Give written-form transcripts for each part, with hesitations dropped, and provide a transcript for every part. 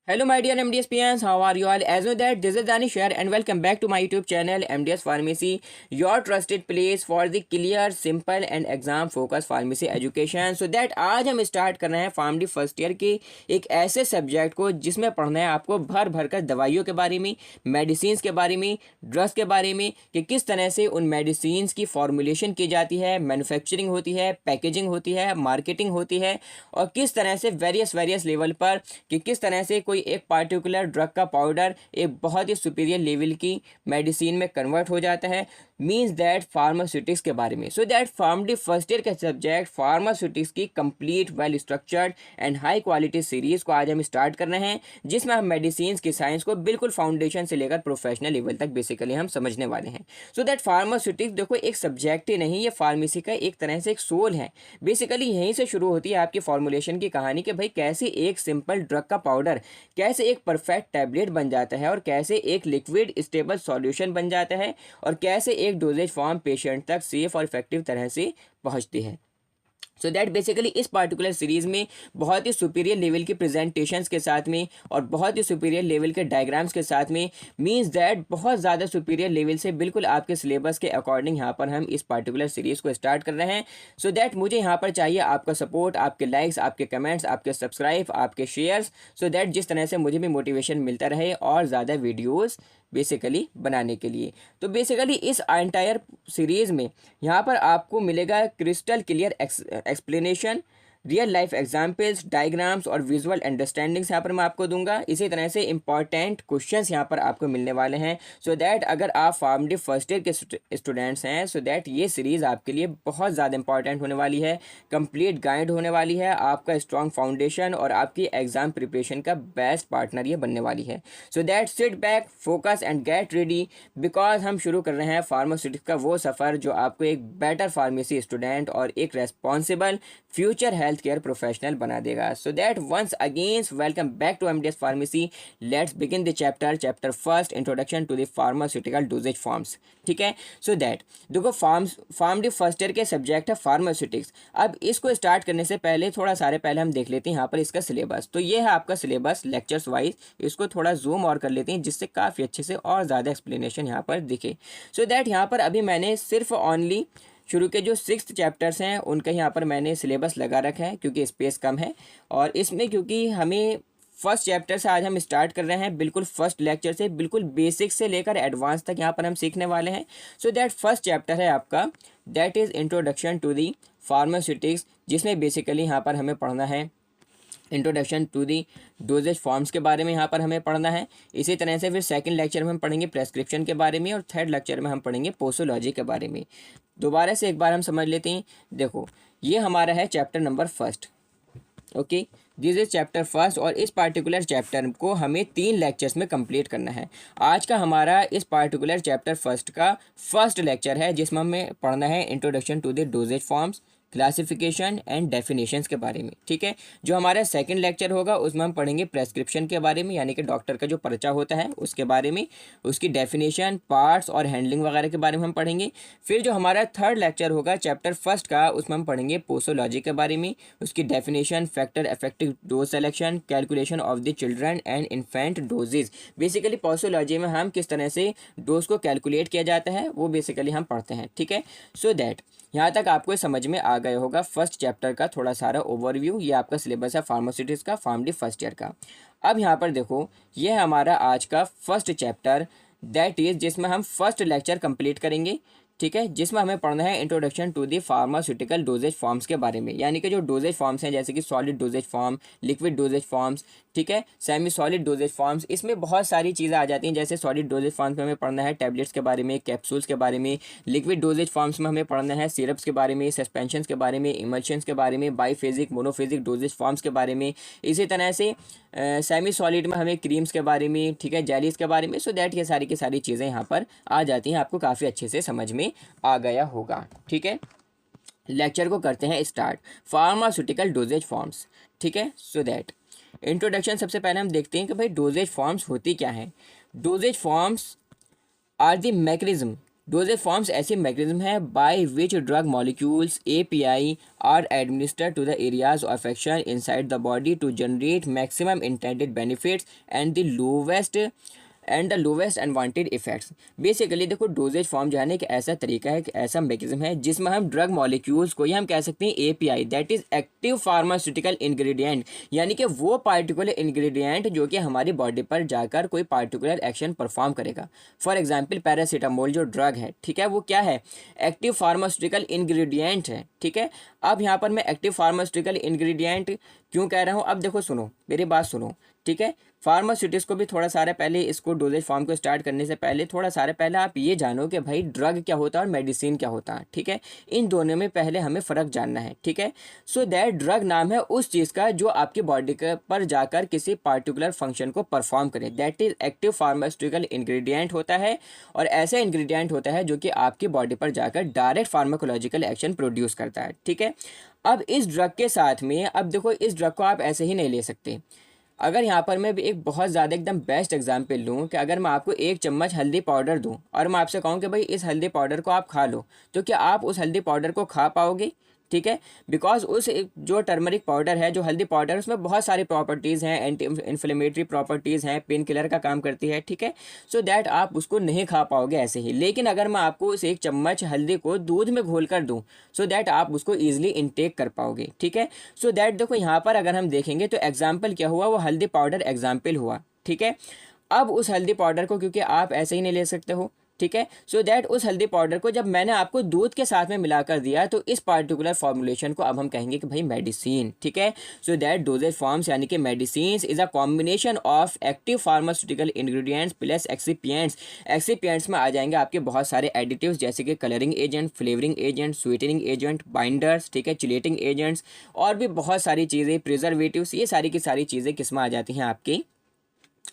Hello, my dear MDS PNs. How are you all? As know that this is Danish here, and welcome back to my YouTube channel MDS Pharmacy, your trusted place for the clear, simple and exam focused pharmacy education. So that आज हम start कर रहे हैं PharmD first year के एक ऐसे subject को जिसमें पढ़ना है आपको भर भर कर दवाइयों के बारे में, मेडिसिन के बारे में, ड्रग्स के बारे में कि किस तरह से उन मेडिसिन की फॉर्मुलेशन की जाती है, मैन्युफैक्चरिंग होती है, पैकेजिंग होती है, मार्केटिंग होती है और किस तरह से वेरियस लेवल पर कि किस तरह से कोई एक पार्टिकुलर ड्रग का पाउडर एक बहुत ही सुपीरियर लेवल की मेडिसिन में कन्वर्ट हो जाता है, मीन्स दैट फार्मास्यूटिक्स के बारे में। So that PharmD first year का सब्जेक्ट फार्मास्यूटिक्स की complete well structured and high quality series को आज हम स्टार्ट कर रहे हैं, जिसमें हम मेडिसिन की साइंस को बिल्कुल फाउंडेशन से लेकर प्रोफेशनल लेवल तक बेसिकली हम समझने वाले हैं। सो दैट फार्मास्यूटिक्स देखो एक सब्जेक्ट ही नहीं, ये फार्मेसी का एक तरह से एक सोल है। बेसिकली यहीं से शुरू होती है आपकी फॉर्मुलेशन की कहानी कि भाई कैसे एक सिंपल ड्रग का पाउडर कैसे एक परफेक्ट टैबलेट बन जाता है और कैसे एक लिक्विड स्टेबल सॉल्यूशन बन जाता है और कैसे एक डोजेज फॉर्म पेशेंट तक सेफ और इफेक्टिव तरह से पहुंचती है। सो दैट बेसिकली इस पार्टिकुलर सीरीज़ में बहुत ही सुपीरियर लेवल की प्रेजेंटेशंस के साथ में और बहुत ही सुपीरियर लेवल के डायग्राम्स के साथ में, मींस दैट बहुत ज़्यादा सुपीरियर लेवल से बिल्कुल आपके सिलेबस के अकॉर्डिंग यहाँ पर हम इस पार्टिकुलर सीरीज़ को स्टार्ट कर रहे हैं। सो दैट मुझे यहाँ पर चाहिए आपका सपोर्ट, आपके लाइक्स, आपके कमेंट्स, आपके सब्सक्राइब, आपके शेयर्स, सो दैट जिस तरह से मुझे भी मोटिवेशन मिलता रहे और ज़्यादा वीडियोज़ बेसिकली बनाने के लिए। तो बेसिकली इस एंटायर सीरीज़ में यहाँ पर आपको मिलेगा crystal clear explanation, real life examples, diagrams और विजुअल अंडरस्टैंडिंग्स यहाँ पर मैं आपको दूंगा। इसी तरह से इंपॉर्टेंट क्वेश्चंस यहाँ पर आपको मिलने वाले हैं। सो दैट अगर आप फार्मडी फर्स्ट ईयर के स्टूडेंट्स हैं, सो दैट ये सीरीज़ आपके लिए बहुत ज़्यादा इंपॉर्टेंट होने वाली है, कंप्लीट गाइड होने वाली है, आपका स्ट्रॉन्ग फाउंडेशन और आपकी एग्जाम प्रिपरेशन का बेस्ट पार्टनर ये बनने वाली है। So that sit back, focus and get ready, because हम शुरू कर रहे हैं फार्मास्यूटिक्स का वो सफ़र जो आपको एक बेटर फार्मेसी स्टूडेंट और एक responsible future health care professional बना देगा। So that once again welcome back to MDS pharmacy. Let's begin the chapter first, introduction to the pharmaceutical dosage forms. ठीक है। सो दैट देखो फार्मडी फर्स्ट ईयर के subject है pharmaceutics. अब इसको start करने से पहले थोड़ा सारे पहले हम देख लेते हैं यहाँ पर इसका सिलेबस। तो ये है आपका सिलेबस लेक्चर्स वाइज, इसको थोड़ा जूम और कर लेते हैं जिससे काफ़ी अच्छे से और ज़्यादा एक्सप्लेनेशन यहाँ पर दिखे। सो दैट यहाँ पर अभी मैंने सिर्फ ऑनली शुरू के जो 6 चैप्टर्स हैं उनका यहाँ पर मैंने सिलेबस लगा रखा है क्योंकि स्पेस कम है। और इसमें क्योंकि हमें फर्स्ट चैप्टर से आज हम स्टार्ट कर रहे हैं, बिल्कुल फर्स्ट लेक्चर से बिल्कुल बेसिक से लेकर एडवांस तक यहाँ पर हम सीखने वाले हैं। सो दैट फर्स्ट चैप्टर है आपका, that is introduction to the pharmaceutics, जिसमें बेसिकली यहाँ पर हमें पढ़ना है introduction to the dosage forms के बारे में यहाँ पर हमें पढ़ना है। इसी तरह से फिर सेकंड लेक्चर में हम पढ़ेंगे प्रेस्क्रिप्शन के बारे में और थर्ड लेक्चर में हम पढ़ेंगे पोसोलॉजी के बारे में। दोबारा से एक बार हम समझ लेते हैं। देखो ये हमारा है chapter number first, okay, this is chapter first और इस पार्टिकुलर चैप्टर को हमें 3 लेक्चर्स में कंप्लीट करना है। आज का हमारा इस पार्टिकुलर चैप्टर फर्स्ट का फर्स्ट लेक्चर है जिसमें हमें पढ़ना है introduction to the dosage forms, classification and definitions के बारे में। ठीक है। जो हमारा सेकंड लेक्चर होगा उसमें हम पढ़ेंगे प्रेस्क्रिप्शन के बारे में, यानी कि डॉक्टर का जो पर्चा होता है उसके बारे में, उसकी डेफिनेशन, पार्ट्स और हैंडलिंग वगैरह के बारे में हम पढ़ेंगे। फिर जो हमारा थर्ड लेक्चर होगा चैप्टर फर्स्ट का, उसमें हम पढ़ेंगे पोसोलॉजी के बारे में, उसकी definition, factor, effective dose selection, calculation of the children and infant doses. Basically posology में हम किस तरह से डोज को कैलकुलेट किया जाता है वो बेसिकली हम पढ़ते हैं। ठीक है। सो दैट यहाँ तक आपको समझ में आ गया होगा फर्स्ट चैप्टर का थोड़ा सारा ओवरव्यू। ये आपका सिलेबस है फार्मास्यूटिक्स का फार्मडी फर्स्ट ईयर का। अब यहाँ पर देखो ये है हमारा आज का फर्स्ट चैप्टर, दैट इज जिसमें हम फर्स्ट लेक्चर कंप्लीट करेंगे। ठीक है। जिसमें हमें पढ़ना है introduction to the pharmaceutical dosage forms के बारे में, यानी कि जो डोजेज फॉर्म्स हैं जैसे कि solid dosage form, liquid dosage forms, ठीक है, सेमी सॉलिड डोजेज फॉर्म्स। इसमें बहुत सारी चीज़ें आ जाती हैं। जैसे सॉलिड डोजेज फॉर्म्स में हमें पढ़ना है टैबलेट्स के बारे में, कैप्सूल्स के बारे में। लिक्विड डोजेज फॉर्म्स में हमें पढ़ना है सिरप्स के बारे में, सस्पेंशंस के बारे में, इमल्शंस के बारे में, बाईफेजिक, मोनोफेजिक डोजेज फॉर्म्स के बारे में। इसी तरह से सेमी सॉलिड में हमें क्रीम्स के बारे में, ठीक है, जेलीज के बारे में। सो दैट ये सारी की सारी चीज़ें यहाँ पर आ जाती हैं, आपको काफ़ी अच्छे से समझ में आ गया होगा। ठीक है। लेक्चर को करते हैं स्टार्ट, फार्मास्यूटिकल डोजेज फॉर्म्स। ठीक है। सो दैट इंट्रोडक्शन सबसे पहले हम देखते हैं कि भाई डोजेज फॉर्म्स होती क्या है। Dosage forms are the mechanism dosage forms ऐसी मैकेनिज्म है by which drug molecules API are administered to the areas of action inside the body to generate maximum intended benefits and the lowest unwanted effects. Basically देखो dosage form जो है ना एक ऐसा तरीका है, एक ऐसा मैकेनिज्म है जिसमें हम ड्रग मॉलिक्यूल्स को, या हम कह सकते हैं API, that is active pharmaceutical ingredient, यानी कि वो पार्टिकुलर इंग्रेडिएंट जो कि हमारी बॉडी पर जाकर कोई पार्टिकुलर एक्शन परफॉर्म करेगा। फॉर एग्जाम्पल पैरासीटामोल जो ड्रग है, ठीक है, वो क्या है, एक्टिव फार्मास्यूटिकल इंग्रेडिएंट है, ठीक है। अब यहाँ पर मैं एक्टिव फार्मास्यूटिकल इंग्रेडिएंट क्यों कह रहा हूँ, अब देखो सुनो मेरी बात सुनो, ठीक है। फार्मास्यूटिक्स को भी थोड़ा सारा पहले, इसको डोजेज फॉर्म को स्टार्ट करने से पहले थोड़ा सारा पहले आप ये जानो कि भाई ड्रग क्या होता है और मेडिसिन क्या होता है, ठीक है। इन दोनों में पहले हमें फ़र्क जानना है, ठीक है। सो दैट ड्रग नाम है उस चीज़ का जो आपकी बॉडी के पर जाकर किसी पार्टिकुलर फंक्शन को परफॉर्म करे, that is active pharmaceutical ingredient होता है। और ऐसा इंग्रेडिएंट होता है जो कि आपकी बॉडी पर जाकर डायरेक्ट फार्माकोलॉजिकल एक्शन प्रोड्यूस करता है, ठीक है। अब इस ड्रग के साथ में, अब देखो इस ड्रग को आप ऐसे ही नहीं ले सकते। अगर यहाँ पर मैं भी एक बहुत ज़्यादा एकदम बेस्ट एग्जांपल लूँ कि अगर मैं आपको 1 चम्मच हल्दी पाउडर दूँ और मैं आपसे कहूँ कि भाई इस हल्दी पाउडर को आप खा लो, तो क्या आप उस हल्दी पाउडर को खा पाओगे, ठीक है। बिकॉज उस जो टर्मरिक पाउडर है, जो हल्दी पाउडर, उसमें बहुत सारी प्रॉपर्टीज़ हैं, एंटी इन्फ्लेमेटरी प्रॉपर्टीज़ हैं, पेन किलर का काम करती है, ठीक है। सो दैट आप उसको नहीं खा पाओगे ऐसे ही। लेकिन अगर मैं आपको उस 1 चम्मच हल्दी को दूध में घोल कर दूँ, सो दैट आप उसको ईजिली इनटेक कर पाओगे, ठीक है। सो दैट देखो यहाँ पर अगर हम देखेंगे तो एग्जाम्पल क्या हुआ, वो हल्दी पाउडर एग्जाम्पल हुआ, ठीक है। अब उस हल्दी पाउडर को क्योंकि आप ऐसे ही नहीं ले सकते हो, ठीक है। सो दैट उस हल्दी पाउडर को जब मैंने आपको दूध के साथ में मिलाकर दिया, तो इस पार्टिकुलर फॉर्मुलेशन को अब हम कहेंगे कि भाई मेडिसिन, ठीक है। सो दैट डोजेज फॉर्म्स यानी कि medicine is a combination of active pharmaceutical ingredients plus excipients. Excipients में आ जाएंगे आपके बहुत सारे एडिटिव्स जैसे कि colouring agent, flavouring agent, sweetening agent, binders, ठीक है, चिलेटिंग एजेंट्स और भी बहुत सारी चीज़ें, प्रिजर्वेटिव्स, ये सारी की सारी चीज़ें किस में आ जाती हैं आपकी,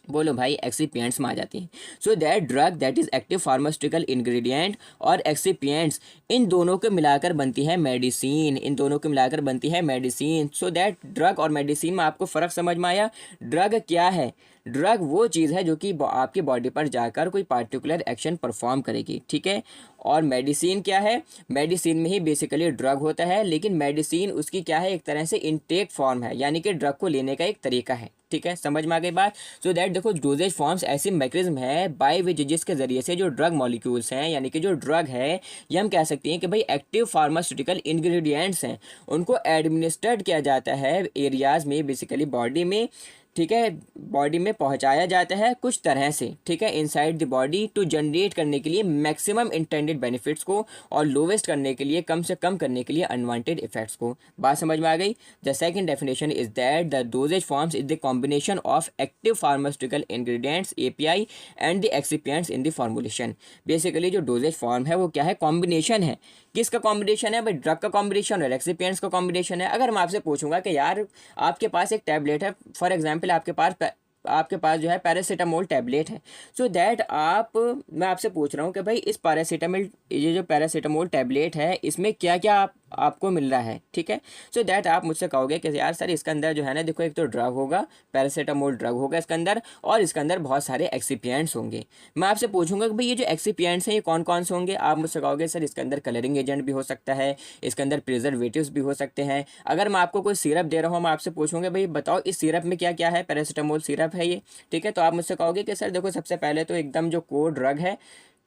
बोलो भाई, एक्सिपिएंट्स में आ जाती हैं। So that drug that is active pharmaceutical ingredient और एक्सिपिएंट्स, इन दोनों को मिलाकर बनती है मेडिसिन, इन दोनों को मिलाकर बनती है मेडिसिन। सो दैट ड्रग और मेडिसिन में आपको फ़र्क समझ में आया। ड्रग क्या है, ड्रग वो चीज़ है जो कि आपकी बॉडी पर जाकर कोई पार्टिकुलर एक्शन परफॉर्म करेगी, ठीक है। और मेडिसिन क्या है, मेडिसिन में ही बेसिकली ड्रग होता है, लेकिन मेडिसिन उसकी क्या है, एक तरह से इनटेक फॉर्म है, यानी कि ड्रग को लेने का एक तरीका है, ठीक है। समझ में आ गई बात। सो दैट देखो डोजेज फॉर्म्स ऐसी मैकेनिज्म है बाय विच, जिसके ज़रिए से जो ड्रग मॉलिक्यूल्स हैं, यानी कि जो ड्रग है, ये हम कह सकते हैं कि भाई एक्टिव फार्मास्यूटिकल इंग्रेडिएंट्स हैं, उनको एडमिनिस्टर्ड किया जाता है एरियाज़ में, बेसिकली बॉडी में, ठीक है, बॉडी में पहुंचाया जाता है कुछ तरह से, ठीक है, inside the body to generate करने के लिए मैक्सिमम इंटेंडेड बेनिफिट्स को और लोवेस्ट करने के लिए, कम से कम करने के लिए अनवांटेड इफेक्ट्स को। बात समझ में आ गई। The second definition is that the dosage forms is the combination of active pharmaceutical ingredients API and the excipients in the formulation. Basically जो डोजेज फॉर्म है वो क्या है, कॉम्बिनेशन है। किसका कॉम्बिनेशन है भाई, ड्रग का कॉम्बिनेशन और एक्सिपिएंट्स का कॉम्बिनेशन है। अगर मैं आपसे पूछूंगा कि यार आपके पास एक टैबलेट है, फॉर एग्जांपल आपके पास जो है पैरासीटामोल टैबलेट है, सो दैट मैं आपसे पूछ रहा हूँ कि भाई इस पैरासीटामोल, ये जो पैरासीटामोल टैबलेट है, इसमें क्या क्या आपको मिल रहा है, ठीक है। सो दैट आप मुझसे कहोगे कि यार सर इसके अंदर जो है ना, देखो एक तो ड्रग होगा, पैरासीटामोल ड्रग होगा इसके अंदर, और इसके अंदर बहुत सारे एक्सिपिएंट्स होंगे। मैं आपसे पूछूंगा कि भाई ये जो एक्सिपिएंट्स हैं ये कौन कौन से होंगे, आप मुझसे कहोगे सर इसके अंदर कलरिंग एजेंट भी हो सकता है, इसके अंदर प्रिजर्वेटिव्स भी हो सकते हैं। अगर मैं आपको कोई सिरप दे रहा हूँ, मैं आपसे पूछूंगा भाई बताओ इस सिरप में क्या क्या है, पैरासीटामोल सिरप है ये, ठीक है। तो आप मुझसे कहोगे कि सर देखो सबसे पहले तो एकदम जो कोर ड्रग है,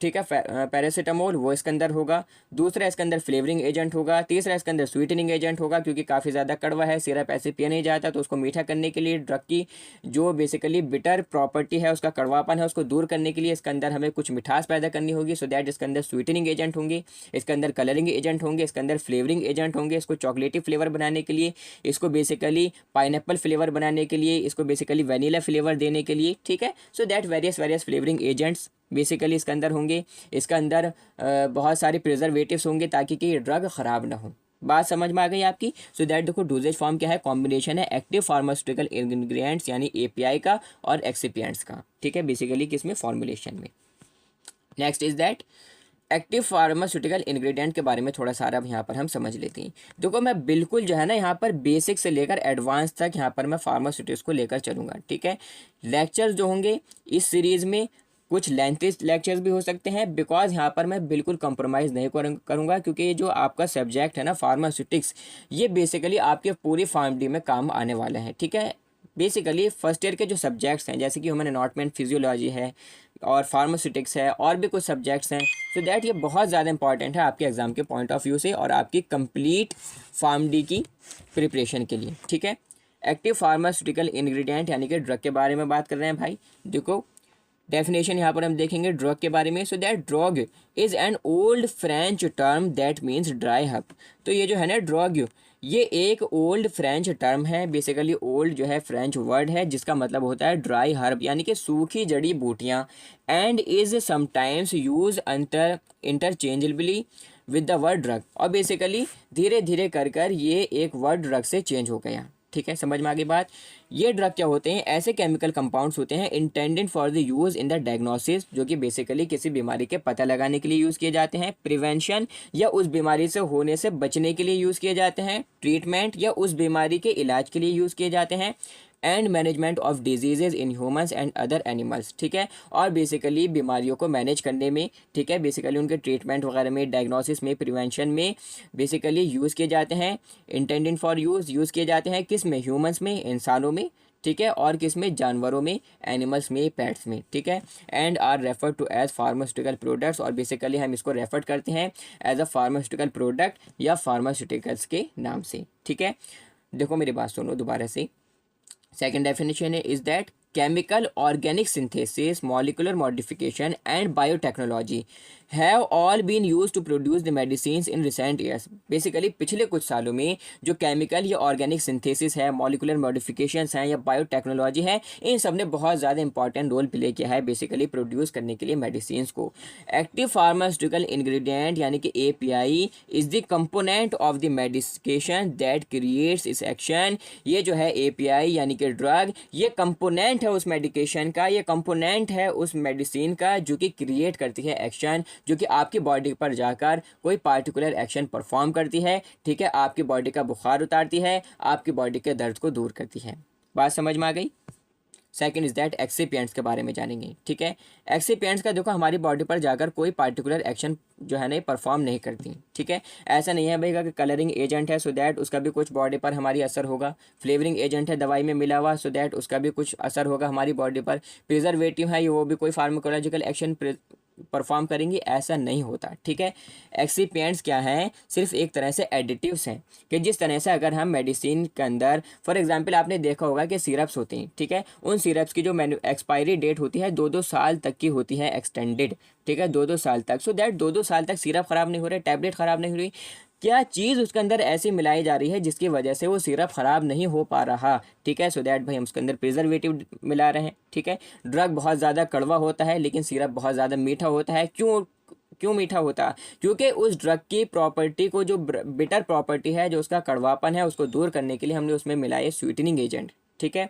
ठीक है, पैरासीटामोल, वो इसके अंदर होगा। दूसरा इसके अंदर फ्लेवरिंग एजेंट होगा। तीसरा इसके अंदर स्वीटनिंग एजेंट होगा, क्योंकि काफ़ी ज़्यादा कड़वा है, सिरप ऐसे पिया नहीं जाता, तो उसको मीठा करने के लिए ड्रग की जो बेसिकली बिटर प्रॉपर्टी है, उसका कड़वापन है, उसको दूर करने के लिए इसके अंदर हमें कुछ मिठास पैदा करनी होगी। सो दैट इसके अंदर स्वीटनिंग एजेंट होंगे, इसके अंदर कलरिंग एजेंट होंगे, इसके अंदर फ्लेवरिंग एजेंट होंगे, इसको चॉकलेटी फ्लेवर बनाने के लिए, इसको बेसिकली पाइनएप्पल फ्लेवर बनाने के लिए, इसको बेसिकली वनीला फ्लेवर देने के लिए, ठीक है। So that various flavouring agents basically इसके अंदर होंगे। इसके अंदर बहुत सारे प्रिजर्वेटिव्स होंगे ताकि कि ड्रग ख़राब ना हो। बात समझ में आ गई आपकी। सो दैट देखो डोजेज फॉर्म क्या है, कॉम्बिनेशन है एक्टिव फार्मास्यूटिकल इंग्रेडिएंट्स यानी API का और एक्सिपिएंट्स का, ठीक है, बेसिकली किसमें, फॉर्मुलेशन में। Next is that active pharmaceutical ingredient के बारे में थोड़ा सारा अब यहाँ पर हम समझ लेते हैं। देखो मैं बिल्कुल जो है ना यहाँ पर बेसिक से लेकर एडवांस तक यहाँ पर मैं फार्मास्यूटिक्स को लेकर चलूँगा, ठीक है। लेक्चर जो होंगे इस सीरीज़ में कुछ लेंथी लेक्चर्स भी हो सकते हैं, बिकॉज यहाँ पर मैं बिल्कुल कंप्रोमाइज़ नहीं करूँगा, क्योंकि ये जो आपका सब्जेक्ट है ना फार्मास्यूटिक्स, ये बेसिकली आपके पूरी फार्मडी में काम आने वाला है। ठीक है, बेसिकली फर्स्ट ईयर के जो सब्जेक्ट्स हैं जैसे कि ह्यूमन एनाटॉमी एंड फिजियोलॉजी है और फार्मास्यूटिक्स है और भी कुछ सब्जेक्ट्स हैं, सो दैट ये बहुत ज़्यादा इंपॉर्टेंट है आपके एग्ज़ाम के पॉइंट ऑफ व्यू से और आपकी कंप्लीट फार्मडी की प्रिपरेशन के लिए। ठीक है, एक्टिव फार्मास्यूटिकल इंग्रेडिएंट यानी कि ड्रग के बारे में बात कर रहे हैं भाई। देखो डेफिनेशन यहाँ पर हम देखेंगे ड्रग के बारे में। So that drug is an old French term that means dry herb. तो ये जो है ना ड्रग, ये एक ओल्ड फ्रेंच टर्म है, बेसिकली ओल्ड जो है फ्रेंच वर्ड है जिसका मतलब होता है ड्राई हर्ब यानी कि सूखी जड़ी बूटियाँ, and is sometimes use interchangeably with the word drug. और बेसिकली धीरे धीरे कर ये एक वर्ड ड्रग से चेंज हो गया। ठीक है, समझ में आ गई बात। ये ड्रग क्या होते हैं? ऐसे केमिकल कंपाउंड्स होते हैं intended for the use in the diagnosis, जो कि बेसिकली किसी बीमारी के पता लगाने के लिए यूज़ किए जाते हैं, प्रिवेंशन या उस बीमारी से होने से बचने के लिए यूज़ किए जाते हैं, ट्रीटमेंट या उस बीमारी के इलाज के लिए यूज़ किए जाते हैं, and management of diseases in humans and other animals. ठीक है, और बेसिकली बीमारियों को मैनेज करने में, ठीक है, बेसिकली उनके ट्रीटमेंट वगैरह में, डायग्नोसिस में, प्रिवेंशन में बेसिकली यूज़ किए जाते हैं। इंटेंडेड फॉर यूज़ किए जाते हैं किस में? ह्यूमंस में, इंसानों में। ठीक है, और किस में? जानवरों में, एनिमल्स में, पेट्स में। ठीक है, and are refer to as pharmaceutical products, और बेसिकली हम इसको रेफर करते हैं एज अ फार्मास्यूटिकल प्रोडक्ट या फार्मास्यूटिकल्स के नाम से। ठीक है, देखो मेरी बात सुनो दोबारा से। Second definition is that chemical organic synthesis, molecular modification and biotechnology have all been use to produce the medicine in recent years. Basically पिछले कुछ सालों में जो केमिकल या ऑर्गेनिक सिंथेसिस है, मॉलिकुलर मॉडिफिकेशंस हैं या बायोटेक्नोलॉजी है, इन सब ने बहुत ज़्यादा इंपॉर्टेंट रोल प्ले किया है बेसिकली प्रोड्यूस करने के लिए मेडिसिन को। एक्टिव फार्मास्यूटिकल इंग्रेडिएंट यानी कि API is the component of the medication that creates इस एक्शन। ये जो है API यानी कि ड्रग, ये कंपोनेंट है उस मेडिकेशन का, ये कंपोनेंट है उस मेडिसिन का जो कि क्रिएट करती है एक्शन, जो कि आपकी बॉडी पर जाकर कोई पार्टिकुलर एक्शन परफॉर्म करती है। ठीक है, आपकी बॉडी का बुखार उतारती है, आपकी बॉडी के दर्द को दूर करती है। बात समझ में आ गई। सेकेंड इज दैट एक्सिपिएंट्स के बारे में जानेंगे। ठीक है, एक्सिपिएंट्स का देखो हमारी बॉडी पर जाकर कोई पार्टिकुलर एक्शन जो है ना परफॉर्म नहीं करती। ठीक है, ऐसा नहीं है भाई कि कलरिंग एजेंट है सो दैट उसका भी कुछ बॉडी पर हमारी असर होगा, फ्लेवरिंग एजेंट है दवाई में मिला हुआ सो दैट उसका भी कुछ असर होगा हमारी बॉडी पर, प्रिजर्वेटिव है वो भी कोई फार्माकोलॉजिकल एक्शन परफॉर्म करेंगी, ऐसा नहीं होता। ठीक है, एक्सिपिएंट्स क्या हैं? सिर्फ एक तरह से एडिटिव्स हैं कि जिस तरह से अगर हम मेडिसिन के अंदर फॉर एग्जांपल आपने देखा होगा कि सिरप्स होती हैं। ठीक है, उन सिरप्स की जो एक्सपायरी डेट होती है 2-2 साल तक की होती है, एक्सटेंडेड। ठीक है, 2-2 साल तक, सो दैट 2-2 साल तक सिरप ख़राब नहीं हो रहे, टैबलेट ख़राब नहीं हो रही। क्या चीज़ उसके अंदर ऐसी मिलाई जा रही है जिसकी वजह से वो सिरप ख़राब नहीं हो पा रहा। ठीक है, सो दैट भाई हम उसके अंदर प्रिजर्वेटिव मिला रहे हैं। ठीक है, ड्रग बहुत ज़्यादा कड़वा होता है लेकिन सिरप बहुत ज़्यादा मीठा होता है। क्यों मीठा होता है? क्योंकि उस ड्रग की प्रॉपर्टी को, जो बिटर प्रॉपर्टी है, जो उसका कड़वापन है, उसको दूर करने के लिए हमने उसमें मिलाए स्वीटनिंग एजेंट। ठीक है,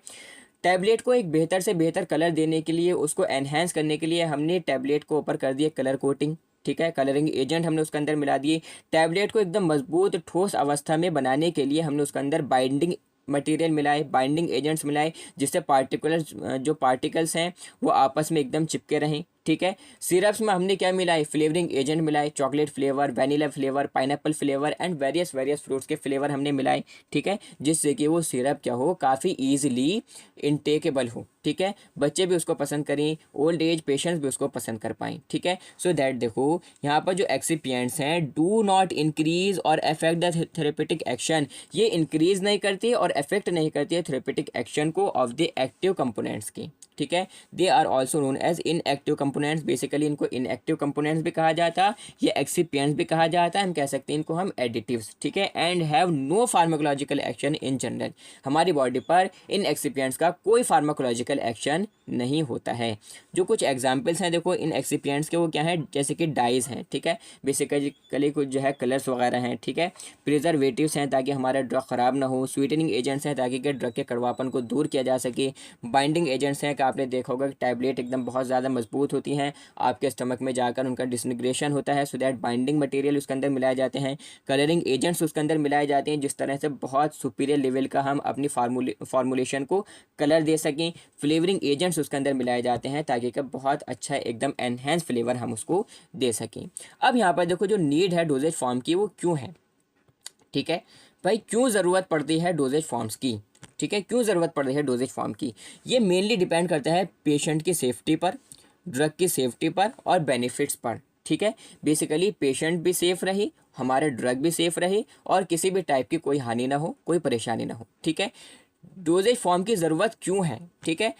टैबलेट को एक बेहतर से बेहतर कलर देने के लिए, उसको एनहेंस करने के लिए हमने टैबलेट को ऊपर कर दिया कलर कोटिंग। ठीक है, कलरिंग एजेंट हमने उसके अंदर मिला दिए। टैबलेट को एकदम मजबूत ठोस अवस्था में बनाने के लिए हमने उसके अंदर बाइंडिंग मटेरियल मिलाए, बाइंडिंग एजेंट्स मिलाए, जिससे जो पार्टिकल्स हैं वो आपस में एकदम चिपके रहें। ठीक है, सिरप्स में हमने क्या मिलाए? फ्लेवरिंग एजेंट मिलाए, chocolate flavour, vanilla flavour, pineapple flavour and various fruits के फ्लेवर हमने मिलाए। ठीक है, जिससे कि वो सिरप क्या हो, काफ़ी ईजिली इनटेकेबल हो। ठीक है, बच्चे भी उसको पसंद करें, ओल्ड एज पेशेंट्स भी उसको पसंद कर पाएँ। ठीक है, सो दैट देखो यहाँ पर जो एक्सिपिएंट्स हैं do not increase or affect the therapeutic action, ये इंक्रीज नहीं करती और अफेक्ट नहीं करती है थेरेपेटिक एक्शन को ऑफ द एक्टिव कंपोनेंट्स की। ठीक है, they are also known as inactive components. Basically इनको इनएक्टिव कंपोनेंट्स भी कहा जाता है, ये एक्सिपिएंट्स भी कहा जाता है, हम कह सकते हैं इनको हम एडिटिव्स। ठीक है, and have no pharmacological action in general. हमारी बॉडी पर इन एक्सिपिएंट्स का कोई फार्माकोलॉजिकल एक्शन नहीं होता है। जो कुछ एग्जाम्पल्स हैं देखो इन एक्सिपिएंट्स के, वो क्या है? जैसे कि डाइज हैं। ठीक है, बेसिकली कुछ जो है कलर्स वगैरह हैं। ठीक है, प्रिजर्वेटिव्स हैं ताकि हमारा ड्रग ख़राब ना हो, स्वीटनिंग एजेंट्स हैं ताकि ड्रग के कड़वापन को दूर किया जा सके, बाइंडिंग एजेंट्स हैं आपने देखा होगा कि टैबलेट एकदम बहुत ज़्यादा मजबूत होती हैं, आपके स्टमक में जाकर उनका डिसइंटीग्रेशन होता है, सो दैट बाइंडिंग मटेरियल उसके अंदर मिलाए जाते हैं, कलरिंग एजेंट्स उसके अंदर मिलाए जाते हैं, जिस तरह से बहुत सुपीरियर लेवल का हम अपनी फार्मूलेशन को कलर दे सकें। फ्लेवरिंग एजेंट्स उसके अंदर मिलाए जाते हैं ताकि कि बहुत अच्छा एकदम एनहेंस फ्लेवर हम उसको दे सकें। अब यहाँ पर देखो जो नीड है डोजेज फॉर्म की वो क्यों है, ठीक है भाई, क्यों ज़रूरत पड़ती है डोजेज फॉर्म्स की, ठीक है, क्यों ज़रूरत पड़ रही है डोजेज फॉर्म की। ये मेनली डिपेंड करता है पेशेंट की सेफ्टी पर, ड्रग की सेफ्टी पर और बेनिफिट्स पर, ठीक है। बेसिकली पेशेंट भी सेफ़ रहे, हमारे ड्रग भी सेफ़ रहे और किसी भी टाइप की कोई हानि ना हो, कोई परेशानी ना हो, ठीक है। डोजेज फॉर्म की ज़रूरत क्यों है, ठीक है।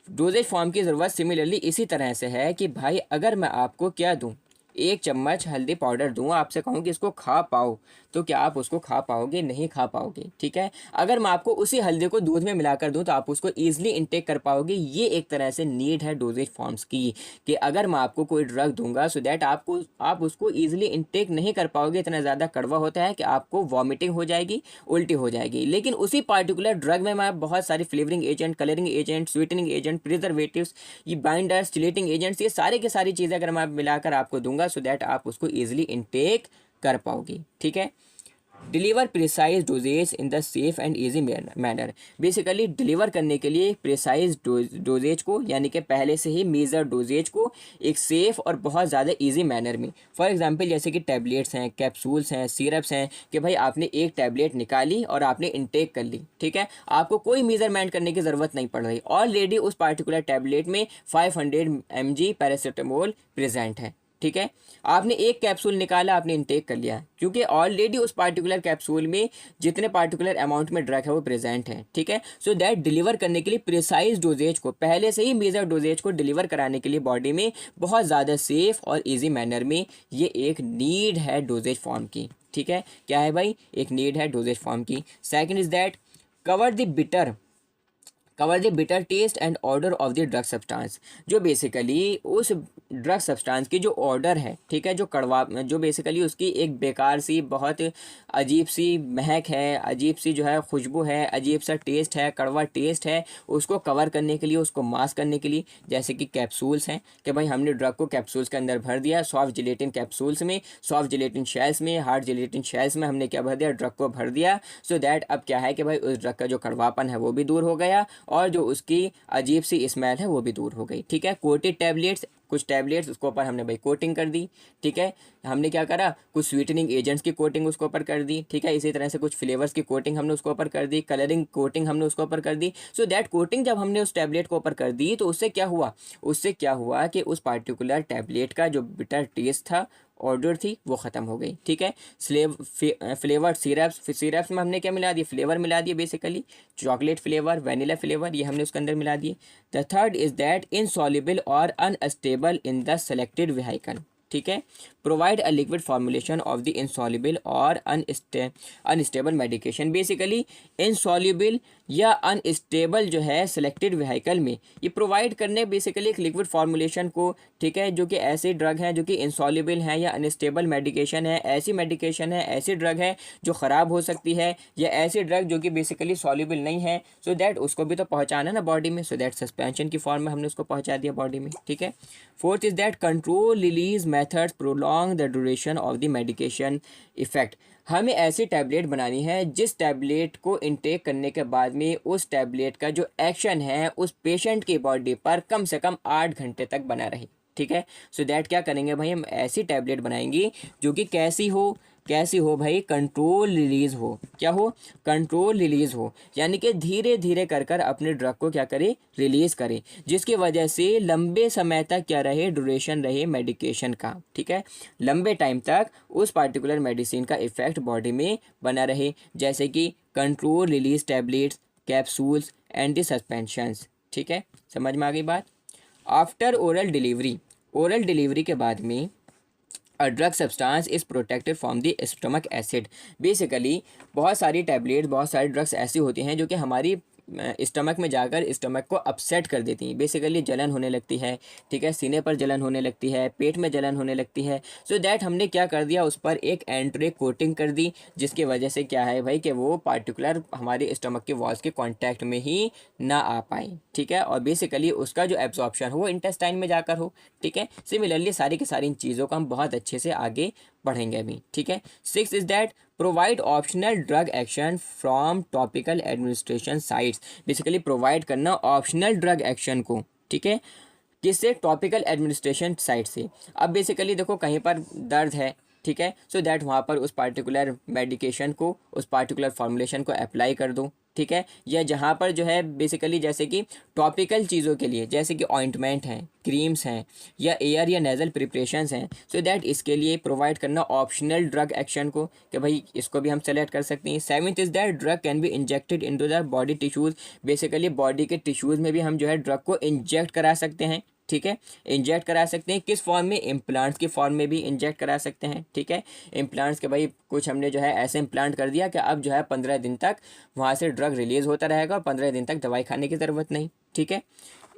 डोजेज फॉर्म की ज़रूरत सिमिलरली इसी तरह से है कि भाई अगर मैं आपको क्या दूं, 1 चम्मच हल्दी पाउडर दूं, आपसे कहूं कि इसको खा पाओ, तो क्या आप उसको खा पाओगे? नहीं खा पाओगे, ठीक है। अगर मैं आपको उसी हल्दी को दूध में मिलाकर दूं तो आप उसको ईजिली इंटेक कर पाओगे। ये एक तरह से नीड है डोजेज फॉर्म्स की, कि अगर मैं आपको कोई ड्रग दूंगा सो दैट आप उसको ईजिली इंटेक नहीं कर पाओगे, इतना ज़्यादा कड़वा होता है कि आपको वॉमिटिंग हो जाएगी, उल्टी हो जाएगी। लेकिन उसी पार्टिकुलर ड्रग में मैं बहुत सारी flavouring agent, colouring agent, sweetening agent, preservatives, ये बाइंडर्स, चिलेटिंग एजेंट्स, ये सारे के सारी चीज़ें अगर मैं मिलाकर आपको दूंगा सो दैट आप उसको ईजिली इंटेक कर पाओगे, ठीक है। Deliver precise dosage in the safe and easy manner. Basically deliver करने के लिए प्रिसाइज डोजेज को, यानी कि पहले से ही मेजर डोजेज को एक सेफ़ और बहुत ज़्यादा इजी मैनर में। फॉर एग्जांपल जैसे कि टैबलेट्स हैं, कैप्सूल्स हैं, सिरप्स हैं, कि भाई आपने एक टैबलेट निकाली और आपने इंटेक कर ली, ठीक है, आपको कोई मेजरमेंट करने की ज़रूरत नहीं पड़ रही, ऑलरेडी उस पार्टिकुलर टैबलेट में 500 mg पैरासीटामोल प्रेजेंट है, ठीक है। आपने एक कैप्सूल निकाला, आपने इंटेक कर लिया, क्योंकि ऑलरेडी उस पार्टिकुलर कैप्सूल में जितने पार्टिकुलर अमाउंट में ड्रग है वो प्रेजेंट है, ठीक है। सो दैट डिलीवर करने के लिए प्रिसाइज डोजेज को, पहले से ही मेजर डोजेज को डिलीवर कराने के लिए बॉडी में बहुत ज़्यादा सेफ और इजी मैनर में, ये एक नीड है डोजेज फॉर्म की, ठीक है। क्या है भाई? एक नीड है डोजेज फॉर्म की। Second is that cover the bitter taste and order of the drug substance. जो बेसिकली उस ड्रग सब्सटेंस की जो ऑर्डर है, ठीक है, जो कड़वा, जो बेसिकली उसकी एक बेकार सी, बहुत अजीब सी महक है, अजीब सी जो है खुशबू है, अजीब सा टेस्ट है, कड़वा टेस्ट है, उसको कवर करने के लिए, उसको मास्क करने के लिए, जैसे कि कैप्सूल्स हैं, कि भाई हमने ड्रग को कैप्सूल्स के अंदर भर दिया, सॉफ्ट जिलेटिन कैप्सूल्स में, सॉफ्ट जिलेटिन शेल्स में, हार्ड जिलेटिन शेल्स में हमने क्या भर दिया? ड्रग को भर दिया। सो दैट अब क्या है कि भाई उस ड्रग का जो कड़वापन है वो भी दूर हो गया और जो उसकी अजीब सी स्मेल है वो भी दूर हो गई, ठीक है। कोटेड टैबलेट्स, कुछ टैबलेट्स उसके ऊपर हमने भाई कोटिंग कर दी, ठीक है। हमने क्या करा? कुछ स्वीटनिंग एजेंट्स की कोटिंग उसके ऊपर कर दी, ठीक है। इसी तरह से कुछ फ्लेवर्स की कोटिंग हमने उसके ऊपर कर दी, कलरिंग कोटिंग हमने उसके ऊपर कर दी। सो दैट कोटिंग जब हमने उस टैबलेट के ऊपर कर दी तो उससे क्या हुआ कि उस पार्टिकुलर टैबलेट का जो बिटर टेस्ट था, ऑर्डर थी, वो ख़त्म हो गई, ठीक है। फ्लेवर्ड सिरप्स में हमने क्या मिला दिया? फ्लेवर मिला दिए, basically chocolate flavour, vanilla flavour, ये हमने उसके अंदर मिला दिए। The third is that insoluble or unstable in the selected vehicle, ठीक है। Provide a liquid formulation of the insoluble or unstable medication. Basically insoluble या अनस्टेबल जो है सेलेक्टेड व्हीकल में ये प्रोवाइड करने बेसिकली एक लिक्विड फॉर्मुलेशन को, ठीक है, जो कि ऐसे ड्रग हैं जो कि इनसॉल्युबल हैं या अनस्टेबल मेडिकेशन है, ऐसी मेडिकेशन है, ऐसी ड्रग है जो ख़राब हो सकती है, या ऐसी ड्रग जो कि बेसिकली सॉल्युबल नहीं है। सो दैट उसको भी तो पहुँचाना ना बॉडी में, सो दैट सस्पेंशन की फॉर्म में हमने उसको पहुँचा दिया बॉडी में, ठीक है। Fourth is that control release methods prolong the duration of the medication effect. हमें ऐसी टैबलेट बनानी है जिस टैबलेट को इनटेक करने के बाद में उस टैबलेट का जो एक्शन है उस पेशेंट की बॉडी पर कम से कम 8 घंटे तक बना रहे, ठीक है। सो दैट क्या करेंगे भाई? हम ऐसी टैबलेट बनाएंगे जो कि कैसी हो भाई? कंट्रोल रिलीज़ हो। क्या हो? कंट्रोल रिलीज़ हो, यानी कि धीरे धीरे कर कर अपने ड्रग को क्या करे? रिलीज़ करे, जिसकी वजह से लंबे समय तक क्या रहे? ड्यूरेशन रहे मेडिकेशन का, ठीक है। लंबे टाइम तक उस पार्टिकुलर मेडिसिन का इफ़ेक्ट बॉडी में बना रहे, जैसे कि control release tablets, capsules and the suspensions, ठीक है। समझ में आ गई बात? आफ्टर ओरल डिलीवरी के बाद में a drug substance is protected from the stomach acid. Basically बहुत सारी टैबलेट्स, बहुत सारी ड्रग्स ऐसी होती हैं जो कि हमारी स्टमक में जाकर स्टमक को अपसेट कर देती हैं, बेसिकली जलन होने लगती है, ठीक है, सीने पर जलन होने लगती है, पेट में जलन होने लगती है। सो दैट हमने क्या कर दिया, उस पर एक एंट्री कोटिंग कर दी, जिसकी वजह से क्या है भाई कि वो पार्टिकुलर हमारे स्टमक के वॉल्स के कांटेक्ट में ही ना आ पाए, ठीक है, और बेसिकली उसका जो एब्जॉर्प्शन हो वो इंटेस्टाइन में जाकर हो, ठीक है। सिमिलरली सारी की सारी इन चीज़ों को हम बहुत अच्छे से आगे बढ़ेंगे अभी, ठीक है। 6 is that provide optional drug action from topical administration sites, basically provide करना ऑप्शनल ड्रग एक्शन को, ठीक है, किससे, टॉपिकल एडमिनिस्ट्रेशन साइट से। अब बेसिकली देखो कहीं पर दर्द है, ठीक है, सो दैट वहाँ पर उस पार्टिकुलर मेडिकेशन को, उस पार्टिकुलर फॉर्मुलेशन को अप्लाई कर दो, ठीक है। या जहाँ पर जो है बेसिकली जैसे कि टॉपिकल चीज़ों के लिए जैसे कि ऑइंटमेंट हैं, क्रीम्स हैं, या एयर या नेज़ल प्रिपरेशंस हैं, सो दैट इसके लिए प्रोवाइड करना ऑप्शनल ड्रग एक्शन को, कि भाई इसको भी हम सेलेक्ट कर सकते हैं। 7th is that drug can be injected into the body tissues, basically body के टिश्यूज़ में भी हम जो है ड्रग को इंजेक्ट करा सकते हैं, ठीक है, इंजेक्ट करा सकते हैं। किस फॉर्म में, इम्प्लांट्स की फॉर्म में भी इंजेक्ट करा सकते हैं, ठीक है। इम्प्लांट्स के भाई कुछ हमने जो है ऐसे इम्प्लांट कर दिया कि अब जो है 15 दिन तक वहाँ से ड्रग रिलीज होता रहेगा और 15 दिन तक दवाई खाने की ज़रूरत नहीं, ठीक है।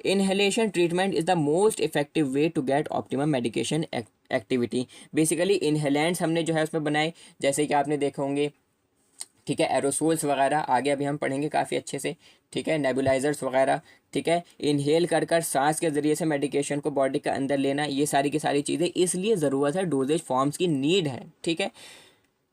Inhalation treatment is the most effective way to get optimum medication activity, basically inhalants हमने जो है उसमें बनाए, जैसे कि आपने देखे होंगे, ठीक है, एरोसोल्स वगैरह आगे अभी हम पढ़ेंगे काफ़ी अच्छे से, ठीक है, नेबुलाइजर्स वगैरह, ठीक है, इनहेल कर कर सांस के ज़रिए से मेडिकेशन को बॉडी के अंदर लेना, ये सारी की सारी चीज़ें इसलिए ज़रूरत है, डोजेज फॉर्म्स की नीड है, ठीक है।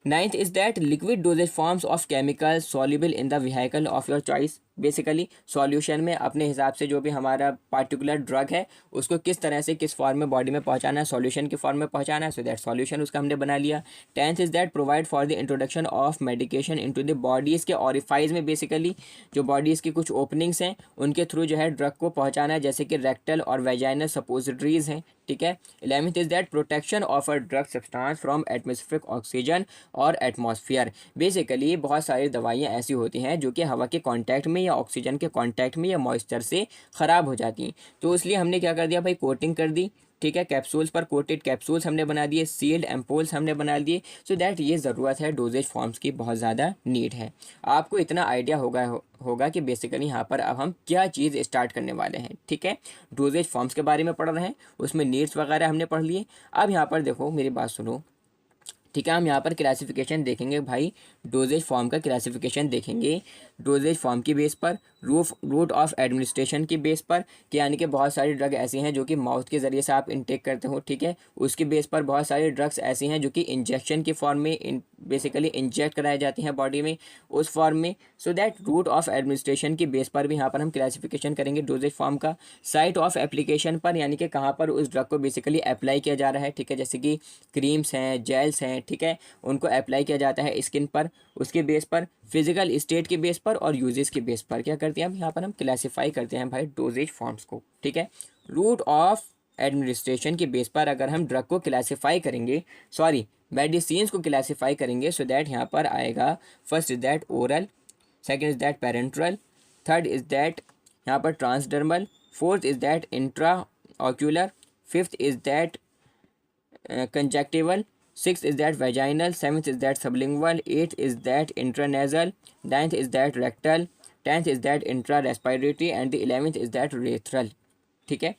9th is that liquid dosage forms of chemical soluble in the vehicle of your choice, basically solution में अपने हिसाब से जो भी हमारा पार्टिकुलर ड्रग है उसको किस तरह से किस फॉर्म में बॉडी में पहुंचाना है, सॉल्यूशन के फॉर्म में पहुंचाना है, सो दैट सॉल्यूशन उसका हमने बना लिया। 10th is that provide for the introduction of medication into the bodies के ऑरिफाइज में, बेसिकली जो बॉडीज़ की कुछ ओपनिंग्स हैं उनके थ्रू जो है ड्रग को पहुँचाना है, जैसे कि रेक्टल और वेजाइनल सपोजिटरीज हैं, ठीक है। 11th is that protection of a drug substance from atmospheric oxygen और एटमॉस्फेयर, बेसिकली बहुत सारी दवाइयाँ ऐसी होती हैं जो कि हवा के कांटेक्ट में या ऑक्सीजन के कांटेक्ट में या मॉइस्चर से ख़राब हो जाती हैं, तो इसलिए हमने क्या कर दिया भाई, कोटिंग कर दी, ठीक है, कैप्सूल्स पर कोटेड कैप्सूल्स हमने बना दिए, सील्ड एम्पोल्स हमने बना दिए, सो दैट ये ज़रूरत है, डोजेज फॉर्म्स की बहुत ज़्यादा नीड है। आपको इतना आइडिया होगा कि बेसिकली यहाँ पर अब हम क्या चीज़ स्टार्ट करने वाले हैं, ठीक है। डोजेज फॉर्म्स के बारे में पढ़ रहे हैं, उसमें नीड्स वगैरह हमने पढ़ लिए। अब यहाँ पर देखो मेरी बात सुनो, ठीक है, हम यहाँ पर क्लासिफिकेशन देखेंगे भाई, डोजेज फॉर्म का क्लासिफिकेशन देखेंगे, डोजेज फॉर्म की बेस पर, रूट ऑफ एडमिनिस्ट्रेशन की बेस पर, कि यानी कि बहुत सारी ड्रग ऐसी हैं जो कि माउथ के ज़रिए से आप इनटेक करते हो, ठीक है, उसकी बेस पर बहुत सारी ड्रग्स ऐसी हैं जो कि इंजेक्शन की फॉर्म में बेसिकली इंजेक्ट कराई जाती हैं बॉडी में उस फॉर्म में, so that route of administration की बेस पर भी यहाँ पर हम क्लासिफिकेशन करेंगे डोजेज फॉर्म का। साइट ऑफ एप्लीकेशन पर, यानी कि कहाँ पर उस ड्रग को बेसिकली अप्लाई किया जा रहा है, ठीक है, जैसे कि क्रीम्स हैं, जेल्स हैं, ठीक है, उनको अप्लाई किया जाता है स्किन पर, उसके बेस पर, फिजिकल स्टेट के बेस पर और यूजेस के बेस पर क्या करते हैं हम यहाँ पर, हम क्लासीफाई करते हैं भाई डोजेज फॉर्म्स को, ठीक है। रूट ऑफ एडमिनिस्ट्रेशन के बेस पर अगर हम ड्रग को क्लासीफाई करेंगे, सॉरी मेडिसिन्स को क्लासीफाई करेंगे, सो दैट यहाँ पर आएगा, first is that oral, second is that parenteral, third is that यहाँ पर transdermal, fourth is that intra ocular, fifth is that conjunctival, sixth is that vaginal, seventh is that sublingual, eighth is that intranasal, ninth is that rectal, 10th is that intra-respiratory and the 11th is that urethral, ठीक है,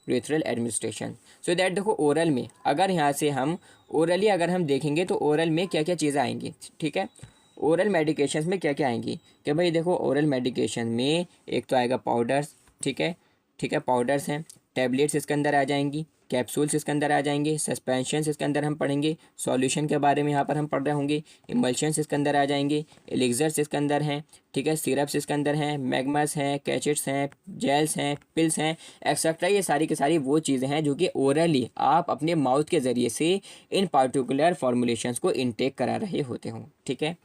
urethral administration। So that देखो oral में अगर यहाँ से हम orally अगर हम देखेंगे तो ओरल में क्या क्या चीज़ें आएंगी, ठीक है, ओरल मेडिकेशंस में क्या क्या आएंगी, कि भाई देखो ओरल मेडिकेशन में एक तो आएगा पाउडर्स, ठीक है, ठीक है, पाउडर्स हैं, टैबलेट्स इसके अंदर आ जाएंगी, कैप्सूल्स इसके अंदर आ जाएंगे, सस्पेंशंस इसके अंदर हम पढ़ेंगे, सॉल्यूशन के बारे में यहाँ पर हम पढ़ रहे होंगे, इमल्शंस इसके अंदर आ जाएंगे, एलिक्सर्स इसके अंदर हैं, ठीक है, सिरप्स इसके अंदर हैं, मैग्मास हैं, कैचेट्स हैं, जेल्स हैं, पिल्स हैं, एक्सेट्रा, ये सारी की सारी वो चीज़ें हैं जो कि ओरली आप अपने माउथ के ज़रिए से इन पार्टिकुलर फॉर्मुलेशंस को इनटेक करा रहे होते हों, ठीक है।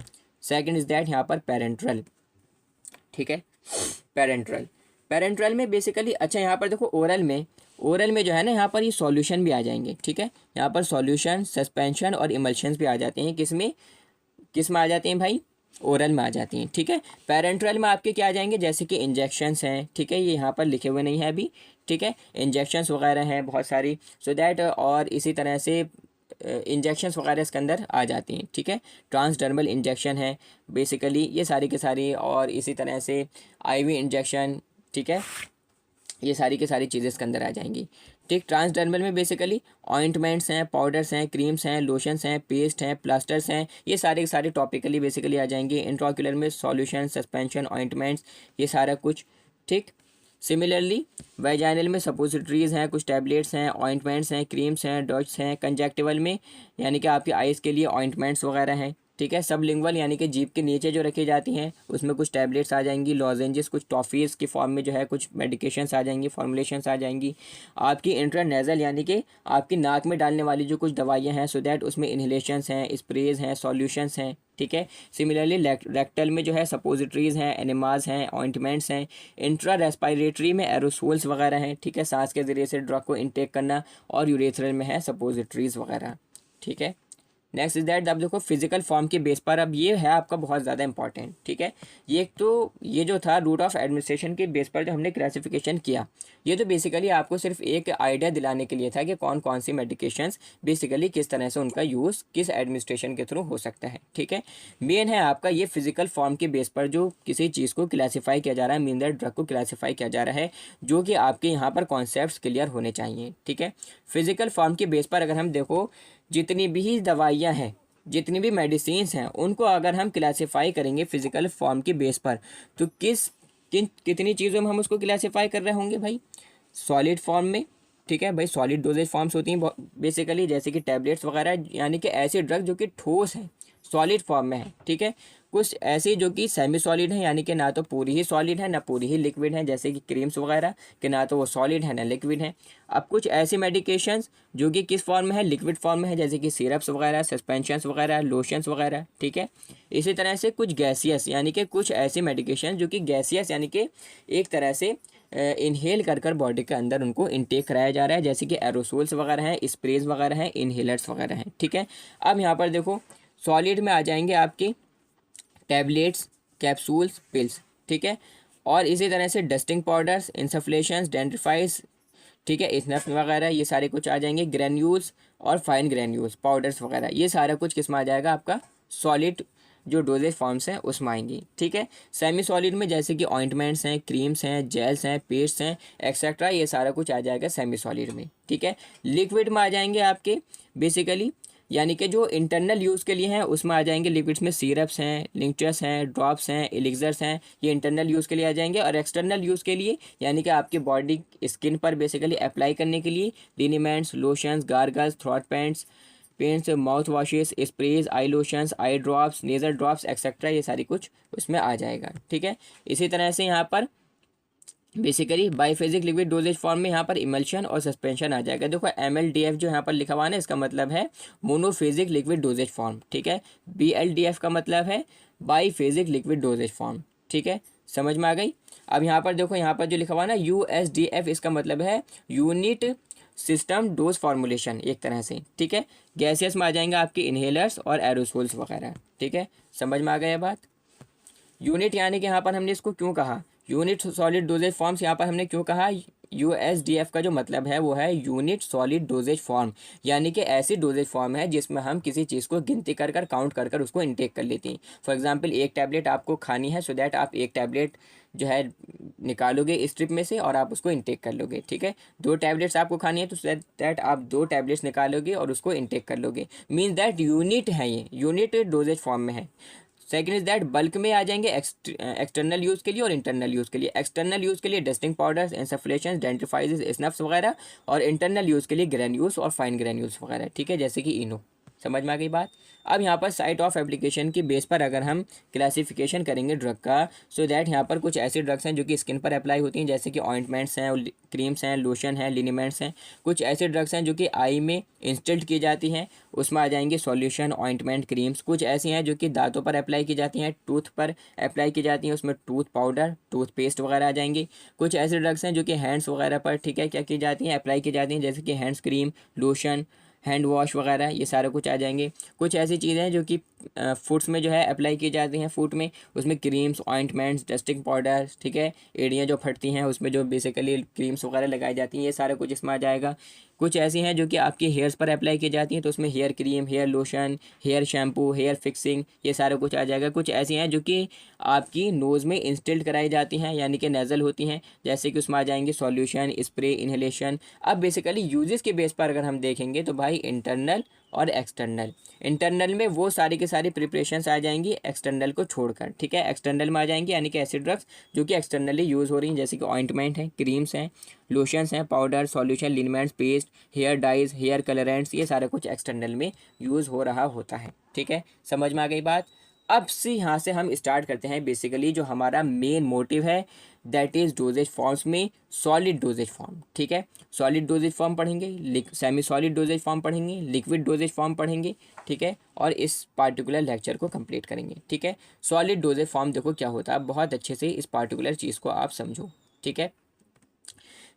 सेकेंड इज़ दैट यहाँ पर पेरेंट्रल, ठीक है, पेरेंट्रल में बेसिकली, अच्छा यहाँ पर देखो ओरल में जो है ना यहाँ पर ये सॉल्यूशन भी आ जाएंगे, ठीक है, यहाँ पर सॉल्यूशन, सस्पेंशन और इमल्शंस भी आ जाते हैं, किस में आ जाते हैं भाई, ओरल में आ जाती हैं, ठीक है। पेरेंट्रल में आपके क्या आ जाएंगे, जैसे कि इंजेक्शंस हैं, ठीक है, ये यहाँ पर लिखे हुए नहीं है अभी, ठीक है, इंजेक्शंस वगैरह हैं बहुत सारी, सो दैट, और इसी तरह से इंजेक्शंस वगैरह इसके अंदर आ जाती हैं, ठीक है। ट्रांसडर्मल इंजेक्शन है बेसिकली ये सारी के सारी, और इसी तरह से आईवी इंजेक्शन, ठीक है, ये सारी की सारी चीज़ें इसके अंदर आ जाएंगी, ठीक। ट्रांसडर्मल में बेसिकली ऑइंटमेंट्स हैं, पाउडर्स हैं, क्रीम्स हैं, लोशंस हैं, पेस्ट हैं, प्लास्टर्स हैं, ये सारे के सारे टॉपिकली बेसिकली आ जाएंगे। इंट्राक्यूलर में सॉल्यूशन, सस्पेंशन, ऑइंटमेंट्स, ये सारा कुछ, ठीक। सिमिलरली वेजाइनल में सपोजिटरीज़ हैं, कुछ टैबलेट्स हैं, ऑइंटमेंट्स हैं, क्रीम्स हैं, डॉट्स हैं। कंजक्टिवल में यानी कि आपकी आइज़ के लिए ऑइंटमेंट्स वगैरह हैं, ठीक है। सबलिंगुअल यानी कि जीभ के नीचे जो रखी जाती हैं उसमें कुछ टैबलेट्स आ जाएंगी, लॉजेंजेस, कुछ टॉफ़ीज़ की फॉर्म में जो है कुछ मेडिकेशंस आ जाएंगी, फॉर्मुलेशंस आ जाएंगी। आपकी इंट्रानेज़ल यानी कि आपकी नाक में डालने वाली जो कुछ दवाइयाँ हैं, सो दैट उसमें इन्हेलेशंस हैं, स्प्रेज हैं, सॉल्यूशंस हैं, ठीक है। सिमिलरली रेक्टल में जो है सपोजिटरीज़ हैं, एनिमाज हैं, ऑइंटमेंट्स हैं। इंट्रा रेस्पिरेटरी में एरोसोल्स वगैरह हैं, ठीक है, सांस के ज़रिए से ड्रग को इंटेक करना। और यूरेथ्रल में है सपोजिटरीज़ वगैरह, ठीक है। नेक्स्ट इज दैट, अब देखो फिजिकल फॉर्म के बेस पर, अब ये है आपका बहुत ज़्यादा इंपॉर्टेंट, ठीक है। ये एक तो ये जो था रूट ऑफ एडमिनिस्ट्रेशन के बेस पर जो हमने क्लासिफिकेशन किया, ये तो बेसिकली आपको सिर्फ एक आइडिया दिलाने के लिए था कि कौन कौन सी मेडिकेशंस बेसिकली किस तरह से उनका यूज़ किस एडमिनिस्ट्रेशन के थ्रू हो सकता है, ठीक है। मेन है आपका ये फिजिकल फॉर्म के बेस पर जो किसी चीज़ को क्लासीफाई किया जा रहा है, मीन दैट ड्रग को क्लासीफाई किया जा रहा है, जो कि आपके यहाँ पर कॉन्सेप्ट्स क्लियर होने चाहिए, ठीक है। फिजिकल फॉर्म के बेस पर अगर हम देखो जितनी भी दवाइयाँ हैं, जितनी भी मेडिसिन्स हैं, उनको अगर हम क्लासीफाई करेंगे फिजिकल फॉर्म के बेस पर, तो कितनी चीज़ों में हम उसको क्लासीफाई कर रहे होंगे भाई? सॉलिड फॉर्म में, ठीक है भाई, सॉलिड डोजेज फॉर्म्स होती हैं बेसिकली, जैसे कि टैबलेट्स वगैरह, यानी कि ऐसे ड्रग जो कि ठोस हैं, सॉलिड फॉर्म में है, ठीक है। कुछ ऐसी जो कि सेमी सॉलिड है, यानी कि ना तो पूरी ही सॉलिड है ना पूरी ही लिक्विड है, जैसे कि क्रीम्स वगैरह, कि ना तो वो सॉलिड है ना लिक्विड है। अब कुछ ऐसी मेडिकेशंस जो कि किस फॉर्म में है, लिक्विड फॉर्म में है, जैसे कि सिरप्स वगैरह, सस्पेंशंस वगैरह, लोशंस वगैरह, ठीक है। इसी तरह से कुछ गैसियस, यानी कि कुछ ऐसी मेडिकेशन जो कि गैसियस यानी कि एक तरह से इनहेल कर कर बॉडी के अंदर उनको इनटेक कराया जा रहा है, जैसे कि एरोसोल्स वगैरह हैं, स्प्रेज वगैरह हैं, इनहेलर्स वगैरह हैं, ठीक है। अब यहाँ पर देखो सॉलिड में आ जाएंगे आपकी टैबलेट्स, कैप्सूल्स, पिल्स, ठीक है। और इसी तरह से डस्टिंग पाउडर्स, इंसफ्लेशंस, डेंटिफाइज, ठीक है, स्नफ वगैरह, ये सारे कुछ आ जाएंगे। ग्रेन्यूल्स और फाइन ग्रेन्यूल्स, पाउडर्स वगैरह, ये सारा कुछ किस में आ जाएगा? आपका सॉलिड जो डोजेज फॉर्म्स हैं उसमें आएंगी, ठीक है। सेमी सॉलिड में जैसे कि ऑइंटमेंट्स हैं, क्रीम्स हैं, जेल्स हैं, पेस्ट्स हैं, एक्सेट्रा, ये सारा कुछ आ जाएगा सेमी सॉलिड में, ठीक है। लिक्विड में आ जाएंगे आपके बेसिकली, यानी कि जो इंटरनल यूज़ के लिए हैं उसमें आ जाएंगे लिक्विड्स में सिरप्स हैं, लिंक्चर्स हैं, ड्रॉप्स हैं, एलिक्सर्स हैं, ये इंटरनल यूज़ के लिए आ जाएंगे। और एक्सटर्नल यूज़ के लिए यानी कि आपकी बॉडी स्किन पर बेसिकली अप्लाई करने के लिए liniments, lotions, gargles, throat paints, mouth washes, sprays, eye lotions, eye drops, nasal drops etcetera, ये सारी कुछ उसमें आ जाएगा, ठीक है। इसी तरह से यहाँ पर basically biphasic liquid dosage form में यहाँ पर इमल्शन और सस्पेंशन आ जाएगा। देखो MLDF जो यहाँ पर लिखा हुआ है ना, इसका मतलब है मोनोफेजिक लिक्विड डोजेज फॉर्म, ठीक है। BLDF का मतलब है बाईफेजिक लिक्विड डोजेज फॉर्म, ठीक है, समझ में आ गई। अब यहाँ पर देखो, यहाँ पर जो लिखा हुआ है ना USDF, इसका मतलब है यूनिट सिस्टम डोज फॉर्मुलेशन एक तरह से, ठीक है। गैसेस में आ जाएंगे आपके इन्हेलर्स और एरोसोल्स वगैरह, ठीक है, समझ में आ गया बात। यूनिट यानी कि यहाँ पर हमने इसको क्यों कहा यूनिट सॉलिड डोजेज फॉर्म्स, यहाँ पर हमने क्यों कहा USDF का जो मतलब है वो है यूनिट सॉलिड डोजेज फॉर्म, यानी कि ऐसी डोजेज फॉर्म है जिसमें हम किसी चीज़ को गिनती कर कर काउंट कर कर उसको इनटेक कर लेते हैं। फॉर एग्जांपल एक टैबलेट आपको खानी है, सो दैट आप एक टैबलेट जो है निकालोगे स्ट्रिप में से और आप उसको इनटेक कर लोगे, ठीक है। दो टैबलेट्स आपको खानी है तो दैट आप दो टैबलेट्स निकालोगे और उसको इनटेक कर लोगे, मीन्स दैट यूनिट है, ये यूनिट डोजेज फॉर्म में है। सेकेंड इज दैट बल्क में आ जाएंगे एक्सटर्नल यूज़ के लिए और इंटरनल यूज़ के लिए। एक्सटर्नल यूज़ के लिए डस्टिंग पाउडर्स, इंसफ्लेशंस, डेंटिफाइज, स्नफ्स वगैरह, और इंटरनल यूज़ के लिए ग्रेन्यूल्स और फाइन ग्रेन्यूल्स वगैरह, ठीक है, जैसे कि इनो। समझ में आ गई बात। अब यहाँ पर साइट ऑफ एप्लीकेशन की बेस पर अगर हम क्लासिफिकेशन करेंगे ड्रग का, सो दैट यहाँ पर कुछ ऐसी ड्रग्स हैं जो कि स्किन पर अप्लाई होती हैं, जैसे कि ऑइंटमेंट्स हैं, क्रीम्स हैं, लोशन हैं, लिनीमेंट्स हैं। कुछ ऐसे ड्रग्स हैं जो कि आई में इंस्टिल्ड की जाती हैं, उसमें आ जाएंगे सॉल्यूशन, ऑइंटमेंट, क्रीम्स। कुछ ऐसी हैं जो कि दांतों पर अप्लाई की जाती हैं, टूथ पर अप्लाई की जाती हैं, उसमें टूथ पाउडर, टूथ पेस्ट वगैरह आ जाएंगी। कुछ ऐसे ड्रग्स हैं जो कि हैंड्स वगैरह पर, ठीक है, क्या की जाती हैं, अप्लाई की जाती हैं, जैसे कि hands cream, lotion, hand wash वगैरह, ये सारा कुछ आ जाएंगे। कुछ ऐसी चीज़ें हैं जो कि फुट्स में जो है अप्लाई की जाती हैं, फुट में, उसमें क्रीम्स, ऑइंटमेंट्स, डस्टिंग पाउडर्स, ठीक है, एड़ियाँ जो फटती हैं उसमें जो बेसिकली क्रीम्स वगैरह लगाई जाती हैं, ये सारा कुछ इसमें आ जाएगा। कुछ ऐसी हैं जो कि आपकी हेयर्स पर अप्लाई की जाती हैं, तो उसमें hair cream, hair lotion, hair shampoo, hair fixing, ये सारा कुछ आ जाएगा। कुछ ऐसी हैं जो कि आपकी नोज़ में इंस्टिल्ड कराई जाती हैं, यानी कि नेज़ल होती हैं, जैसे कि उसमें आ जाएंगे सॉल्यूशन, स्प्रे, इन्हेलेशन। अब बेसिकली यूजेस के बेस पर अगर हम देखेंगे तो भाई इंटरनल और एक्सटर्नल। इंटरनल में वो सारी की सारी प्रिपरेशंस आ जाएंगी एक्सटर्नल को छोड़कर, ठीक है। एक्सटर्नल में आ जाएंगी यानी कि ऐसी ड्रग्स जो कि एक्सटर्नली यूज़ हो रही हैं, जैसे कि ऑइंटमेंट है, क्रीम्स हैं, लोशंस हैं, powder, solution, liniments, paste, hair dyes, hair colourants, ये सारा कुछ एक्सटर्नल में यूज़ हो रहा होता है, ठीक है। समझ में आ गई बात। अब से यहाँ से हम स्टार्ट करते हैं बेसिकली जो हमारा मेन मोटिव है, दैट इज़ डोजेज फॉर्म्स में सॉलिड डोजेज फॉर्म, ठीक है। सॉलिड डोजेज फॉर्म पढ़ेंगे, सेमी सॉलिड डोजेज फॉर्म पढ़ेंगे, लिक्विड डोजेज फॉर्म पढ़ेंगे, ठीक है, और इस पार्टिकुलर लेक्चर को कंप्लीट करेंगे, ठीक है। सॉलिड डोजेज फॉर्म देखो क्या होता है, बहुत अच्छे से इस पार्टिकुलर चीज़ को आप समझो, ठीक है।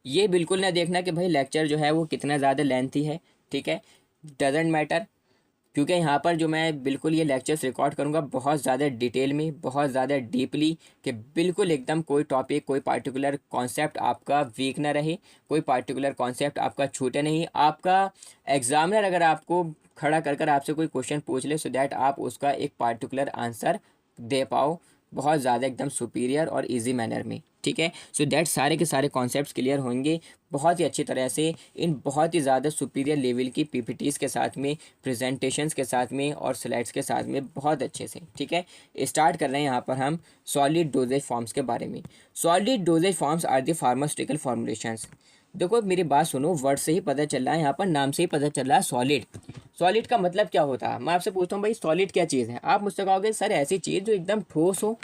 ये बिल्कुल ना देखना कि भाई लेक्चर जो है वो कितना ज़्यादा लेंथी है, ठीक है, डजेंट मैटर, क्योंकि यहाँ पर जो मैं बिल्कुल ये लेक्चर्स रिकॉर्ड करूँगा बहुत ज़्यादा डिटेल में, बहुत ज़्यादा डीपली, कि बिल्कुल एकदम कोई टॉपिक, कोई पार्टिकुलर कॉन्सेप्ट आपका वीक ना रहे, कोई पार्टिकुलर कॉन्सेप्ट आपका छूटे नहीं। आपका एग्जामिनर अगर आपको खड़ा कर कर आपसे कोई क्वेश्चन पूछ ले, सो दैट आप उसका एक पार्टिकुलर आंसर दे पाओ बहुत ज़्यादा एकदम सुपीरियर और इजी मैनर में, ठीक है। सो दैट सारे के सारे कॉन्सेप्ट्स क्लियर होंगे बहुत ही अच्छी तरह से इन बहुत ही ज़्यादा सुपीरियर लेवल की पीपीटीज़ के साथ में, प्रेजेंटेशंस के साथ में और स्लाइड्स के साथ में बहुत अच्छे से, ठीक है। स्टार्ट कर रहे हैं यहाँ पर हम सॉलिड डोजेज फॉर्म्स के बारे में। Solid dosage forms are the pharmaceutical formulations. देखो मेरी बात सुनो, वर्ड से ही पता चल रहा है, यहाँ पर नाम से ही पता चल रहा है सॉलिड। सॉलिड का मतलब क्या होता है, मैं आपसे पूछता हूँ भाई सॉलिड क्या चीज़ है। आप मुझसे कहोगे सर ऐसी चीज़ जो एकदम ठोस हो,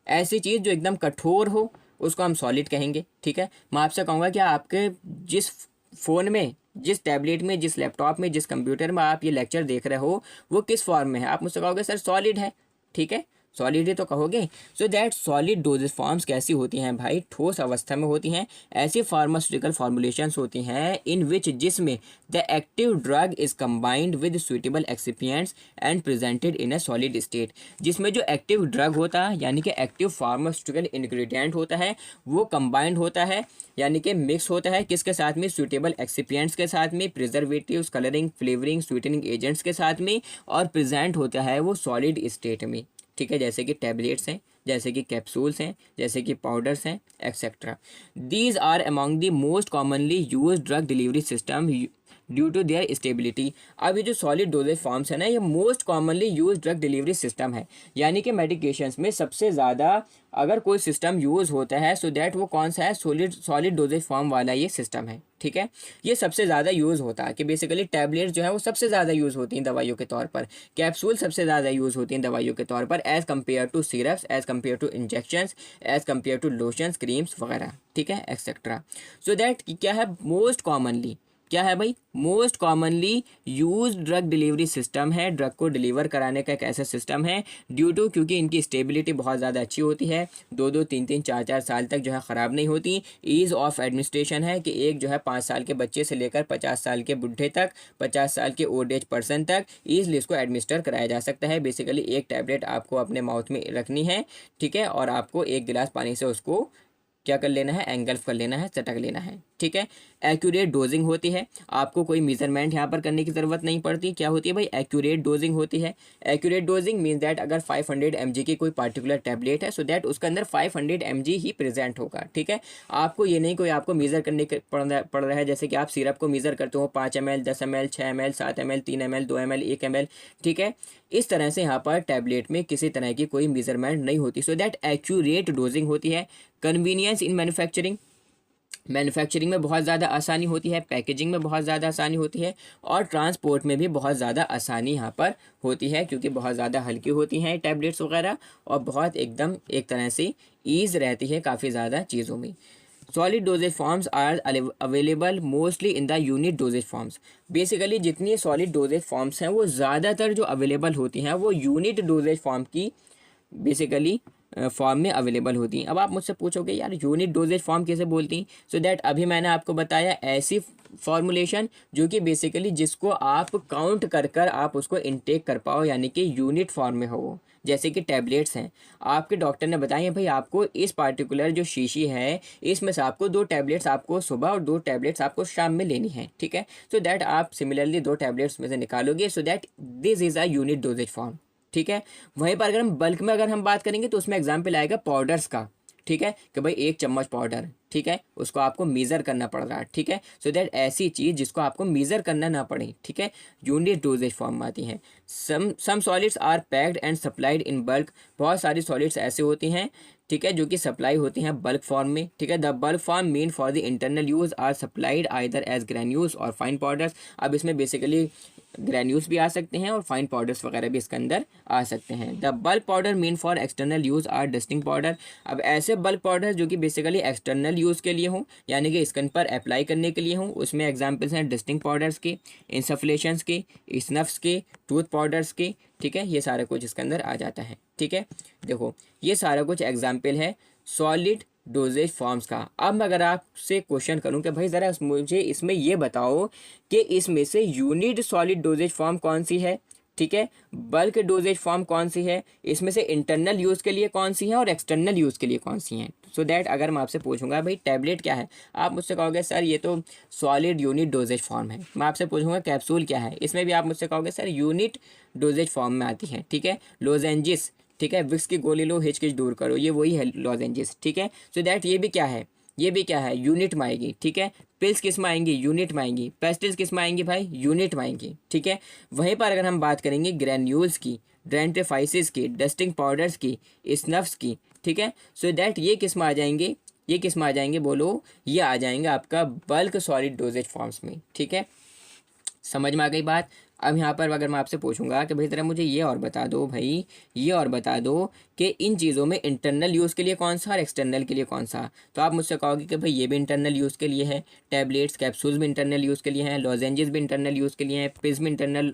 ऐसी चीज़ जो एकदम कठोर हो, उसको हम सॉलिड कहेंगे, ठीक है। मैं आपसे कहूँगा कि आपके जिस फ़ोन में, जिस टैबलेट में, जिस लैपटॉप में, जिस कंप्यूटर में आप ये लेक्चर देख रहे हो वो किस फॉर्म में है, आप मुझसे कहोगे सर सॉलिड है, ठीक है, सॉलिड ही तो कहोगे। So that solid dosage forms कैसी होती हैं भाई, ठोस अवस्था में होती हैं। ऐसी फार्मास्यूटिकल फॉर्मुलेशंस होती हैं इन विच, जिसमें the active drug is combined with suitable excipients and presented in a solid state. जिसमें जो एक्टिव ड्रग होता है यानी कि एक्टिव फार्मास्यूटिकल इंग्रेडिएंट होता है वो कंबाइंड होता है, यानी कि मिक्स होता है किसके साथ में, सुइटेबल एक्सिपिएंट्स के साथ में, preservatives, colouring, flavouring, sweetening agents के साथ में, और प्रेजेंट होता है वो सॉलिड स्टेट में, ठीक है, जैसे कि टैबलेट्स हैं, जैसे कि कैप्सूल्स हैं, जैसे कि पाउडर्स हैं, etcetera. These are among the most commonly use drug delivery system due to their stability. अब ये जो सॉलिड डोजेज फॉर्म्स है ना, ये most commonly use drug delivery system है, यानी कि मेडिकेशंस में सबसे ज़्यादा अगर कोई सिस्टम यूज़ होता है सो दैट वो कौन सा है, सॉलिड डोजेज फॉर्म वाला ये सिस्टम है, ठीक है। ये सबसे ज़्यादा यूज़ होता है कि बेसिकली टैबलेट्स जो है वो सबसे ज़्यादा यूज़ होती हैं दवाइयों के तौर पर, कैप्सूल सबसे ज़्यादा यूज़ होती हैं दवाइयों के तौर पर, as compare to syrups, as compare to injections, as compare to lotions, creams वगैरह, ठीक है, एक्सेट्रा। सो दैट क्या है, मोस्ट कॉमनली क्या है भाई, most commonly use drug delivery system है, ड्रग को डिलीवर कराने का एक ऐसा सिस्टम है ड्यू टू, क्योंकि इनकी स्टेबिलिटी बहुत ज़्यादा अच्छी होती है, 2-2, 3-3, 4-4 साल तक जो है ख़राब नहीं होती। ईज़ ऑफ एडमिनिस्ट्रेशन है कि एक जो है 5 साल के बच्चे से लेकर 50 साल के बुढ़े तक, 50 साल के ओल्ड एज पर्सन तक ईज़िली इसको एडमिनिस्टर कराया जा सकता है। बेसिकली एक टैबलेट आपको अपने माउथ में रखनी है, ठीक है, और आपको एक गिलास पानी से उसको क्या कर लेना है, एंगल्फ कर लेना है, चटक लेना है, ठीक है। एक्यूरेट डोजिंग होती है, आपको कोई मेजरमेंट यहाँ पर करने की ज़रूरत नहीं पड़ती। क्या होती है भाई, एक्यूरेट डोजिंग होती है। एक्यूरेट डोजिंग मीन्स दैट अगर 500 mg की कोई पार्टिकुलर टैबलेट है सो दैट उसके अंदर 500 mg ही प्रेजेंट होगा, ठीक है। आपको ये नहीं कोई आपको मेज़र करने पड़ रहा है, जैसे कि आप सिरप को मेज़र करते हो 5 ml, 10 ml, 6 ml, 7 ml, 3 ml, 2 ml, 1 ml, ठीक है। इस तरह से यहाँ पर टैबलेट में किसी तरह की कोई मेजरमेंट नहीं होती, सो दैट एक्यूरेट डोजिंग होती है। कन्वीनियंस इन मैन्युफैक्चरिंग, मैन्युफैक्चरिंग में बहुत ज़्यादा आसानी होती है, पैकेजिंग में बहुत ज़्यादा आसानी होती है, और ट्रांसपोर्ट में भी बहुत ज़्यादा आसानी यहाँ पर होती है, क्योंकि बहुत ज़्यादा हल्की होती हैं टैबलेट्स वगैरह, और बहुत एकदम एक तरह से ईज़ रहती है काफ़ी ज़्यादा चीज़ों में। Solid dosage forms are available mostly in the unit dosage forms. Basically जितनी सॉलिड डोजेज फॉर्म्स हैं वो ज़्यादातर जो अवेलेबल होती हैं वो यूनिट डोजेज फॉर्म की बेसिकली फॉर्म में अवेलेबल होती हैं। अब आप मुझसे पूछोगे यार यूनिट डोजेज फॉर्म कैसे बोलती हैं? सो दैट अभी मैंने आपको बताया ऐसी फॉर्मुलेशन जो कि बेसिकली जिसको आप काउंट कर कर आप उसको इनटेक कर पाओ, यानी कि यूनिट फॉर्म में हो वो। जैसे कि टैबलेट्स हैं, आपके डॉक्टर ने बताया भाई आपको इस पार्टिकुलर जो शीशी है इसमें से आपको 2 टैबलेट्स आपको सुबह और 2 टैबलेट्स आपको शाम में लेनी है, ठीक है। सो दैट आप सिमिलरली 2 टैबलेट्स में से निकालोगे, so that this is a unit dosage form, ठीक है। वहीं पर अगर हम बल्क में अगर हम बात करेंगे तो उसमें एग्जाम्पल आएगा पाउडर्स का, ठीक है, कि भाई 1 चम्मच पाउडर, ठीक है, उसको आपको मेज़र करना पड़ रहा है, ठीक है। सो दैट ऐसी चीज़ जिसको आपको मेज़र करना ना पड़े, ठीक है, यूनिट डोजेज फॉर्म में आती हैं। Some solids are packed and supplied in bulk, बहुत सारी सॉलिड्स ऐसे होती हैं, ठीक है, जो कि सप्लाई होती हैं बल्क फॉर्म में, ठीक है। The bulk form meant for the internal use are supplied either as granules or fine powders. अब इसमें बेसिकली ग्रैन्यूल्स भी आ सकते हैं और फाइन पाउडर्स वगैरह भी इसके अंदर आ सकते हैं। The bulk powder meant for external use are dusting powder. अब ऐसे बल्क पाउडर जो कि बेसिकली एक्सटर्नल यूज़ के लिए हों, यानी कि स्किन पर अप्लाई करने के लिए हों, उसमें एग्जांपल्स हैं डस्टिंग पाउडर्स के, इंसफ्लेशंस के, स्नफ्स के, टूथ पाउडर्स के, ठीक है। ये सारा कुछ इसके अंदर आ जाता है, ठीक है। देखो ये सारा कुछ एग्जाम्पल है सॉलिड डोजेज फॉर्म्स का। अब अगर आपसे क्वेश्चन करूं कि भाई ज़रा मुझे इसमें ये बताओ कि इसमें से यूनिट सॉलिड डोजेज फॉर्म कौन सी है, ठीक है, बल्क डोजेज फॉर्म कौन सी है, इसमें से इंटरनल यूज़ के लिए कौन सी है और एक्सटर्नल यूज़ के लिए कौन सी हैं। सो दैट अगर मैं आपसे पूछूंगा भाई टैबलेट क्या है, आप मुझसे कहोगे सर ये तो सॉलिड यूनिट डोजेज फॉर्म है। मैं आपसे पूछूंगा कैप्सूल क्या है, इसमें भी आप मुझसे कहोगे सर यूनिट डोजेज फॉर्म में आती है, ठीक है। लोजेंजिस, ठीक है, विक्स की गोली लो हिचकिच दूर करो, ये वही है लॉजेंजिस, ठीक है। सो दैट ये भी क्या है, ये भी क्या है, यूनिट में आएगी, ठीक है। पिल्स किस में आएंगी, यूनिट में आएंगी। पेस्टिल्स किस में आएंगी भाई, यूनिट में आएंगी, ठीक है। वहीं पर अगर हम बात करेंगे ग्रैन्यूल्स की, डेंट्रीफाइसिस की, डस्टिंग पाउडर्स की, स्नफ्स की, ठीक है। सो दैट ये किस में आ जाएंगे, ये किस में आ जाएंगे बोलो, ये आ जाएंगे आपका बल्क सॉलिड डोजेज फॉर्म्स में, ठीक है। समझ में आ गई बात। अब यहाँ पर अगर मैं आपसे पूछूंगा कि भाई ज़रा मुझे ये और बता दो भाई, ये और बता दो कि इन चीज़ों में इंटरनल यूज़ के लिए कौन सा और एक्सटर्नल के लिए कौन सा, तो आप मुझसे कहोगे कि भाई ये भी इंटरनल यूज़ के लिए है, टैबलेट्स कैप्सूल्स भी इंटरनल यूज़ के लिए हैं, लॉजेंजेस भी इंटरनल यूज़ के लिए हैं, पिल्स भी इंटरनल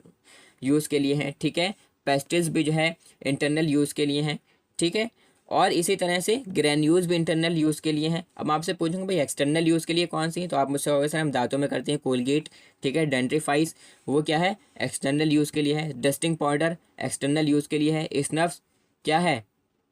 यूज़ के लिए हैं, ठीक है, पेस्टिल्स भी जो है इंटरनल यूज़ के लिए हैं, ठीक है। और इसी तरह से ग्रैन्यूल्स भी इंटरनल यूज़ के लिए हैं। अब आपसे पूछूंगा भाई एक्सटर्नल यूज़ के लिए कौन सी है, तो आप मुझसे कहोगे सर हम दांतों में करते हैं कोलगेट, ठीक है, डेंट्रीफाइस, वो क्या है, एक्सटर्नल यूज़ के लिए है। डस्टिंग पाउडर एक्सटर्नल यूज़ के लिए है। स्नफ्स क्या है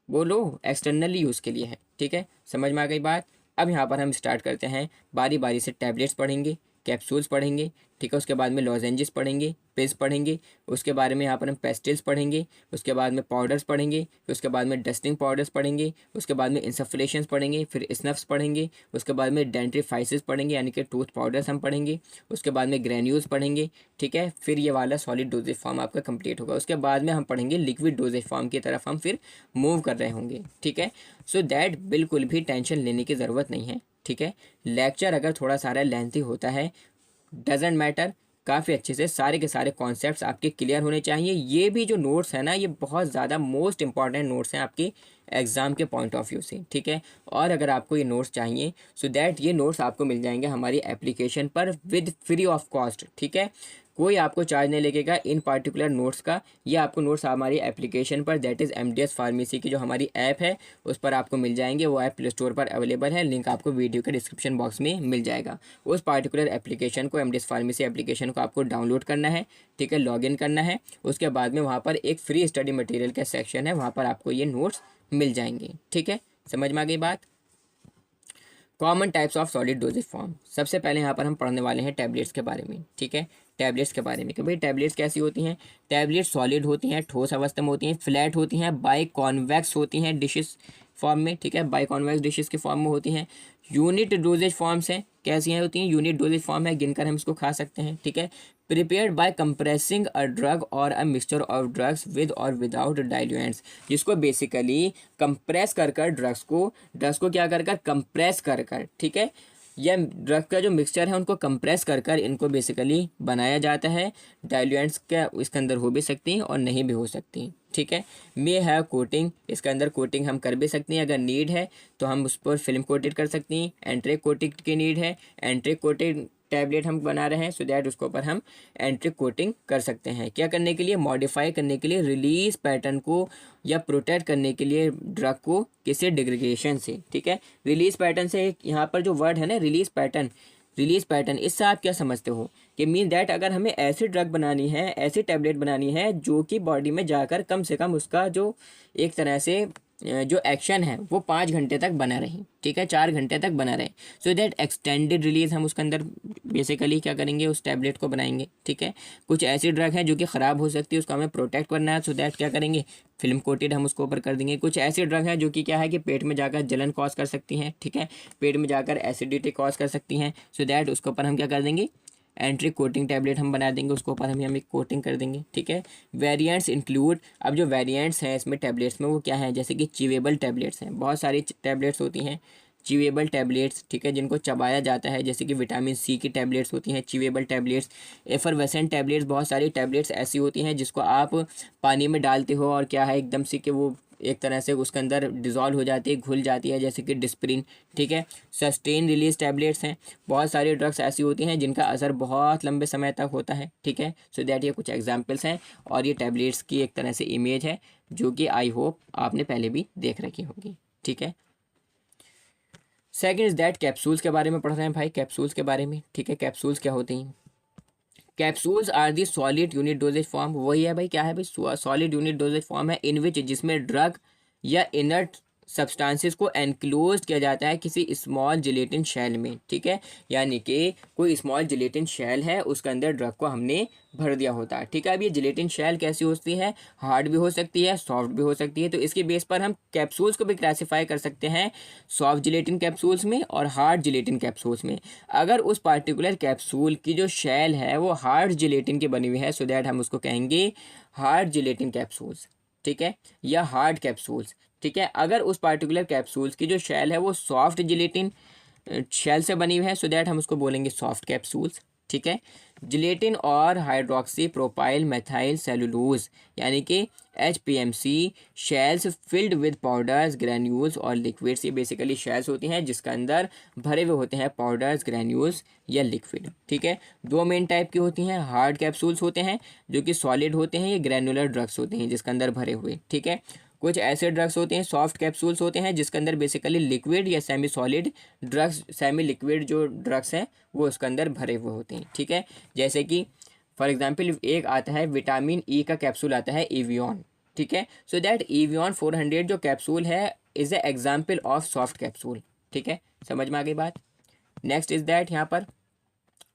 बोलो, एक्सटर्नल यूज़ के लिए है, ठीक है। समझ में आ गई बात। अब यहाँ पर हम स्टार्ट करते हैं, बारी बारी से टैबलेट्स पढ़ेंगे, कैप्सूल्स पढ़ेंगे, ठीक है, उसके बाद में लॉजेंजेस पढ़ेंगे, पिल्स पढ़ेंगे, उसके बारे में यहाँ पर हम पेस्टिल्स पढ़ेंगे, उसके बाद में पाउडर्स पढ़ेंगे, उसके बाद में डस्टिंग पाउडर्स पढ़ेंगे, उसके बाद में इंसफ्लेशंस पढ़ेंगे, फिर स्नफ्स पढ़ेंगे, उसके बाद में डेंट्रीफाइसिस पढ़ेंगे यानी कि टूथ पाउडर्स हम पढ़ेंगे, उसके बाद में ग्रैन्यूल्स पढ़ेंगे, ठीक है। फिर ये वाला सॉलिड डोजेज फॉर्म आपका कंप्लीट होगा। उसके बाद में हम पढ़ेंगे लिक्विड डोजेज फॉर्म की तरफ हम फिर मूव कर रहे होंगे, ठीक है। सो दैट बिल्कुल भी टेंशन लेने की ज़रूरत नहीं है, ठीक है। लेक्चर अगर थोड़ा सारा लेंथी होता है डजेंट मैटर, काफ़ी अच्छे से सारे के सारे कॉन्सेप्ट्स आपके क्लियर होने चाहिए। ये भी जो नोट्स है ना ये बहुत ज़्यादा मोस्ट इंपॉर्टेंट नोट्स हैं आपके एग्ज़ाम के पॉइंट ऑफ व्यू से, ठीक है। और अगर आपको ये नोट्स चाहिए सो दैट ये नोट्स आपको मिल जाएंगे हमारी एप्लीकेशन पर विद फ्री ऑफ कॉस्ट, ठीक है। कोई आपको चार्ज नहीं लगेगा इन पार्टिकुलर नोट्स का। ये आपको नोट्स हमारी एप्लीकेशन पर दैट इज़ एमडीएस फार्मेसी की जो हमारी ऐप है उस पर आपको मिल जाएंगे। वो ऐप प्ले स्टोर पर अवेलेबल है, लिंक आपको वीडियो के डिस्क्रिप्शन बॉक्स में मिल जाएगा। उस पार्टिकुलर एप्लीकेशन को एमडीएस फार्मेसी एप्लीकेशन को आपको डाउनलोड करना है, ठीक है, लॉगिन करना है। उसके बाद में वहाँ पर एक फ्री स्टडी मटेरियल का सेक्शन है, वहाँ पर आपको ये नोट्स मिल जाएंगे, ठीक है। समझ में आ गई बात। Common types of solid dosage form, सबसे पहले यहाँ पर हम पढ़ने वाले हैं टैबलेट्स के बारे में, ठीक है। टैबलेट्स के बारे में कि भाई टैबलेट्स कैसी होती हैं। टैबलेट्स सॉलिड होती हैं, ठोस अवस्था में होती हैं, फ्लैट होती हैं, बाई कॉन्वेक्स होती हैं डिशेस फॉर्म में, ठीक है, बाई कॉन्वेक्स डिशेस के फॉर्म में होती हैं। यूनिट डोजेज फॉर्म्स हैं, कैसी हैं होती हैं, यूनिट डोजेज फॉर्म है, गिनकर हम इसको खा सकते हैं, ठीक है। Prepared by compressing a drug or a mixture of drugs with or without diluents, जिसको बेसिकली कंप्रेस कर कर ड्रग्स को क्या कर कर कंप्रेस कर कर, ठीक है, यह ड्रग का जो मिक्सचर है उनको कंप्रेस कर कर इनको बेसिकली बनाया जाता है। डाइल्यूएंट्स का इसके अंदर हो भी सकती हैं और नहीं भी हो सकती, ठीक है। मे हैव कोटिंग, इसके अंदर कोटिंग हम कर भी सकते हैं, अगर नीड है तो हम उस पर फिल्म कोटेड कर सकते हैं। एंट्रिक कोटिंग की नीड है, एंट्रिक कोटेड टैबलेट हम बना रहे हैं, सो दैट उसके ऊपर हम एंट्री कोटिंग कर सकते हैं। क्या करने के लिए? मॉडिफाई करने के लिए, रिलीज पैटर्न को या प्रोटेक्ट करने के लिए ड्रग को किसी डिग्रेडेशन से, ठीक है। रिलीज पैटर्न से, यहाँ पर जो वर्ड है ना रिलीज पैटर्न, रिलीज पैटर्न, इससे आप क्या समझते हो कि मीन दैट अगर हमें ऐसी ड्रग बनानी है, ऐसी टैबलेट बनानी है जो कि बॉडी में जाकर कम से कम उसका जो एक तरह से जो एक्शन है वो 5 घंटे तक बना रहे, ठीक है, 4 घंटे तक बना रहे, सो दैट एक्सटेंडेड रिलीज हम उसके अंदर बेसिकली क्या करेंगे, उस टैबलेट को बनाएंगे, ठीक है। कुछ ऐसी ड्रग है जो कि ख़राब हो सकती है, उसको हमें प्रोटेक्ट करना है, सो दैट क्या करेंगे, फिल्म कोटेड हम उसको ऊपर कर देंगे। कुछ ऐसी ड्रग है जो कि क्या है कि पेट में जाकर जलन कॉज कर सकती हैं, ठीक है, पेट में जाकर एसिडिटी कॉज कर सकती हैं, सो दैट उसके ऊपर हम क्या कर देंगे, एंट्री कोटिंग टैबलेट हम बना देंगे, उसके ऊपर हम एक कोटिंग कर देंगे, ठीक है। वेरिएंट्स इंक्लूड, अब जो वेरिएंट्स हैं इसमें टैबलेट्स में वो क्या है, जैसे कि च्यूएबल टैबलेट्स हैं, बहुत सारी टैबलेट्स होती हैं च्यूएबल टैबलेट्स, ठीक है, जिनको चबाया जाता है, जैसे कि विटामिन सी की टैबलेट्स होती हैं च्यूएबल टैबलेट्स। एफरवेसेंट टैबलेट्स, बहुत सारी टैबलेट्स ऐसी होती हैं जिसको आप पानी में डालते हो और क्या है एकदम से कि वो एक तरह से उसके अंदर डिज़ोल्व हो जाती है, घुल जाती है, जैसे कि डिस्प्रिन, ठीक है। सस्टेन रिलीज टैबलेट्स हैं, बहुत सारी ड्रग्स ऐसी होती हैं जिनका असर बहुत लंबे समय तक होता है, ठीक है। सो दैट ये कुछ एग्जांपल्स हैं और ये टैबलेट्स की एक तरह से इमेज है जो कि आई होप आपने पहले भी देख रखी होगी, ठीक है। सेकेंड इज दैट कैप्सूल्स के बारे में पढ़ रहे हैं भाई, कैप्सूल्स के बारे में, ठीक है। कैप्सूल्स क्या होती हैं? Capsules are the solid unit dosage form, वही है भाई, क्या है भाई, सॉलिड यूनिट डोजेज फॉर्म है इन विच, जिसमें ड्रग या इनर्ट सब्सटेंसेस को एनक्लोज किया जाता है किसी स्मॉल जिलेटिन शेल में, ठीक है। यानी कि कोई स्मॉल जिलेटिन शेल है, उसके अंदर ड्रग को हमने भर दिया होता है, ठीक है। अब ये जिलेटिन शेल कैसी होती है, हार्ड भी हो सकती है, सॉफ्ट भी हो सकती है, तो इसके बेस पर हम कैप्सूल्स को भी क्लासीफाई कर सकते हैं सॉफ्ट जिलेटिन कैप्सूल्स में और हार्ड जिलेटिन कैप्सूल्स में। अगर उस पार्टिकुलर कैप्सूल की जो शेल है वो हार्ड जिलेटिन की बनी हुई है, सो दैट हम उसको कहेंगे हार्ड जिलेटिन कैप्सूल्स, ठीक है, या हार्ड कैप्सूल्स, ठीक है। अगर उस पार्टिकुलर कैप्सूल्स की जो शेल है वो सॉफ्ट जिलेटिन शेल से बनी हुई है, सो दैट हम उसको बोलेंगे सॉफ्ट कैप्सूल्स, ठीक है। जिलेटिन और हाइड्रोक्सी प्रोपाइल मेथाइल सेलुलोज यानी कि HPMC shells filled with powders, granules और लिक्विड्स, ये बेसिकली शेल्स होती हैं जिसके अंदर भरे हुए होते हैं पाउडर्स, ग्रैन्यूल्स या लिक्विड, ठीक है। दो मेन टाइप की होती हैं, हार्ड कैप्सूल्स होते हैं जो कि सॉलिड होते हैं, ये ग्रैनुलर ड्रग्स होते हैं जिसके अंदर भरे हुए, ठीक है। कुछ ऐसे ड्रग्स होते हैं सॉफ्ट कैप्सूल्स होते हैं जिसके अंदर बेसिकली लिक्विड या semi solid drugs, semi liquid जो ड्रग्स हैं वो उसके अंदर भरे हुए होते हैं, ठीक है। जैसे कि फॉर एग्जांपल एक आता है विटामिन ई का कैप्सूल आता है एवियन, ठीक है। सो दैट एवियन 400 जो कैप्सूल है is a example of soft capsule, ठीक है। समझ में आ गई बात। नेक्स्ट इज दैट यहाँ पर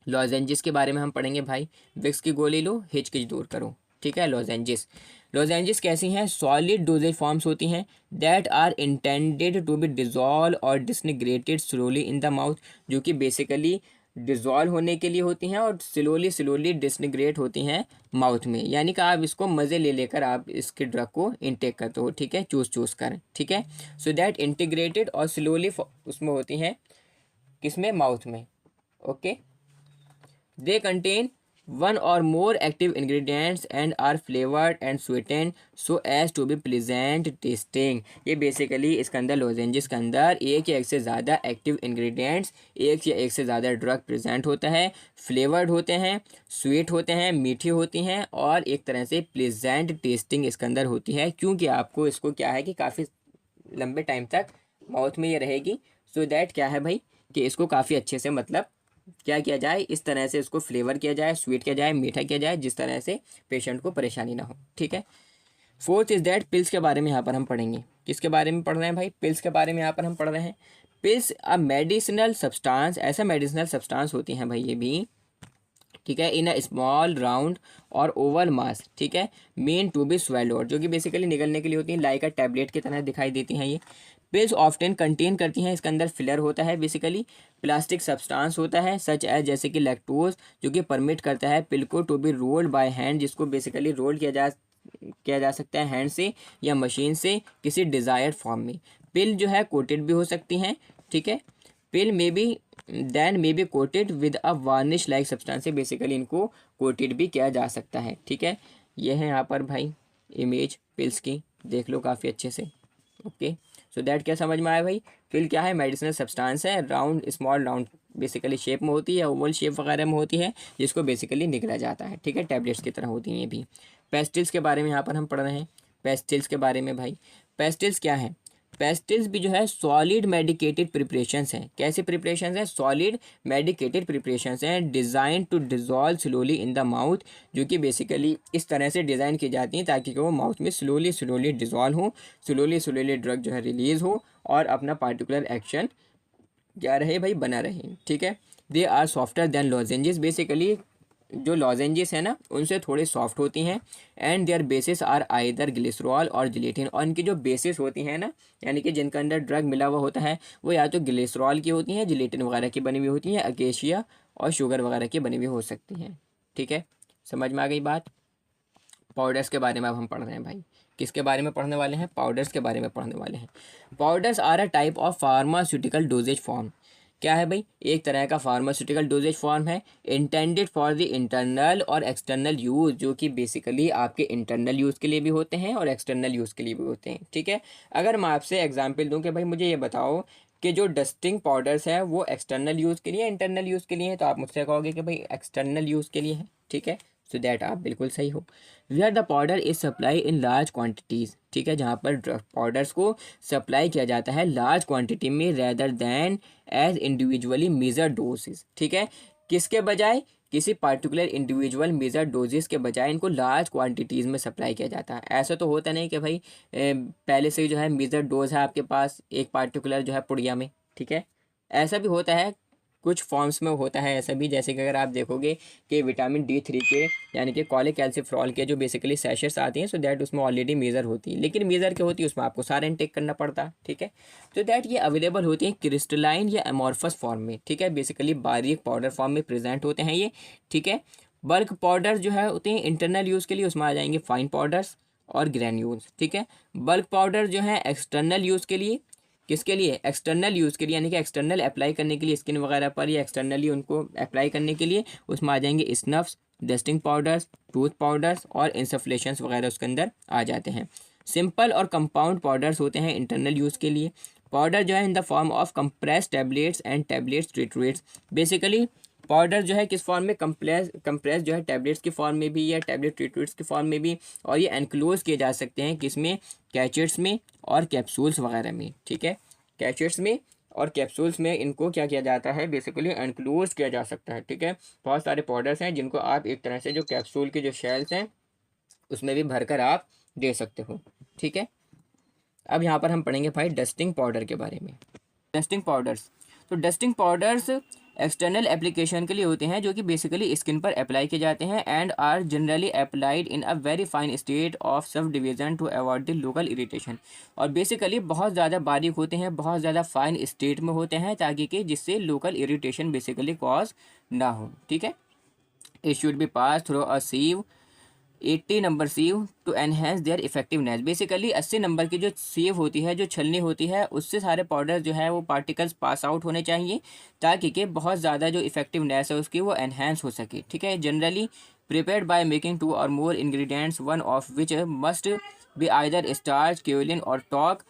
लॉजेंजिस के बारे में हम पढ़ेंगे भाई। विक्स की गोली लो, हिचकिच दूर करो, ठीक है। लॉजेंजिस, लॉजेंजिस कैसी हैं? सॉलिड डोजेज फॉर्म्स होती हैं that are intended to be dissolve or disintegrated slowly in the mouth, जो कि बेसिकली डिजॉल्व होने के लिए होती हैं और स्लोली स्लोली डिसनिग्रेट होती हैं माउथ में, यानी कि आप इसको मज़े ले लेकर आप इसके ड्रग को इनटेक करते हो, ठीक है, चूस चूस कर, ठीक है। सो दैट इंटीग्रेटेड और स्लोली उसमें होती हैं किसमें, माउथ में, okay. They contain one or more active ingredients and are flavored and sweetened so as to be pleasant tasting। ये बेसिकली इसके अंदर लोजेंजिस के अंदर एक या एक से ज़्यादा एक्टिव इंग्रेडिएंट्स, एक या एक से ज़्यादा ड्रग प्रेजेंट होता है, फ्लेवर्ड होते हैं, स्वीट होते हैं, मीठी होती हैं और एक तरह से प्लेजेंट टेस्टिंग इसके अंदर होती है, क्योंकि आपको इसको क्या है कि काफ़ी लंबे टाइम तक माउथ में ये रहेगी, सो दैट क्या है भाई कि इसको काफ़ी अच्छे से मतलब क्या किया जाए, इस तरह से इसको फ्लेवर किया जाए, स्वीट किया जाए, मीठा किया जाए, जिस तरह से पेशेंट को परेशानी ना हो, ठीक है। फोर्थ इज दैट पिल्स के बारे में यहाँ पर हम पढ़ेंगे। किसके बारे में पढ़ रहे हैं भाई? पिल्स के बारे में यहाँ पर हम पढ़ रहे हैं। पिल्स अ मेडिसिनल सब्सटेंस, ऐसा मेडिसिनल सब्सटेंस होती हैं भाई ये भी, ठीक है, इन अ स्मॉल राउंड और ओवल मास, ठीक है, मेन टू बी स्वेलोड, जो कि बेसिकली निगलने के लिए होती हैं, लाइक अ टैबलेट की तरह दिखाई देती हैं ये। पिल्स ऑफ्टन कंटेन करती हैं, इसके अंदर फिलर होता है, बेसिकली प्लास्टिक सब्सटेंस होता है सच एज जैसे कि लैक्टोज, जो कि परमिट करता है पिल को to be rolled by hand, जिसको बेसिकली रोल किया जा सकता है हैंड से या मशीन से किसी डिज़ायर्ड फॉर्म में। पिल जो है कोटेड भी हो सकती हैं, ठीक है। Pill may be then may be coated with a varnish like substance, basically इनको कोटेड भी किया जा सकता है, ठीक है। ये है यहाँ पर भाई इमेज पिल्स की, देख लो काफ़ी अच्छे से, ओके। सो दैट क्या समझ में आया भाई? पिल क्या है? मेडिसिनल सब्सटेंस है, round small round basically shape में होती है, ओवल शेप वगैरह में होती है, जिसको बेसिकली निकला जाता है, ठीक है। टैबलेट्स की तरह होती हैं ये भी। पेस्टिल्स के बारे में यहाँ पर हम पढ़ रहे हैं। पेस्टिल्स के बारे में भाई, पेस्टिल्स क्या है? पेस्टिल्स भी जो है सॉलिड मेडिकेटेड प्रिपरेशंस हैं। कैसे प्रिपरेशंस हैं? सॉलिड मेडिकेटेड प्रिपरेशंस हैं, design to dissolve slowly in the mouth, जो कि बेसिकली इस तरह से डिज़ाइन की जाती हैं ताकि वो माउथ में स्लोली स्लोली डिज़ोल्व हो, स्लोली स्लोली ड्रग जो है रिलीज़ हो और अपना पार्टिकुलर एक्शन क्या रहे भाई, बना रहे, ठीक है। They are softer than lozenges, basically जो लॉजेंजेस है ना उनसे थोड़े सॉफ्ट होती हैं। And their basis are either glycerol or gelatin, और इनकी जो बेसिस होती हैं ना, यानी कि जिनके अंदर ड्रग मिला हुआ होता है, वो या तो ग्लिसरॉल की होती हैं, जिलेटिन वगैरह की बनी हुई होती हैं, अकेशिया और शुगर वगैरह की बनी हुई हो सकती हैं, ठीक है। समझ में आ गई बात। पाउडर्स के बारे में अब हम पढ़ रहे हैं भाई। किसके बारे में पढ़ने वाले हैं? पाउडर्स के बारे में पढ़ने वाले हैं। Powders are a type of pharmaceutical dosage form. क्या है भाई? एक तरह का फार्मास्यूटिकल डोजेज फॉर्म है, intended for the internal or external use, जो कि बेसिकली आपके इंटरनल यूज़ के लिए भी होते हैं और एक्सटर्नल यूज़ के लिए भी होते हैं, ठीक है। अगर मैं आपसे एग्जांपल दूं कि भाई मुझे ये बताओ कि जो डस्टिंग पाउडर्स है वो एक्सटर्नल यूज़ के लिए, इंटरनल यूज़ के लिए है, तो आप मुझसे कहोगे कि भाई एक्सटर्नल यूज़ के लिए है, ठीक है। सो दैट आप बिल्कुल सही हो। Where the powder is supply in large quantities, ठीक है, जहाँ पर पाउडर्स को सप्लाई किया जाता है लार्ज क्वांटिटी में rather than as individually measure doses, ठीक है। किसके बजाय? किसी पार्टिकुलर इंडिविजुअल मेजर डोजेस के बजाय इनको लार्ज क्वांटिटीज़ में सप्लाई किया जाता है। ऐसा तो होता नहीं कि भाई पहले से जो है मेजर डोज है आपके पास एक पार्टिकुलर जो है पुड़िया में, ठीक है। ऐसा भी होता है, कुछ फॉर्म्स में होता है ऐसा भी, जैसे कि अगर आप देखोगे कि विटामिन D3 के यानी कि कॉलेकैल्सिफेरॉल के जो बेसिकली सैशेट्स आती हैं, सो दैट उसमें ऑलरेडी मेज़र होती है, लेकिन मेज़र क्या होती है उसमें आपको सारा इनटेक करना पड़ता है, ठीक है। तो दैट ये अवेलेबल होती है क्रिस्टलाइन या एमॉर्फस फॉर्म में, ठीक है, बेसिकली बारीक पाउडर फॉर्म में प्रेजेंट होते हैं ये, ठीक है। बल्क पाउडर जो है होते हैं इंटरनल यूज़ के लिए, उसमें आ जाएंगे फाइन पाउडर्स और ग्रैन्यूल्स, ठीक है। बल्क पाउडर जो है एक्सटर्नल यूज़ के लिए, किसके लिए? एक्सटर्नल यूज़ के लिए, यानी कि एक्सटर्नल अप्लाई करने के लिए स्किन वगैरह पर, या एक्सटर्नली उनको अप्लाई करने के लिए, उसमें आ जाएंगे snuffs, dusting powders, tooth powders और इंसफ्लेशंस वगैरह उसके अंदर आ जाते हैं। सिंपल और कंपाउंड पाउडर्स होते हैं इंटरनल यूज़ के लिए। पाउडर जो है इन the form of compress tablets and tablets treatments, basically powder जो है किस फॉर्म में? कंप्रेस जो है टैबलेट्स की फॉर्म में भी या टैबलेट ट्रीटमेंट्स की फॉर्म में भी, और ये एनक्लोज किए जा सकते हैं किसमें? कैचेट्स में और कैप्सूल्स वगैरह में, ठीक है। कैचेट्स में और कैप्सूल्स में इनको क्या किया जाता है? बेसिकली एनक्लोज किया जा सकता है, ठीक है। बहुत सारे पाउडर्स हैं जिनको आप एक तरह से जो कैप्सूल के जो शेल्स हैं उसमें भी भरकर आप दे सकते हो, ठीक है। अब यहाँ पर हम पढ़ेंगे भाई डस्टिंग पाउडर के बारे में। डस्टिंग पाउडर्स, तो डस्टिंग पाउडर्स एक्सटर्नल एप्लीकेशन के लिए होते हैं, जो कि बेसिकली स्किन पर अप्लाई किए जाते हैं and are generally applied in a very fine state of subdivision to avoid the local irritation, और बेसिकली बहुत ज़्यादा बारीक होते हैं, बहुत ज़्यादा फाइन स्टेट में होते हैं, ताकि कि जिससे लोकल इरिटेशन बेसिकली कॉज ना हो, ठीक है। It should be pass through a sieve 80 number sieve to enhance their effectiveness, basically 80 number की जो सीव होती है, जो छलनी होती है, उससे सारे पाउडर जो है वो पार्टिकल्स पास आउट होने चाहिए, ताकि कि बहुत ज़्यादा जो इफेक्टिवनेस है उसकी वो एनहेंस हो सके, ठीक है। Generally prepared by making 2 or more ingredients, one of which must be either starch, kaolin or talc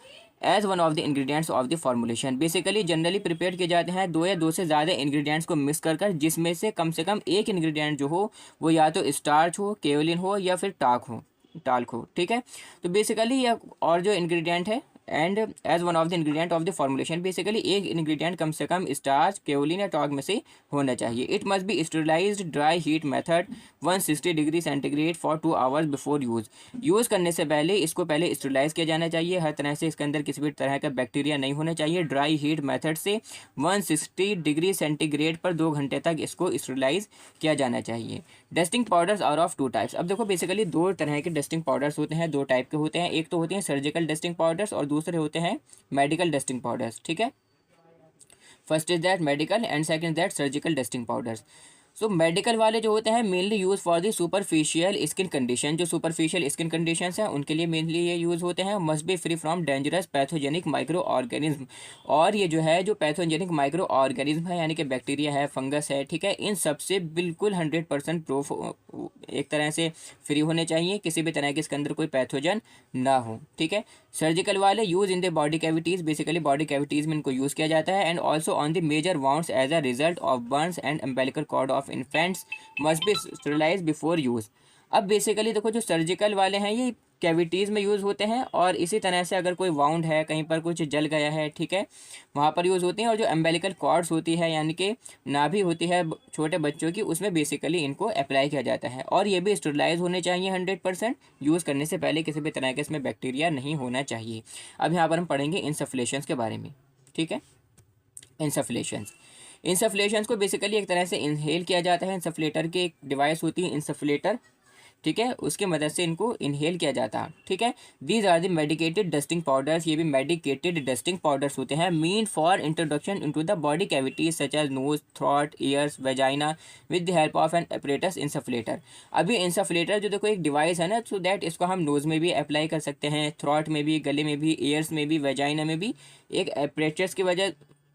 as one of the ingredients of the formulation, basically generally prepare किए जाते हैं दो या दो से ज़्यादा इंग्रेडिएंट्स को मिक्स कर जिसमें से कम एक इंग्रेडिएंट जो हो वो या तो स्टार्च हो, केओलिन हो या फिर टाल्क हो, ठीक है। तो बेसिकली यह और जो इंग्रेडिएंट है and as one of the ingredient of the formulation, basically एक इंग्रेडिएंट कम से कम स्टार्च, केओलिन या टॉक में से होना चाहिए। It must be sterilized dry heat method 160 degree centigrade for 2 hours before use करने से पहले इसको पहले स्टरलाइज किया जाना चाहिए, हर तरह से इसके अंदर किसी भी तरह का बैक्टीरिया नहीं होना चाहिए। ड्राई हीट मेथड से 160 डिग्री सेंटीग्रेड पर 2 घंटे तक इसको स्टरलाइज किया जाना चाहिए। Dusting powders are of 2 types, अब देखो बेसिकली 2 तरह के डस्टिंग पाउडर्स होते हैं, 2 टाइप के होते हैं, एक तो होते हैं सर्जिकल डस्टिंग पाउडर्स और दूसरे होते हैं मेडिकल डस्टिंग पाउडर्स, ठीक है। First is that medical and second that surgical dusting powders. So medical वाले जो होते हैं mainly use for the superficial skin condition, जो सुपरफिशियल स्किन कंडीशंस हैं उनके लिए मेनली ये यूज़ होते हैं। Must be free from dangerous pathogenic micro organism, और ये जो है जो पैथोजेनिक माइक्रो ऑर्गेनिज्म है यानी कि बैक्टीरिया है, फंगस है, ठीक है, इन सबसे बिल्कुल 100% प्रूफ एक तरह से फ्री होने चाहिए, किसी भी तरह के इसके अंदर कोई पैथोजन ना हो, ठीक है। सर्जिकल वाले use in the body cavities, basically body cavities में इनको यूज़ किया जाता है। And also on the major wounds as a result of burns and umbilical cord of infants must be sterilize before use. अब basically देखो जो surgical वाले हैं ये कैविटीज़ में यूज़ होते हैं, और इसी तरह से अगर कोई वाउंड है, कहीं पर कुछ जल गया है, ठीक है, वहाँ पर यूज़ होती हैं। और जो अम्बिलिकल कॉर्ड्स होती है यानी कि नाभि होती है छोटे बच्चों की, उसमें बेसिकली इनको अप्लाई किया जाता है। और ये भी स्टेरिलाइज होने चाहिए 100%, यूज़ करने से पहले किसी भी तरह के इसमें बैक्टीरिया नहीं होना चाहिए। अब यहाँ पर हम पढ़ेंगे इंसफलेशंस के बारे में, ठीक है। इंसफलेशंस को बेसिकली एक तरह से इनहेल किया जाता है। इंसफलेटर की एक डिवाइस होती है इंसफलेटर, ठीक है, उसके मदद से इनको इनहेल किया जाता है, ठीक है। These are the medicated dusting powders, ये भी मेडिकेटेड डस्टिंग पाउडर्स होते हैं, mean for introduction into the body cavities such as nose, throat, ears, vagina with the help of an apparatus insufflator. अभी इंसफलेटर जो देखो एक डिवाइस है ना, सो दैट इसको हम नोज में भी अप्लाई कर सकते हैं, थ्रोट में भी, गले में भी, ईयर्स में भी, वेजाइना में भी, एक एपरेटस की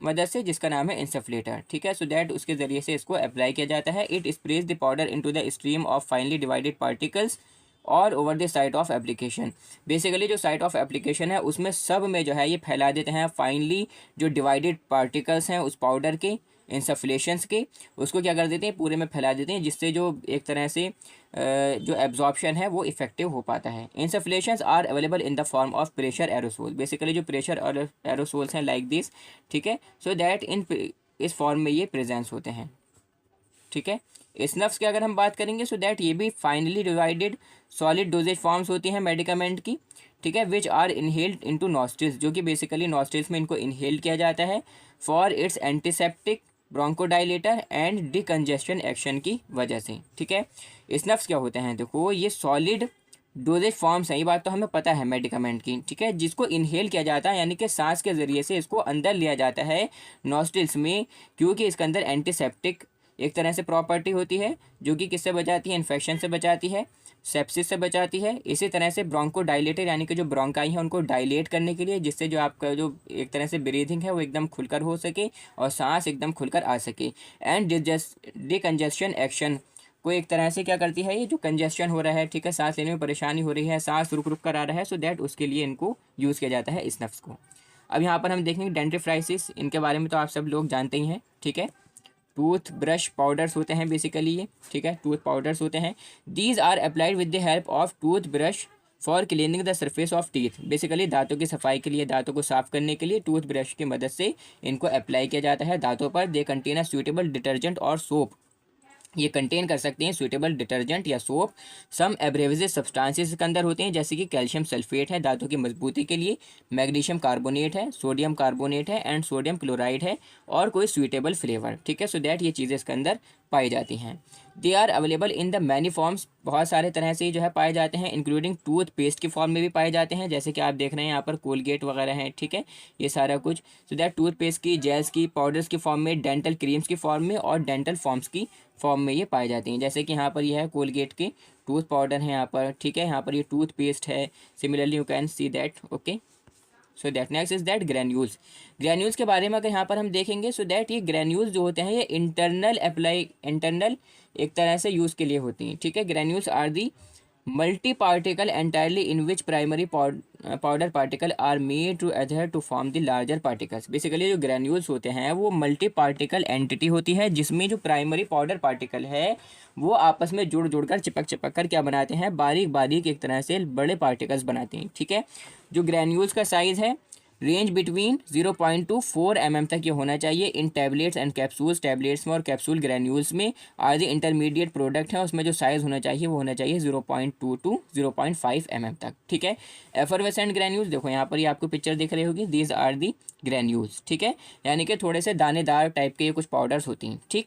मदद से जिसका नाम है इंसफलेटर, ठीक है। सो दैट उसके ज़रिए से इसको अप्लाई किया जाता है। It sprays the powder into the stream of finely divided particles or over the site of application. Basically जो साइट ऑफ एप्लीकेशन है उसमें सब में जो है ये फैला देते हैं फाइनली जो डिवाइडेड पार्टिकल्स हैं उस पाउडर के, इंसफलेशंस के, उसको क्या कर देते हैं, पूरे में फैला देते हैं, जिससे जो एक तरह से जो एब्जॉर्प्शन है वो इफेक्टिव हो पाता है। Insufflations are available in the form of pressure aerosol, basically जो प्रेशर और एरोसोल्स हैं लाइक दिस, ठीक है। सो दैट इस फॉर्म में ये प्रेजेंस होते हैं, ठीक है। स्नफ्स की अगर हम बात करेंगे, सो दैट ये भी finely divided solid dosage forms होती हैं मेडिकामेंट की, ठीक है, which are inhaled into nostrils, जो कि बेसिकली नॉस्ट्रिल्स में इनको इनहेल किया जाता है for its antiseptic, bronchodilator and decongestion action की वजह से, ठीक है। स्नफ्स क्या होते हैं, देखो ये सॉलिड डोजेज फॉर्म्स हैं, ये बात तो हमें पता है मेडिकामेंट की, ठीक है, जिसको इनहेल किया जाता है यानी कि सांस के ज़रिए से इसको अंदर लिया जाता है नॉस्ट्रिल्स में, क्योंकि इसके अंदर एंटीसेप्टिक एक तरह से प्रॉपर्टी होती है जो कि किससे बचाती है, इन्फेक्शन से बचाती है, सेप्सिस से बचाती है। इसी तरह से ब्रोंकोडाइलेटर यानी कि जो ब्रोंकाई है उनको डायलेट करने के लिए, जिससे जो आपका जो एक तरह से ब्रीथिंग है वो एकदम खुलकर हो सके और सांस एकदम खुलकर आ सके। एंड डिकंजेशन एक्शन को एक तरह से क्या करती है, ये जो कंजेशन हो रहा है, ठीक है, सांस लेने में परेशानी हो रही है, सांस रुक रुक कर आ रहा है, सो दैट उसके लिए इनको यूज़ किया जाता है स्नफ्स को। अब यहाँ पर हम देखेंगे डेंटिफ्राइसिस, इनके बारे में तो आप सब लोग जानते ही हैं, ठीक है। टूथ ब्रश पाउडर्स होते हैं बेसिकली ये, ठीक है, टूथ पाउडर्स होते हैं। These are applied with the help of tooth brush for cleaning the surface of teeth, basically दांतों की सफाई के लिए, दांतों को साफ करने के लिए टूथ ब्रश की मदद से इनको अप्लाई किया जाता है दांतों पर। They contain a suitable detergent और सोप, ये कंटेन कर सकते हैं सूटेबल डिटर्जेंट या सोप। सम एब्रेविजेज सब्सटेंसेस के अंदर होते हैं, जैसे कि कैल्शियम सल्फेट है दांतों की मजबूती के लिए, मैग्नीशियम कार्बोनेट है, सोडियम कार्बोनेट है एंड सोडियम क्लोराइड है, और कोई सूटेबल फ्लेवर, ठीक है। सो दैट ये चीज़ें इसके अंदर पाई जाती हैं। They are available in the many forms, बहुत सारे तरह से जो है पाए जाते हैं, इंक्लूडिंग टूथ पेस्ट के फॉर्म में भी पाए जाते हैं, जैसे कि आप देख रहे हैं यहाँ पर कोलगेट वगैरह हैं, ठीक है, ये सारा कुछ। सो दैट टूथ पेस्ट की, जेल्स की, पाउडर्स की फॉर्म में, डेंटल क्रीम्स की फॉर्म में और डेंटल फॉर्म्स की फॉर्म में ये पाई जाती हैं। जैसे कि यहाँ पर यह है कोलगेट के टूथ पाउडर है यहाँ पर, ठीक है, यहाँ पर ये टूथ पेस्ट है, similarly you can see that, okay. So that next is that granules. Granules के बारे में अगर यहाँ पर हम देखेंगे, सो दैट ये ग्रैन्यूल्स जो होते हैं ये इंटरनल एक तरह से यूज़ के लिए होती हैं, ठीक है। Granules are the multi particle entirely in which primary powder particle are made to adhere to form the larger particles, basically जो ग्रैन्यूल्स होते हैं वो मल्टी पार्टिकल एंटिटी होती है, जिसमें जो प्राइमरी पाउडर पार्टिकल है वो आपस में जुड़ कर चिपक कर क्या बनाते हैं, बारीक बारीक एक तरह से बड़े पार्टिकल्स बनाते हैं, ठीक है। जो ग्रैन्यूल्स का साइज़ है रेंज बिटवीन 0.2 to 4 mm तक ये होना चाहिए इन टैबलेट्स एंड कैप्सूल्स, टैबलेट्स में और कैप्सूल ग्रैन्यूल्स में। आदि इंटरमीडिएट प्रोडक्ट है उसमें जो साइज़ होना चाहिए वो होना चाहिए 0.2 to 0.5 mm तक, ठीक है। एफरवेसेंट ग्रैन्यूल्स, देखो यहाँ पर ये आपको पिक्चर दिख रही होगी, दीज आर दी ग्रैन्यूल्स, ठीक है, यानी कि थोड़े से दानेदार टाइप के ये कुछ पाउडर्स होती हैं, ठीक।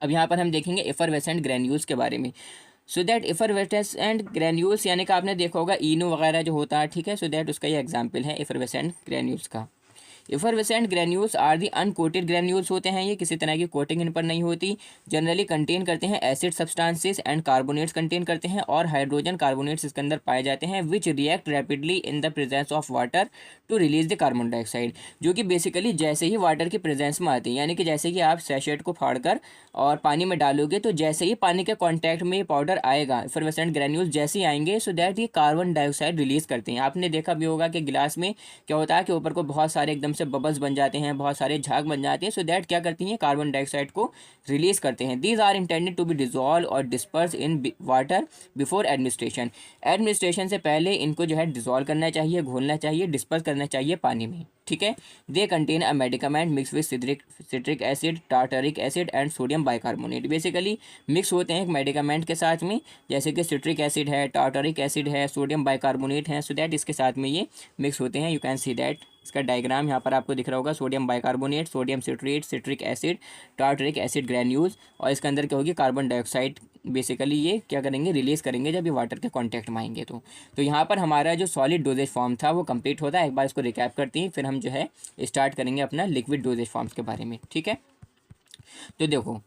अब यहाँ पर हम देखेंगे एफरवेसेंट ग्रैन्यूल्स के बारे में। सो दैट एफरवेसेंट ग्रैन्यूल्स यानी कि आपने देखा होगा इनो वगैरह जो होता है, ठीक है, सो दैट उसका ये एग्जाम्पल है एफरवेसेंट ग्रैन्यूल्स का। Effervescent granules are the uncoated granules होते हैं, ये किसी तरह की कोटिंग इन पर नहीं होती। जनरली कंटेन करते हैं acid substances and carbonates contain करते हैं और हाइड्रोजन कार्बोनेट्स इसके अंदर पाए जाते हैं, which react rapidly in the presence of water to release the carbon dioxide, जो कि बेसिकली जैसे ही वाटर के प्रेजेंस में आती है, यानी कि जैसे कि आप सैशेट को फाड़कर और पानी में डालोगे तो जैसे ही पानी के कांटेक्ट में ये पाउडर आएगा, इफरवेसेंट ग्रेन्यूल्स जैसे ही आएंगे, सो दैट ये कार्बन डाइऑक्साइड रिलीज करते हैं। आपने देखा भी होगा कि गिलास में क्या होता है कि ऊपर को बहुत सारे एकदम से बबल्स बन जाते हैं, बहुत सारे झाग बन जाते हैं, सो दैट क्या करती हैं, कार्बन डाइऑक्साइड को रिलीज करते हैं। These are intended to be dissolve or disperse in water before administration, administration से पहले इनको जो है डिजोल्व करना चाहिए, घोलना चाहिए, डिस्पर्स करना चाहिए पानी में, ठीक है। They contain a medicament mix with citric acid, tartaric acid and sodium bicarbonate, basically mix होते हैं एक मेडिकामेंट के साथ में, जैसे कि सिट्रिक एसिड है, टार्टरिक एसिड है, सोडियम बाइकार्बोनेट है, सो दैट इसके साथ में ये मिक्स होते हैं। यू कैन सी दैट, इसका डायग्राम यहाँ पर आपको दिख रहा होगा, sodium bicarbonate, sodium citrate, citric acid, tartaric acid granules, और इसके अंदर क्या होगी, कार्बन डाइऑक्साइड बेसिकली ये क्या करेंगे, रिलीज करेंगे जब ये वाटर के कांटेक्ट में आएंगे। तो यहाँ पर हमारा जो सॉलिड डोजेज फॉर्म था वो कंप्लीट होता है। एक बार इसको रिकैप करते हैं, फिर हम जो है स्टार्ट करेंगे अपना लिक्विड डोजेज फॉर्म्स के बारे में, ठीक है। तो देखो,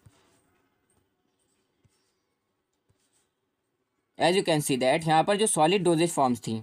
as you can see that यहाँ पर जो सॉलिड डोजेज फॉर्म्स थी,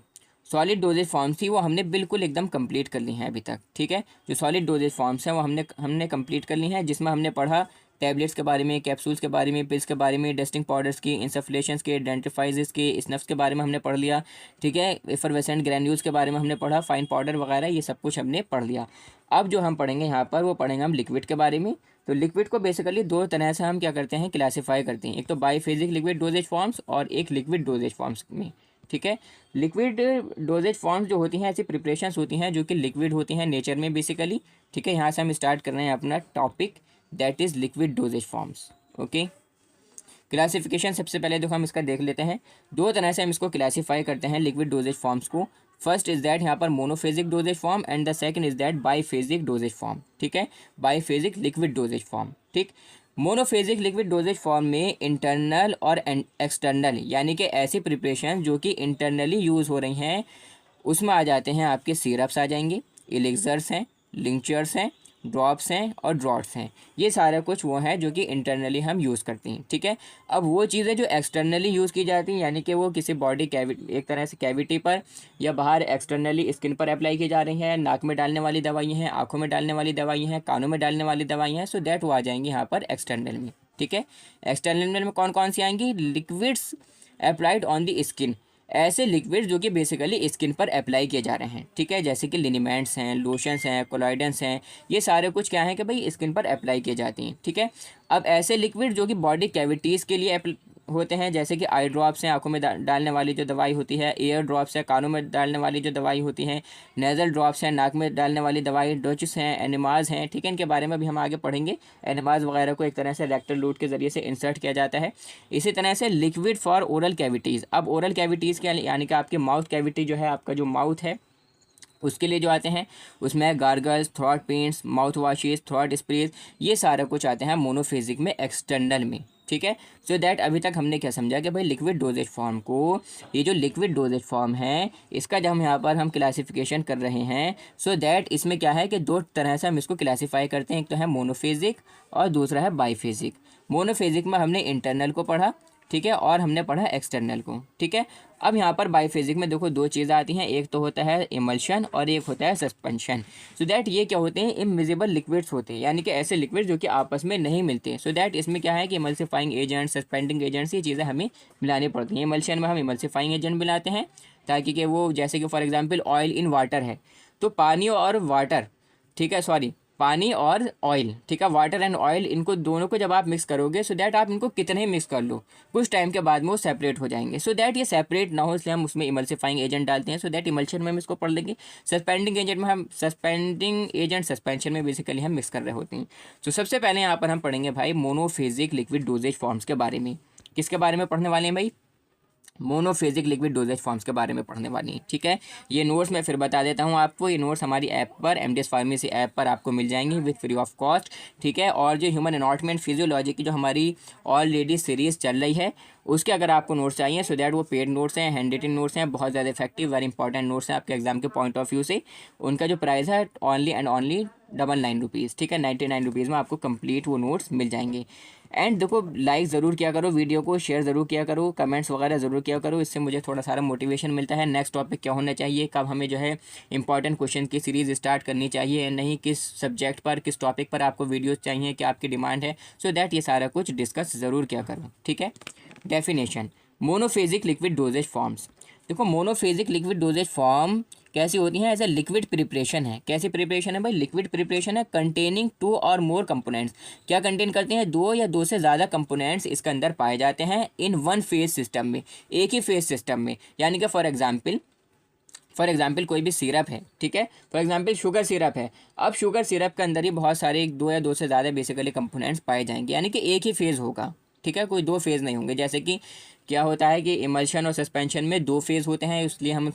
सॉलिड डोजेज फॉर्म्स थी वो हमने बिल्कुल एकदम कंप्लीट कर ली हैं अभी तक, ठीक है। जो सॉलिड डोजेज फॉर्म्स हैं वो हमने कंप्लीट कर ली हैं, जिसमें हमने पढ़ा टैबलेट्स के बारे में, कैप्सूल्स के बारे में, पिल्स के बारे में, डेस्टिंग पाउडर्स की, इंसफलेशंस के, डेंटिफाइजेस के, स्नफ्स के बारे में हमने पढ़ लिया, ठीक है। एफरवेसेंट ग्रैन्यूल्स के बारे में हमने पढ़ा, फाइन पाउडर वगैरह ये सब कुछ हमने पढ़ लिया। अब जो हम पढ़ेंगे यहाँ पर वो पढ़ेंगे हम लिक्विड के बारे में। तो लिक्विड को बेसिकली दो तरह से हम क्या करते हैं, क्लासीफाई करते हैं, एक तो बाईफेजिक लिक्विड डोजेज फॉर्म्स और एक लिक्विड डोजेज फॉर्म्स में, ठीक है। लिक्विड डोजेज फॉर्म्स जो होती हैं ऐसी प्रिपरेशंस होती हैं जो कि लिक्विड होती हैं नेचर में बेसिकली, ठीक है। यहाँ से हम स्टार्ट कर रहे हैं अपना topic, that is liquid dosage forms, okay. Classification सबसे पहले देखो हम इसका देख लेते हैं। दो तरह से हम इसको क्लासीफाई करते हैं लिक्विड डोजेज फॉर्म्स को। फर्स्ट इज दैट यहाँ पर monophasic doses form and the second is that biphasic doses form, ठीक है। बाईफेजिक लिक्विड डोजेज फॉर्म, ठीक। मोनोफेजिक लिक्विड डोजेज फॉर्म में इंटरनल और एक्सटर्नल यानी कि ऐसी प्रिपरेशन जो कि इंटरनली यूज़ हो रही हैं उसमें आ जाते हैं आपके सिरप्स आ जाएंगे, एलिक्सर्स हैं, लिंचर्स हैं, ड्रॉप्स हैं और ड्रॉट्स हैं। ये सारा कुछ वो है जो कि इंटरनली हम यूज़ करते हैं, ठीक है। अब वो चीज़ें जो एक्सटर्नली यूज़ की जाती हैं यानी कि वो किसी बॉडी कैविटी, एक तरह से कैविटी पर या बाहर एक्सटर्नली स्किन पर अप्लाई की जा रही हैं, नाक में डालने वाली दवाइयाँ हैं, आँखों में डालने वाली दवाइयाँ हैं, कानों में डालने वाली दवाइयाँ हैं, सो दैट वो आ जाएंगी यहाँ पर एक्सटर्नल में, ठीक है। एक्सटर्नल में कौन कौन सी आएंगी, liquids applied on the skin, ऐसे लिक्विड जो कि बेसिकली स्किन पर अप्लाई किए जा रहे हैं, ठीक है। जैसे कि लिनीमेंट्स हैं, लोशंस हैं, कोलॉइडेंस हैं, ये सारे कुछ क्या है कि भाई स्किन पर अप्लाई किए जाती हैं, ठीक है। अब ऐसे लिक्विड जो कि बॉडी कैविटीज़ के लिए होते हैं, जैसे कि आई ड्रॉप्स हैं, आंखों में डालने वाली जो दवाई होती है, एयर ड्रॉप्स है, कानों में डालने वाली जो दवाई होती है, नेज़ल ड्रॉप्स हैं, नाक में डालने वाली दवाई, डोचस हैं, एनिमाज हैं, ठीक है। इनके बारे में भी हम आगे पढ़ेंगे। एनिमाज वगैरह को एक तरह से रेक्टल रूट के ज़रिए से इंसर्ट किया जाता है। इसी तरह से लिक्विड फॉर ओरल कैविटीज़, अब ओरल कैविटीज़ के यानी कि आपके माउथ कैविटी जो है, आपका जो माउथ है उसके लिए जो आते हैं उसमें gargles, throat paints, mouth washes, throat sprays, ये सारा कुछ आते हैं मोनोफेजिक में, एक्सटर्नल में, ठीक है। सो दैट अभी तक हमने क्या समझा कि भाई लिक्विड डोजेज फॉर्म को, ये जो लिक्विड डोजेज फॉर्म है इसका जब हम यहाँ पर हम क्लासिफिकेशन कर रहे हैं, सो दैट इसमें क्या है कि दो तरह से हम इसको क्लासीफाई करते हैं, एक तो है मोनोफेजिक और दूसरा है बाईफेजिक। मोनोफेजिक में हमने इंटरनल को पढ़ा, ठीक है, और हमने पढ़ा एक्सटर्नल को, ठीक है। अब यहाँ पर बाईफेजिक में देखो दो चीज़ें आती हैं, एक तो होता है इमल्शन और एक होता है सस्पेंशन। सो दैट ये क्या होते हैं, इमविजिबल लिक्विड्स होते हैं, यानी कि ऐसे लिक्विड जो कि आपस में नहीं मिलते। सो दैट इसमें क्या है कि इमल्सिफाइंग एजेंट, सस्पेंडिंग एजेंट्स, ये चीज़ें हमें मिलानी पड़ती हैं। इमल्शन में हम इमल्सिफाइंग एजेंट मिलाते हैं ताकि कि वो, जैसे कि for example oil in water है, तो पानी और वाटर, ठीक है, सॉरी पानी और ऑयल, ठीक है, वाटर एंड ऑयल, इनको दोनों को जब आप मिक्स करोगे, सो दैट आप इनको कितने ही मिक्स कर लो, कुछ टाइम के बाद में वो सेपरेट हो जाएंगे। सो दैट ये सेपरेट ना हो इसलिए हम उसमें इमल्सिफाइंग एजेंट डालते हैं। सो दैट इमल्शन में हम इसको पढ़ लेंगे। सस्पेंडिंग एजेंट में हम सस्पेंडिंग एजेंट सस्पेंशन में बेसिकली हम मिक्स कर रहे होते हैं। तो सबसे पहले यहाँ पर हम पढ़ेंगे भाई मोनोफेजिक लिक्विड डोजेज फॉर्म्स के बारे में। किसके बारे में पढ़ने वाले हैं भाई, मोनोफेजिक लिक्विड डोजेज फॉर्म्स के बारे में पढ़ने वाली हैं। ठीक है, ये नोट्स मैं फिर बता देता हूँ आपको। ये नोट्स हमारी ऐप पर एमडीएस फार्मेसी ऐप पर आपको मिल जाएंगी विद फ्री ऑफ कॉस्ट। ठीक है, और जो ह्यूमन एनाटॉमी एंड फिजियोलॉजी की जो हमारी ऑलरेडी सीरीज़ चल रही है उसके अगर आपको नोट्स चाहिए सो दैट वो पेड नोट्स हैं, हैंड रिटन नोट्स हैं, बहुत ज़्यादा इफेक्टिव वेरी इंपॉर्टेंट नोट्स हैं आपके एग्जाम के पॉइंट ऑफ व्यू से। उनका जो प्राइस है ओनली एंड ओनली 99 रुपीज़। ठीक है, 99 रुपीज़ में आपको कंप्लीट वो नोट्स मिल जाएंगे। एंड देखो, लाइक ज़रूर किया करो वीडियो को, शेयर ज़रूर किया करो, कमेंट्स वगैरह ज़रूर किया करो, इससे मुझे थोड़ा सारा मोटिवेशन मिलता है नेक्स्ट टॉपिक क्या होना चाहिए, कब हमें जो है इंपॉर्टेंट क्वेश्चन की सीरीज़ स्टार्ट करनी चाहिए, नहीं किस सब्जेक्ट पर किस टॉपिक पर आपको वीडियोस चाहिए, क्या आपकी डिमांड है, सो दैट ये सारा कुछ डिस्कस ज़रूर किया करो। ठीक है, definition monophasic liquid dosage forms. देखो, मोनोफेजिक लिक्विड डोजेज फॉर्म कैसी होती हैं? एज ए लिक्विड प्रिपरेशन है। कैसी प्रिपरेशन है भाई? लिक्विड प्रिपरेशन है कंटेनिंग 2 और मोर कंपोनेंट्स। क्या कंटेन करते हैं? 2 या 2 से ज़्यादा कंपोनेंट्स इसके अंदर पाए जाते हैं इन वन फेज सिस्टम में, एक ही फेज सिस्टम में। यानी कि फॉर एग्जाम्पल कोई भी सिरप है, ठीक है, फॉर एग्जाम्पल शुगर सिरप है। अब शुगर सिरप के अंदर ही बहुत सारे 2 या 2 से ज़्यादा बेसिकली कंपोनेंट्स पाए जाएंगे, यानी कि एक ही फेज़ होगा। ठीक है, कोई 2 फेज़ नहीं होंगे। जैसे कि क्या होता है कि इमल्शन और सस्पेंशन में 2 फेज़ होते हैं, इसलिए हम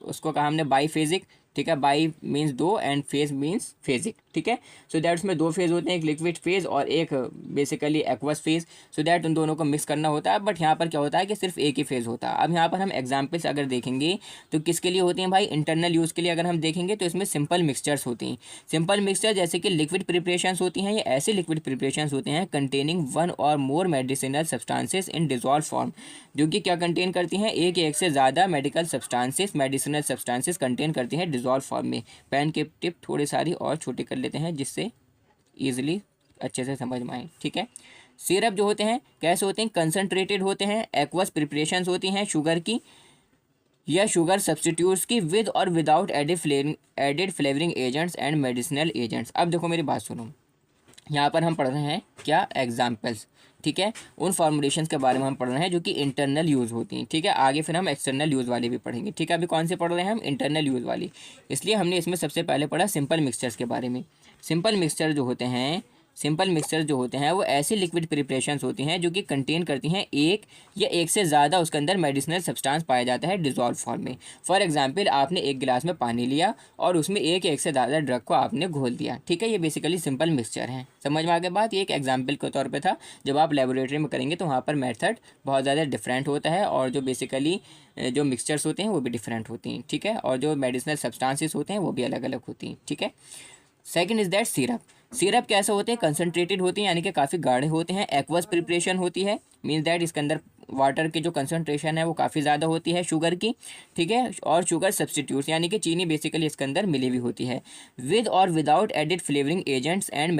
उसको कहा हमने बाईफेजिक। ठीक है, by means 2 and phase means phasic. ठीक है, सो दैट उसमें 2 फेज़ होते हैं, एक लिक्विड फेज़ और एक basically aqueous phase. So that उन दोनों को मिक्स करना होता है, बट यहाँ पर क्या होता है कि सिर्फ एक ही फेज़ होता है। अब यहाँ पर हम एग्जाम्पल्स अगर देखेंगे तो किसके लिए होती हैं भाई? इंटरनल यूज़ के लिए अगर हम देखेंगे तो इसमें सिंपल मिक्सचर्स होती हैं। सिंपल मिक्सचर जैसे कि लिक्विड प्रिपरेशंस होती हैं, ये ऐसे लिक्विड प्रिपरेशंस होते हैं containing 1 or more medicinal substances in dissolve form, जो कि क्या कंटेन करती हैं? एक से ज़्यादा medical substances, medicinal substances contain करती हैं डिजॉल्व फॉर्म में। पेन के टिप थोड़ी सारी और छोटी कर लेते हैं जिससे ईजिली अच्छे से समझ में आए। ठीक है, सिरप जो होते हैं कैसे होते हैं? कंसनट्रेटेड होते हैं, एक्वस प्रिपरेशंस होती हैं शुगर की या शुगर सब्सटीट्यूट्स की with or without added flavouring agents and medicinal agents. अब देखो मेरी बात सुनो, यहाँ पर हम पढ़ रहे हैं क्या? एग्जाम्पल्स। ठीक है, उन फॉर्मुलेशंस के बारे में हम पढ़ रहे हैं जो कि इंटरनल यूज़ होती हैं। ठीक है, आगे फिर हम एक्सटर्नल यूज़ वाली भी पढ़ेंगे। ठीक है, अभी कौन से पढ़ रहे हैं हम? इंटरनल यूज़ वाली। इसलिए हमने इसमें सबसे पहले पढ़ा सिंपल मिक्सचर्स के बारे में। सिंपल मिक्सचर जो होते हैं वो ऐसी लिक्विड प्रिपरेशंस होती हैं जो कि कंटेन करती हैं एक या एक से ज़्यादा उसके अंदर मेडिसिनल सब्सटेंस पाया जाता है डिजॉल्व फॉर्म में। फॉर एग्जांपल, आपने एक गिलास में पानी लिया और उसमें एक से ज़्यादा ड्रग को आपने घोल दिया। ठीक है, ये बेसिकली सिंपल मिक्सचर है। समझ में आ गया बात? ये एक एग्जाम्पल के तौर पर था। जब आप लेबोरेटरी में करेंगे तो वहाँ पर मेथड बहुत ज़्यादा डिफरेंट होता है और जो बेसिकली जो मिक्सचर्स होते हैं वो भी डिफरेंट होती हैं। ठीक है, और जो मेडिसिनल सब्सटेंसेस होते हैं वो भी अलग अलग होती हैं। ठीक है, second is that syrup. Syrup कैसे होते हैं? कंसनट्रेटेड होती हैं, यानी कि काफ़ी गाढ़े होते हैं। एक्वस प्रिपरेशन होती है, मीन्स दैट इसके अंदर वाटर की जो कंसनट्रेशन है वो काफ़ी ज़्यादा होती है शुगर की। ठीक है, और शुगर सब्सटीट्यूट्स यानी कि चीनी बेसिकली इसके अंदर मिली हुई होती है with or without added flavouring agents and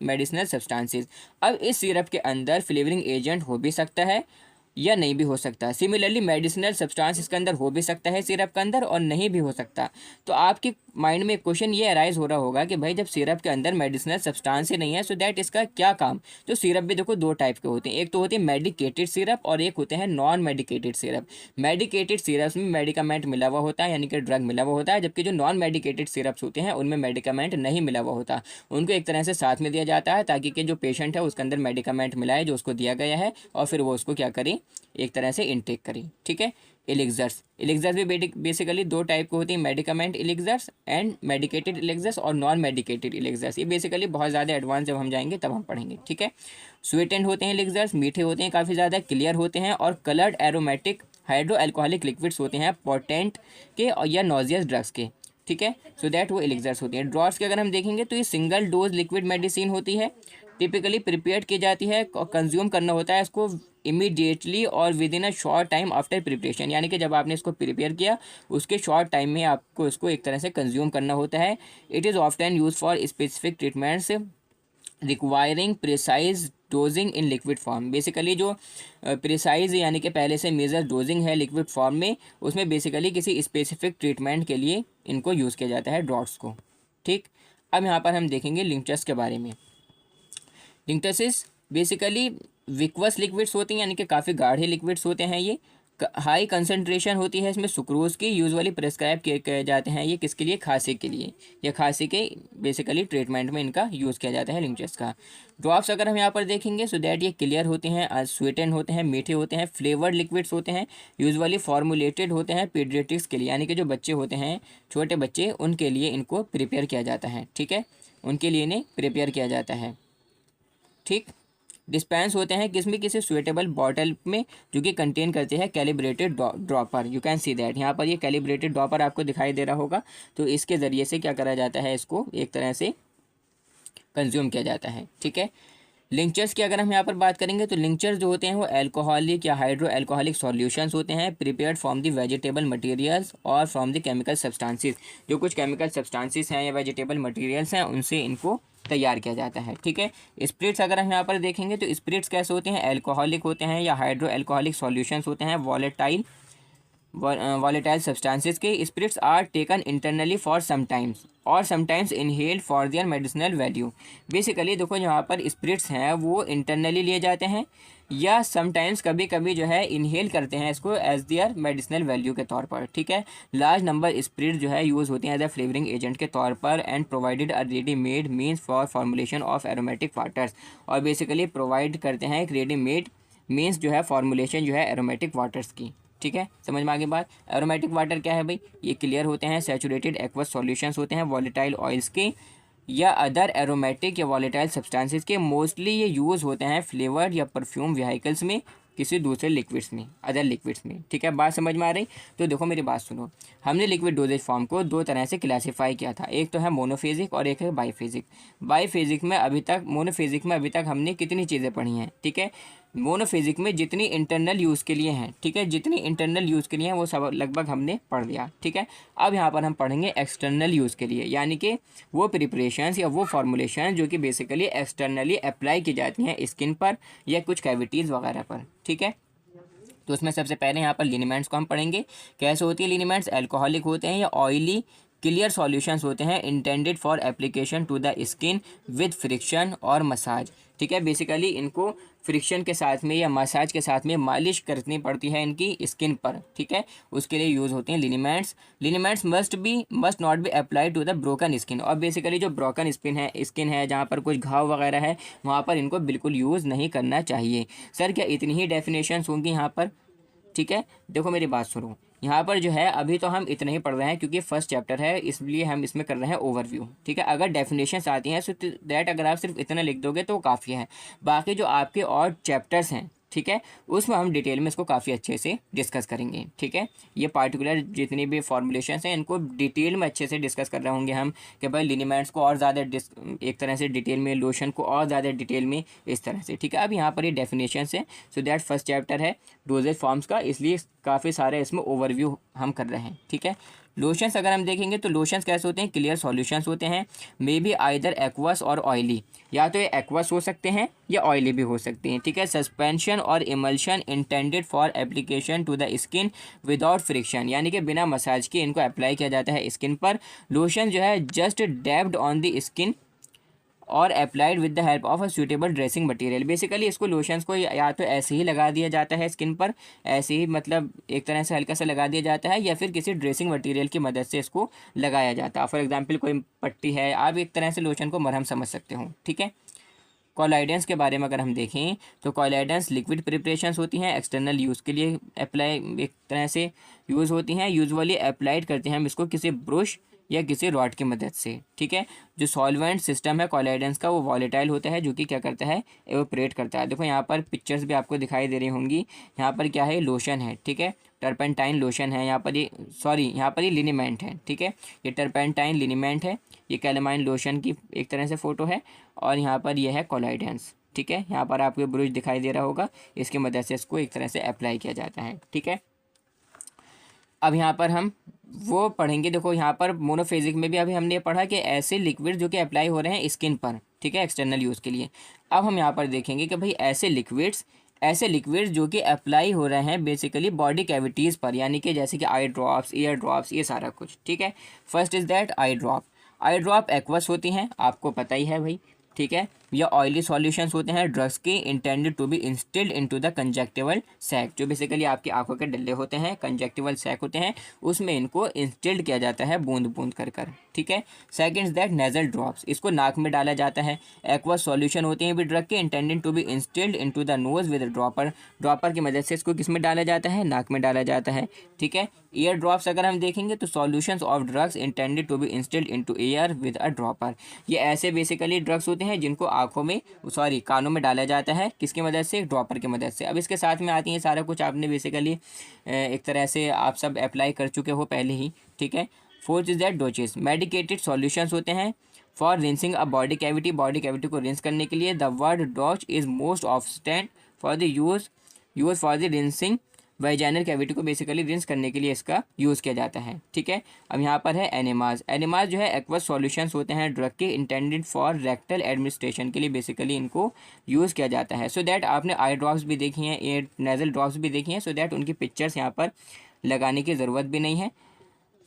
medicinal substances. अब इस सिरप के अंदर फ्लेवरिंग एजेंट हो भी सकता है या नहीं भी हो सकता। सिमिलरली मेडिसिनल सब्सटेंस इसके अंदर हो भी सकता है सिरप के अंदर और नहीं भी हो सकता। तो आपके माइंड में एक क्वेश्चन ये अराइज हो रहा होगा कि भाई जब सिरप के अंदर मेडिसिनल सब्सटेंस ही नहीं है सो दैट इसका क्या काम? तो सिरप भी देखो 2 टाइप के होते हैं, एक तो होते हैं मेडिकेटेड सिरप और एक होते हैं non medicated syrup. Medicated syrups में मेडिकामेंट मिला हुआ होता है, यानी कि ड्रग मिला हुआ होता है, जबकि जो नॉन मेडिकेटेड सिरप्स होते हैं उनमें मेडिकामेंट नहीं मिला हुआ होता। उनको एक तरह से साथ में दिया जाता है ताकि कि जो पेशेंट है उसके अंदर मेडिकामेंट मिलाए जो उसको दिया गया है और फिर वो उसको क्या करे, एक तरह से इनटेक करें। ठीक है, एलिक्सर्स भी बेसिकली 2 टाइप के होती हैं, medicament elixirs and medicated elixirs और नॉन मेडिकेटेड एलिक्सर्स। ये बेसिकली बहुत ज़्यादा एडवांस जब हम जाएंगे तब हम पढ़ेंगे। ठीक है, स्वीटेंड होते हैं एलिक्सर्स, मीठे होते हैं काफ़ी ज़्यादा, क्लियर होते हैं और coloured aromatic hydro alcoholic liquids होते हैं पोटेंट के और या नॉजियस ड्रग्स के। ठीक है, सो दैट वो एलिक्सर्स होती हैं। ड्रॉप्स के अगर हम देखेंगे तो ये सिंगल डोज लिक्विड मेडिसिन होती है, टिपिकली प्रिपेयर की जाती है और कंज्यूम करना होता है इसको इमीडिएटली और with in a short time after preparation, यानी कि जब आपने इसको प्रिपेयर किया उसके शॉर्ट टाइम में आपको इसको एक तरह से कंज्यूम करना होता है। It is often use for specific treatments requiring precise dosing in liquid form. Basically जो प्रिसाइज यानी कि पहले से मेजर डोजिंग है लिक्विड फॉर्म में, उसमें बेसिकली किसी स्पेसिफिक ट्रीटमेंट के लिए इनको यूज़ किया जाता है ड्रॉट्स को। ठीक, अब यहाँ पर हम देखेंगे लिंक्चर्स के बारे में। लिंक्टसेस बेसिकली विक्वस लिक्विड्स होती हैं, यानी कि काफ़ी गाढ़े लिक्विड्स होते हैं ये, हाई कंसंट्रेशन होती है इसमें सुक्रोज की, यूजुअली प्रेस्क्राइब किए जाते हैं ये किसके लिए, खांसी के लिए, या खांसी के बेसिकली ट्रीटमेंट में इनका यूज़ किया जाता है लिंचर्स का। ड्रॉप्स अगर हम यहाँ पर देखेंगे सो दैट ये क्लियर होते हैं, स्वीटेन होते हैं, मीठे होते हैं, फ्लेवर्ड लिक्विड्स होते हैं, यूजुअली फॉर्मुलेटेड होते हैं पीडियाट्रिक्स के लिए, यानी कि जो बच्चे होते हैं छोटे बच्चे उनके लिए इनको प्रिपेयर किया जाता है, ठीक है, उनके लिए इन्हें प्रिपेयर किया जाता है, ठीक। डिस्पेंस होते हैं किसमें, किसी सुइटेबल बॉटल में जो कि कंटेन करते हैं calibrated dropper, you can see that, यहाँ पर ये कैलिब्रेटेड ड्रॉपर आपको दिखाई दे रहा होगा। तो इसके ज़रिए से क्या करा जाता है, इसको एक तरह से कंज्यूम किया जाता है, ठीक है। लिंचर्स की अगर हम यहाँ पर बात करेंगे तो लिंचर्स जो होते हैं वो अल्कोहलिक या हाइड्रो अल्कोहलिक सॉल्यूशंस होते हैं prepared from the vegetable materials और फ्रॉम द केमिकल सब्सटेंसेस, जो कुछ केमिकल सब्सटेंसेस हैं या वेजिटेबल मटेरियल्स हैं उनसे इनको तैयार किया जाता है, ठीक है। स्पिरिट्स अगर हम यहाँ पर देखेंगे तो स्पिरिट्स कैसे होते हैं, अल्कोहलिक होते हैं या हाइड्रो अल्कोहलिक सॉल्यूशंस होते हैं, वॉलेटाइल सब्सटेंसेस के। Spirits are taken internally for sometimes or sometimes inhaled for their medicinal value. Basically देखो यहाँ पर स्पिरिट्स हैं वो इंटरनली लिए जाते हैं या समटाइम्स कभी कभी जो है इनहेल करते हैं इसको एज देयर मेडिसिनल वैल्यू के तौर पर, ठीक है। लार्ज नंबर स्पिरिट जो है यूज़ होते हैं एज अ फ्लेवरिंग एजेंट के तौर पर and provided a ready made means for formulation of aromatic waters, और बेसिकली प्रोवाइड करते हैं एक रेडी मेड मीन्स जो है फॉर्मुलेशन जो है एरोमेटिक वाटर्स की, ठीक है। समझ में आगे बात। एरोमेटिक वाटर क्या है भाई, ये क्लियर होते हैं सैचुरेटेड एक्वस सॉल्यूशंस होते हैं वॉलेटाइल ऑयल्स के या अदर एरोमेटिक या वॉलेटाइल सब्सटेंसेस के। मोस्टली ये यूज़ होते हैं फ्लेवर्ड या परफ्यूम व्हीकल्स में, किसी दूसरे लिक्विड्स में, अदर लिक्विड्स में, ठीक है। बात समझ में आ रही। तो देखो मेरी बात सुनो, हमने लिक्विड डोजेज फॉर्म को दो तरह से क्लासीफाई किया था, एक तो है मोनोफेजिक और एक है बाईफेजिक। बाईफेजिक में अभी तक, मोनोफेजिक में अभी तक हमने कितनी चीज़ें पढ़ी हैं, ठीक है। मोनोफेजिक में जितनी इंटरनल यूज़ के लिए हैं, ठीक है, जितनी इंटरनल यूज़ के लिए हैं वो सब लगभग हमने पढ़ लिया, ठीक है। अब यहाँ पर हम पढ़ेंगे एक्सटर्नल यूज़ के लिए, यानी कि वो प्रिपरेशंस या वो फॉर्मुलेशन जो कि बेसिकली एक्सटर्नली अप्लाई की जाती हैं स्किन पर या कुछ कैविटीज़ वगैरह पर, ठीक है। तो उसमें सबसे पहले यहाँ पर लिनीमेंट्स को हम पढ़ेंगे। कैसे होती है लिनीमेंट्स, अल्कोहलिक होते हैं या ऑयली क्लियर सॉल्यूशंस होते हैं intended for application to the skin with friction or massage, ठीक है। बेसिकली इनको फ्रिक्शन के साथ में या मसाज के साथ में मालिश करनी पड़ती है इनकी स्किन पर, ठीक है, उसके लिए यूज़ होते हैं liniments. Liniments must not be applied to the broken skin, और बेसिकली जो ब्रोकन स्किन है जहाँ पर कुछ घाव वगैरह है वहाँ पर इनको बिल्कुल यूज़ नहीं करना चाहिए। सर क्या इतनी ही डेफिनेशंस होंगी यहाँ पर, ठीक है। देखो मेरी बात सुनो, यहाँ पर जो है अभी तो हम इतना ही पढ़ रहे हैं क्योंकि फर्स्ट चैप्टर है, इसलिए हम इसमें कर रहे हैं ओवरव्यू, ठीक है। अगर डेफिनेशंस आती हैं सो दैट अगर आप सिर्फ इतना लिख दोगे तो काफ़ी है। बाकी जो आपके और चैप्टर्स हैं, ठीक है, उसमें हम डिटेल में इसको काफ़ी अच्छे से डिस्कस करेंगे, ठीक है। ये पार्टिकुलर जितनी भी फॉर्मुलेशंस हैं इनको डिटेल में अच्छे से डिस्कस कर रहे होंगे हम कि भाई लिनीमेंट्स को और ज़्यादा एक तरह से डिटेल में, लोशन को और ज़्यादा डिटेल में, इस तरह से, ठीक है। अब यहाँ पर ये डेफिनेशंस है, सो दैट फर्स्ट चैप्टर है डोजेज फॉर्म्स का, इसलिए काफ़ी सारे इसमें ओवरव्यू हम कर रहे हैं, ठीक है। लोशंस अगर हम देखेंगे तो लोशंस कैसे होते हैं, क्लियर सॉल्यूशंस होते हैं, मे बी आइदर एक्वस और ऑयली, या तो ये एक्वस हो सकते हैं या ऑयली भी हो सकते हैं, ठीक है। Suspension or emulsion intended for application to the skin without friction, यानी कि बिना मसाज के इनको अप्लाई किया जाता है स्किन पर। लोशन जो है जस्ट डैब्ड ऑन द स्किन और applied with the help of a suitable dressing material. Basically इसको लोशंस को या तो ऐसे ही लगा दिया जाता है स्किन पर, ऐसे ही मतलब एक तरह से हल्का सा लगा दिया जाता है, या फिर किसी ड्रेसिंग मटेरियल की मदद से इसको लगाया जाता है। फॉर एग्जांपल कोई पट्टी है, आप एक तरह से लोशन को मरहम समझ सकते हो, ठीक है। कॉलाइडेंस के बारे में अगर हम देखें तो कॉलाइडेंस लिक्विड प्रिपरेशंस होती हैं, एक्सटर्नल यूज़ के लिए अप्लाई एक तरह से यूज़ होती हैं। यूजुअली अप्लाइड करते हैं हम इसको किसी ब्रश या किसी रॉड की मदद से, ठीक है। जो सॉल्वेंट सिस्टम है कॉलाइडेंस का वो वॉलेटाइल होता है, जो कि क्या करता है, एवोपरेट करता है। देखो यहाँ पर पिक्चर्स भी आपको दिखाई दे रही होंगी, यहाँ पर क्या है, लोशन है, ठीक है, टर्पेंटाइन लोशन है, यहाँ पर ये यहाँ पर ये लिनीमेंट है, ठीक है। ये टर्पेंटाइन लिनीमेंट है, ये कैलेमाइन लोशन की एक तरह से फ़ोटो है, और यहाँ पर यह है कॉलाइडेंस, ठीक है। यहाँ पर आपको ब्रश दिखाई दे रहा होगा, इसकी मदद से इसको एक तरह से अप्लाई किया जाता है, ठीक है। अब यहाँ पर हम वो पढ़ेंगे, देखो यहाँ पर मोनोफेजिक में भी अभी हमने पढ़ा कि ऐसे लिक्विड जो कि अप्लाई हो रहे हैं स्किन पर, ठीक है, एक्सटर्नल यूज़ के लिए। अब हम यहाँ पर देखेंगे कि भाई ऐसे लिक्विड्स जो कि अप्लाई हो रहे हैं बेसिकली बॉडी कैविटीज़ पर, यानी कि जैसे कि आई ड्रॉप्स, ईयर ड्रॉप्स, ये सारा कुछ, ठीक है। First is that I drop. I drop aqueous होती हैं, आपको पता ही है भाई, ठीक है। या ऑयली सॉल्यूशंस होते हैं ड्रग्स के intended to be instilled into the conjunctival sac, जो बेसिकली आपकी आंखों के डल्ले होते हैं, कंजक्टिवल सैक होते हैं, उसमें इनको इंस्टिल्ड किया जाता है बूंद बूंद कर कर, ठीक है। Second is that nasal drops, इसको नाक में डाला जाता है। एक्वस सॉल्यूशन होते हैं भी ड्रग के intended to be instilled into the nose with dropper, dropper की मदद से इसको किस में डाला जाता है, नाक में डाला जाता है, ठीक है। ईयर ड्रॉप्स अगर हम देखेंगे तो solutions of drugs intended to be instilled into ear with a dropper, ये ऐसे बेसिकली ड्रग्स होते हैं जिनको आंखों में कानों में डाला जाता है, किसकी मदद से, ड्रॉपर की मदद से। अब इसके साथ में आती है सारा कुछ आपने बेसिकली एक तरह से आप सब अप्लाई कर चुके हो पहले ही, ठीक है। Fourth is that douches, medicated solutions होते हैं for rinsing a body cavity, body cavity को रिंस करने के लिए। The word douche is most often for the use for the rinsing vaginal cavity को बेसिकली रिंस करने के लिए इसका यूज़ किया जाता है, ठीक है। अब यहाँ पर है एनिमाज, एनिमाज जो है एक्वस सॉल्यूशंस होते हैं ड्रग के इंटेंडेड फॉर रेक्टल एडमिनिस्ट्रेशन के लिए बेसिकली इनको यूज़ किया जाता है। सो दैट आपने आई ड्रॉप्स भी देखी हैं, एयर नेजल ड्रॉप्स भी देखी हैं, सो दैट उनकी पिक्चर्स यहाँ पर लगाने की ज़रूरत भी नहीं है।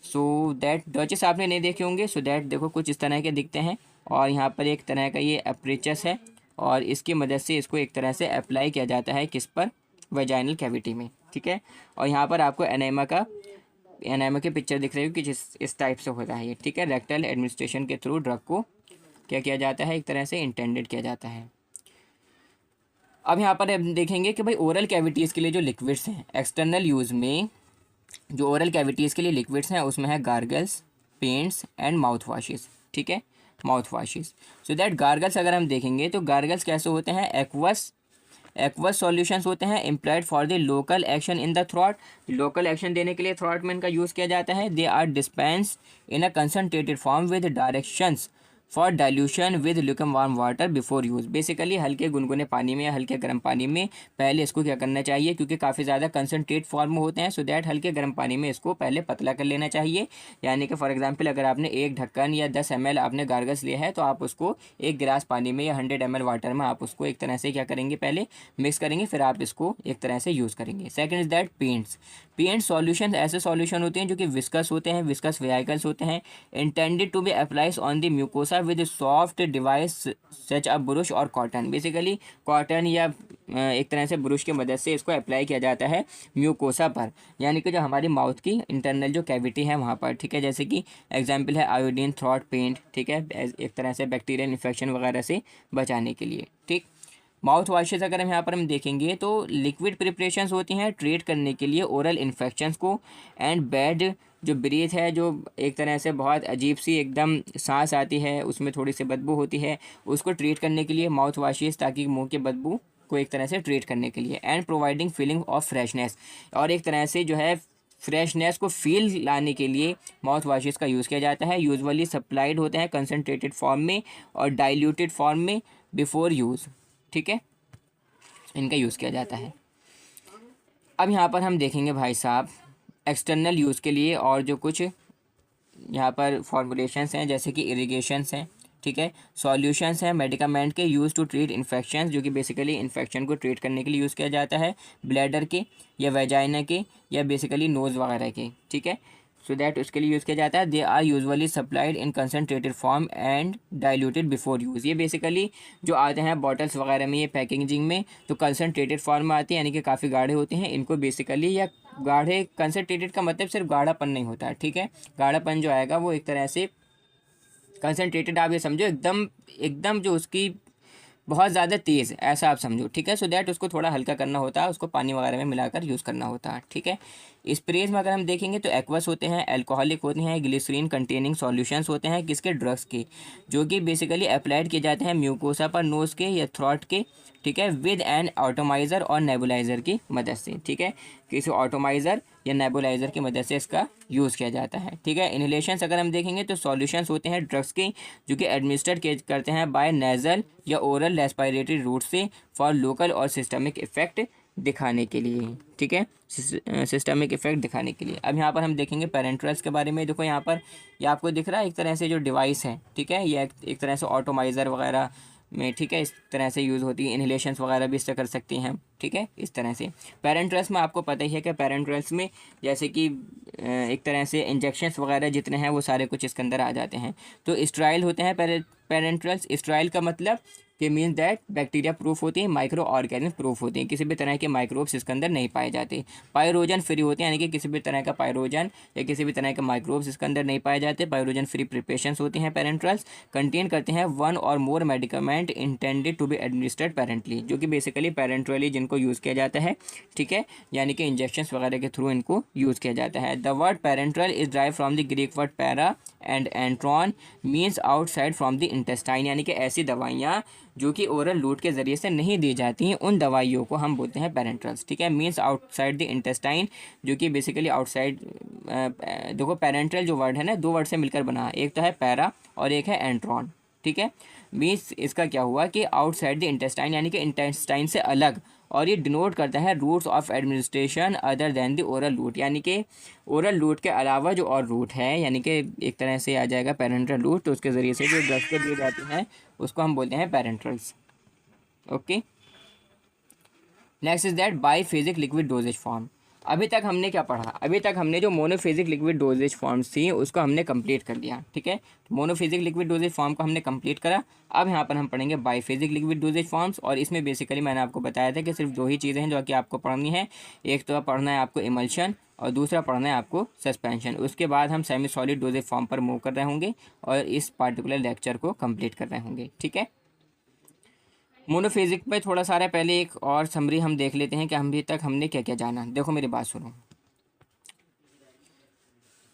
सो दैट डॉचेस आपने नहीं देखे होंगे, सो दैट देखो कुछ इस तरह के दिखते हैं और यहाँ पर एक तरह का ये अप्रेचस है और इसकी मदद से इसको एक तरह से अप्लाई किया जाता है किस पर, वेजाइनल कैविटी में, ठीक है। और यहाँ पर आपको एनेमा की पिक्चर दिख रही है कि जिस इस टाइप से होता है ये, ठीक है। रेक्टल एडमिनिस्ट्रेशन के थ्रू ड्रग को क्या किया जाता है, एक तरह से इंटेंडेड किया जाता है। अब यहाँ पर हम देखेंगे कि भाई ओरल कैविटीज़ के लिए जो लिक्विड्स हैं एक्सटर्नल यूज़ में, जो ओरल कैविटीज़ के लिए लिक्विड्स हैं उसमें है gargles, paints and mouth washes, ठीक है, mouth washes. So that gargles अगर हम देखेंगे तो गार्गल्स कैसे होते हैं, एक्वस सॉल्यूशंस होते हैं employed for the local action in the throat, local action देने के लिए थ्रॉट में इनका यूज़ किया जाता है। They are dispense in a concentrated form with directions for dilution with luke warm water before use, basically हल्के गुनगुने पानी में या हल्के गर्म पानी में पहले इसको क्या करना चाहिए, क्योंकि काफ़ी ज़्यादा कंसनट्रेट फॉर्म में होते हैं, सो दैट हल्के गर्म पानी में इसको पहले पतला कर लेना चाहिए। यानी कि फॉर एग्जांपल अगर आपने एक ढक्कन या 10 ml आपने गार्गल्स लिया है तो आप उसको एक गिलास पानी में या 100 ml वाटर में आप उसको एक तरह से क्या करेंगे, पहले मिक्स करेंगे, फिर आप इसको एक तरह से यूज़ करेंगे। Second is that paints, paint solution ऐसे सॉल्यूशन होते हैं जो कि विस्कस होते हैं, विस्कस वेहिकल्स होते हैं, intended to be applies on the mucosa with soft device such a brush or cotton, basically cotton या एक तरह से ब्रुश की मदद से इसको अप्लाई किया जाता है म्यूकोसा पर, यानी कि जो हमारी माउथ की इंटरनल जो कैविटी है वहाँ पर, ठीक है। जैसे कि एग्जांपल है आयोडीन थ्रॉट पेंट, ठीक है, एक तरह से बैक्टीरियल इन्फेक्शन वगैरह से बचाने के लिए, ठीक। माउथ वाशेस अगर हम यहाँ पर हम देखेंगे तो लिक्विड प्रिपरेशंस होती हैं ट्रीट करने के लिए ओरल इन्फेक्शंस को, एंड बैड जो ब्रीथ है, जो एक तरह से बहुत अजीब सी एकदम सांस आती है, उसमें थोड़ी सी बदबू होती है, उसको ट्रीट करने के लिए माउथ वाशेस, ताकि मुंह की बदबू को एक तरह से ट्रीट करने के लिए, and providing feeling of freshness, और एक तरह से जो है फ्रेशनेस को फील लाने के लिए माउथ वाशेस का यूज़ किया जाता है। यूजुअली सप्लाइड होते हैं कंसनट्रेटेड फॉर्म में और डाइल्यूटेड फॉर्म में बिफोर यूज़, ठीक है, इनका यूज़ किया जाता है। अब यहाँ पर हम देखेंगे भाई साहब एक्सटर्नल यूज़ के लिए और जो कुछ यहाँ पर फॉर्मुलेशंस हैं, जैसे कि इरिगेशंस हैं, ठीक है, सॉल्यूशंस हैं मेडिकामेंट के यूज़ टू ट्रीट इन्फेक्शंस, जो कि बेसिकली इन्फेक्शन को ट्रीट करने के लिए यूज़ किया जाता है, ब्लैडर के या वेजाइना के या बेसिकली नोज़ वगैरह के, ठीक है, सो दैट उसके लिए यूज़ किया जाता है। They are usually supplied in concentrated form and diluted before use, ये बेसिकली जो आते हैं बॉटल्स वगैरह में, ये पैकेजिंग में तो कंसनट्रेटेड फॉर्म में आते हैं, यानी कि काफ़ी गाढ़े होते हैं, इनको बेसिकली या गाढ़े, कंसनट्रेटेड का मतलब सिर्फ गाढ़ापन नहीं होता है, ठीक है, गाढ़ापन जो आएगा वो एक तरह से कंसनट्रेटेड आप ये समझो एकदम जो उसकी बहुत ज़्यादा तेज़, ऐसा आप समझो, ठीक है। सो दैट उसको थोड़ा हल्का करना होता है, उसको पानी वगैरह में मिलाकर यूज़ करना होता है, ठीक है। स्प्रेज में अगर हम देखेंगे तो एक्वस होते हैं, एल्कोहलिक होते हैं, ग्लिसरीन कंटेनिंग सॉल्यूशंस होते हैं, किसके, ड्रग्स के, जो कि बेसिकली अप्लाइड किए जाते हैं म्यूकोसा पर, नोज़ के या थ्रॉट के, ठीक है, विद एन ऑटोमाइज़र और नेबुलाइज़र की मदद से, ठीक है, किसी ऑटोमाइज़र या नेबुलाइज़र की मदद से इसका यूज़ किया जाता है, ठीक है। इनहेलेशंस अगर हम देखेंगे तो सॉल्यूशंस होते हैं ड्रग्स के जो कि एडमिनिस्टर करते हैं बाय नेज़ल या ओरल रेस्पिरेटरी रूट से फॉर लोकल और सिस्टमिक इफेक्ट दिखाने के लिए, ठीक है, सिस्टमिक इफेक्ट दिखाने के लिए। अब यहाँ पर हम देखेंगे पेरेंट्रल्स के बारे में। देखो यहाँ पर ये आपको दिख रहा है एक तरह से जो डिवाइस है, ठीक है, ये एक तरह से ऑटोमाइज़र वगैरह में, ठीक है, इस तरह से यूज़ होती है, इनहेलेशंस वगैरह भी इससे कर सकती हैं, ठीक है, इस तरह से। पेरेंट्रल्स में आपको पता ही है कि पेरेंट्रल्स में जैसे कि एक तरह से इंजेक्शंस वगैरह जितने हैं वो सारे कुछ इसके अंदर आ जाते हैं। तो स्ट्राइल होते हैं पेरेंट्रल्स, स्ट्राइल का मतलब कि मीन्स दैट बैक्टीरिया प्रूफ होती है, माइक्रो ऑर्गेनिज्म प्रूफ होते हैं, किसी भी तरह के माइक्रोब्स इसके अंदर नहीं पाए जाते। पायरोजन फ्री होते हैं, यानी कि किसी भी तरह का पायरोजन या किसी भी तरह के माइक्रोब्स इसके अंदर नहीं पाए जाते। पायरोजन फ्री प्रिपरेशंस होती हैं। पेरेंट्रल्स कंटेन करते हैं one or more medicament intended to be administered parenterally, जो कि बेसिकली पेरेंट्रली जिनको यूज़ किया जाता है, ठीक है, यानी कि इंजेक्शंस वगैरह के थ्रू इनको यूज़ किया जाता है। The word parenteral is drive from the Greek word para and enteron means outside from the intestine, यानी कि ऐसी दवाइयाँ जो कि ओरल रूट के ज़रिए से नहीं दी जाती हैं, उन दवाइयों को हम बोलते हैं पेरेंट्रल्स, ठीक है। मीन्स आउटसाइड द इंटेस्टाइन, जो कि बेसिकली आउटसाइड, देखो पेरेंट्रल जो वर्ड है ना, दो वर्ड से मिलकर बना, एक तो है पैरा और एक है एंट्रॉन, ठीक है। मीन्स इसका क्या हुआ कि आउटसाइड द इंटेस्टाइन, यानी कि इंटेस्टाइन से अलग, और ये डिनोट करता है routes of administration other than the oral route, यानी कि ओरल रूट के अलावा जो और रूट है, यानी कि एक तरह से आ जाएगा पेरेंट्रल रूट, तो उसके ज़रिए से जो ड्रग्स को दिए जाते हैं उसको हम बोलते हैं parenterals. Okay, next is that biphasic liquid dosage form. अभी तक हमने क्या पढ़ा? अभी तक हमने जो मोनोफेजिक लिक्विड डोजेज फॉर्म्स थी उसको हमने कंप्लीट कर लिया, ठीक है। मोनोफेजिक लिक्विड डोजेज फॉर्म को हमने कंप्लीट करा। अब यहाँ पर हम पढ़ेंगे बाईफेजिक लिक्विड डोजेज फॉर्म्स, और इसमें बेसिकली मैंने आपको बताया था कि सिर्फ दो ही चीज़ें हैं जो कि आपको पढ़नी है। एक तो पढ़ना है आपको इमल्शन और दूसरा पढ़ना है आपको सस्पेंशन। उसके बाद हम सेमी सॉलिड डोजेज फॉर्म पर मूव कर रहे होंगे और इस पार्टिकुलर लेक्चर को कंप्लीट कर रहे होंगे, ठीक है। मोनोफेजिक पे थोड़ा सारा पहले एक और समरी हम देख लेते हैं कि अभी तक हमने क्या क्या जाना। देखो मेरी बात सुनो,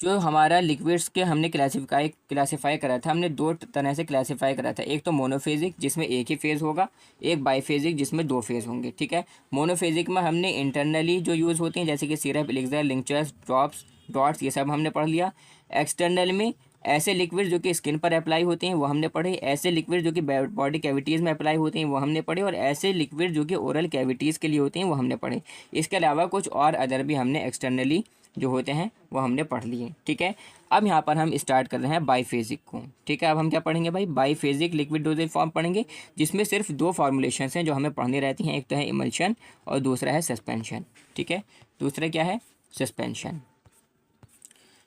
जो हमारा लिक्विड्स के हमने क्लासीफाई करा था, हमने दो तरह से क्लासीफाई करा था। एक तो मोनोफेजिक जिसमें एक ही फेज़ होगा, एक बाईफेजिक जिसमें दो फेज़ होंगे, ठीक है। मोनोफेजिक में हमने इंटरनली जो यूज़ होती हैं जैसे कि सिरप, एलिक्सर, लिंक्चर्स, ड्रॉप्स, डॉट्स, ये सब हमने पढ़ लिया। एक्सटर्नल में ऐसे लिक्विड जो कि स्किन पर अप्लाई होते हैं वो हमने पढ़े, ऐसे लिक्विड जो कि बॉडी कैविटीज़ में अप्लाई होते हैं वो हमने पढ़े, और ऐसे लिक्विड जो कि ओरल कैविटीज़ के लिए होते हैं वो हमने पढ़े। इसके अलावा कुछ और अदर भी हमने एक्सटर्नली जो होते हैं वो हमने पढ़ लिए, ठीक है। अब यहाँ पर हम स्टार्ट कर रहे हैं बाईफेजिक को, ठीक है। अब हम क्या पढ़ेंगे भाई? बाईफेजिक लिक्विड डोजेज फॉर्म पढ़ेंगे, जिसमें सिर्फ दो फॉर्मुलेशंस हैं जो हमें पढ़नी रहती हैं। एक तो है इमल्शन और दूसरा है सस्पेंशन, ठीक है। दूसरा क्या है? सस्पेंशन।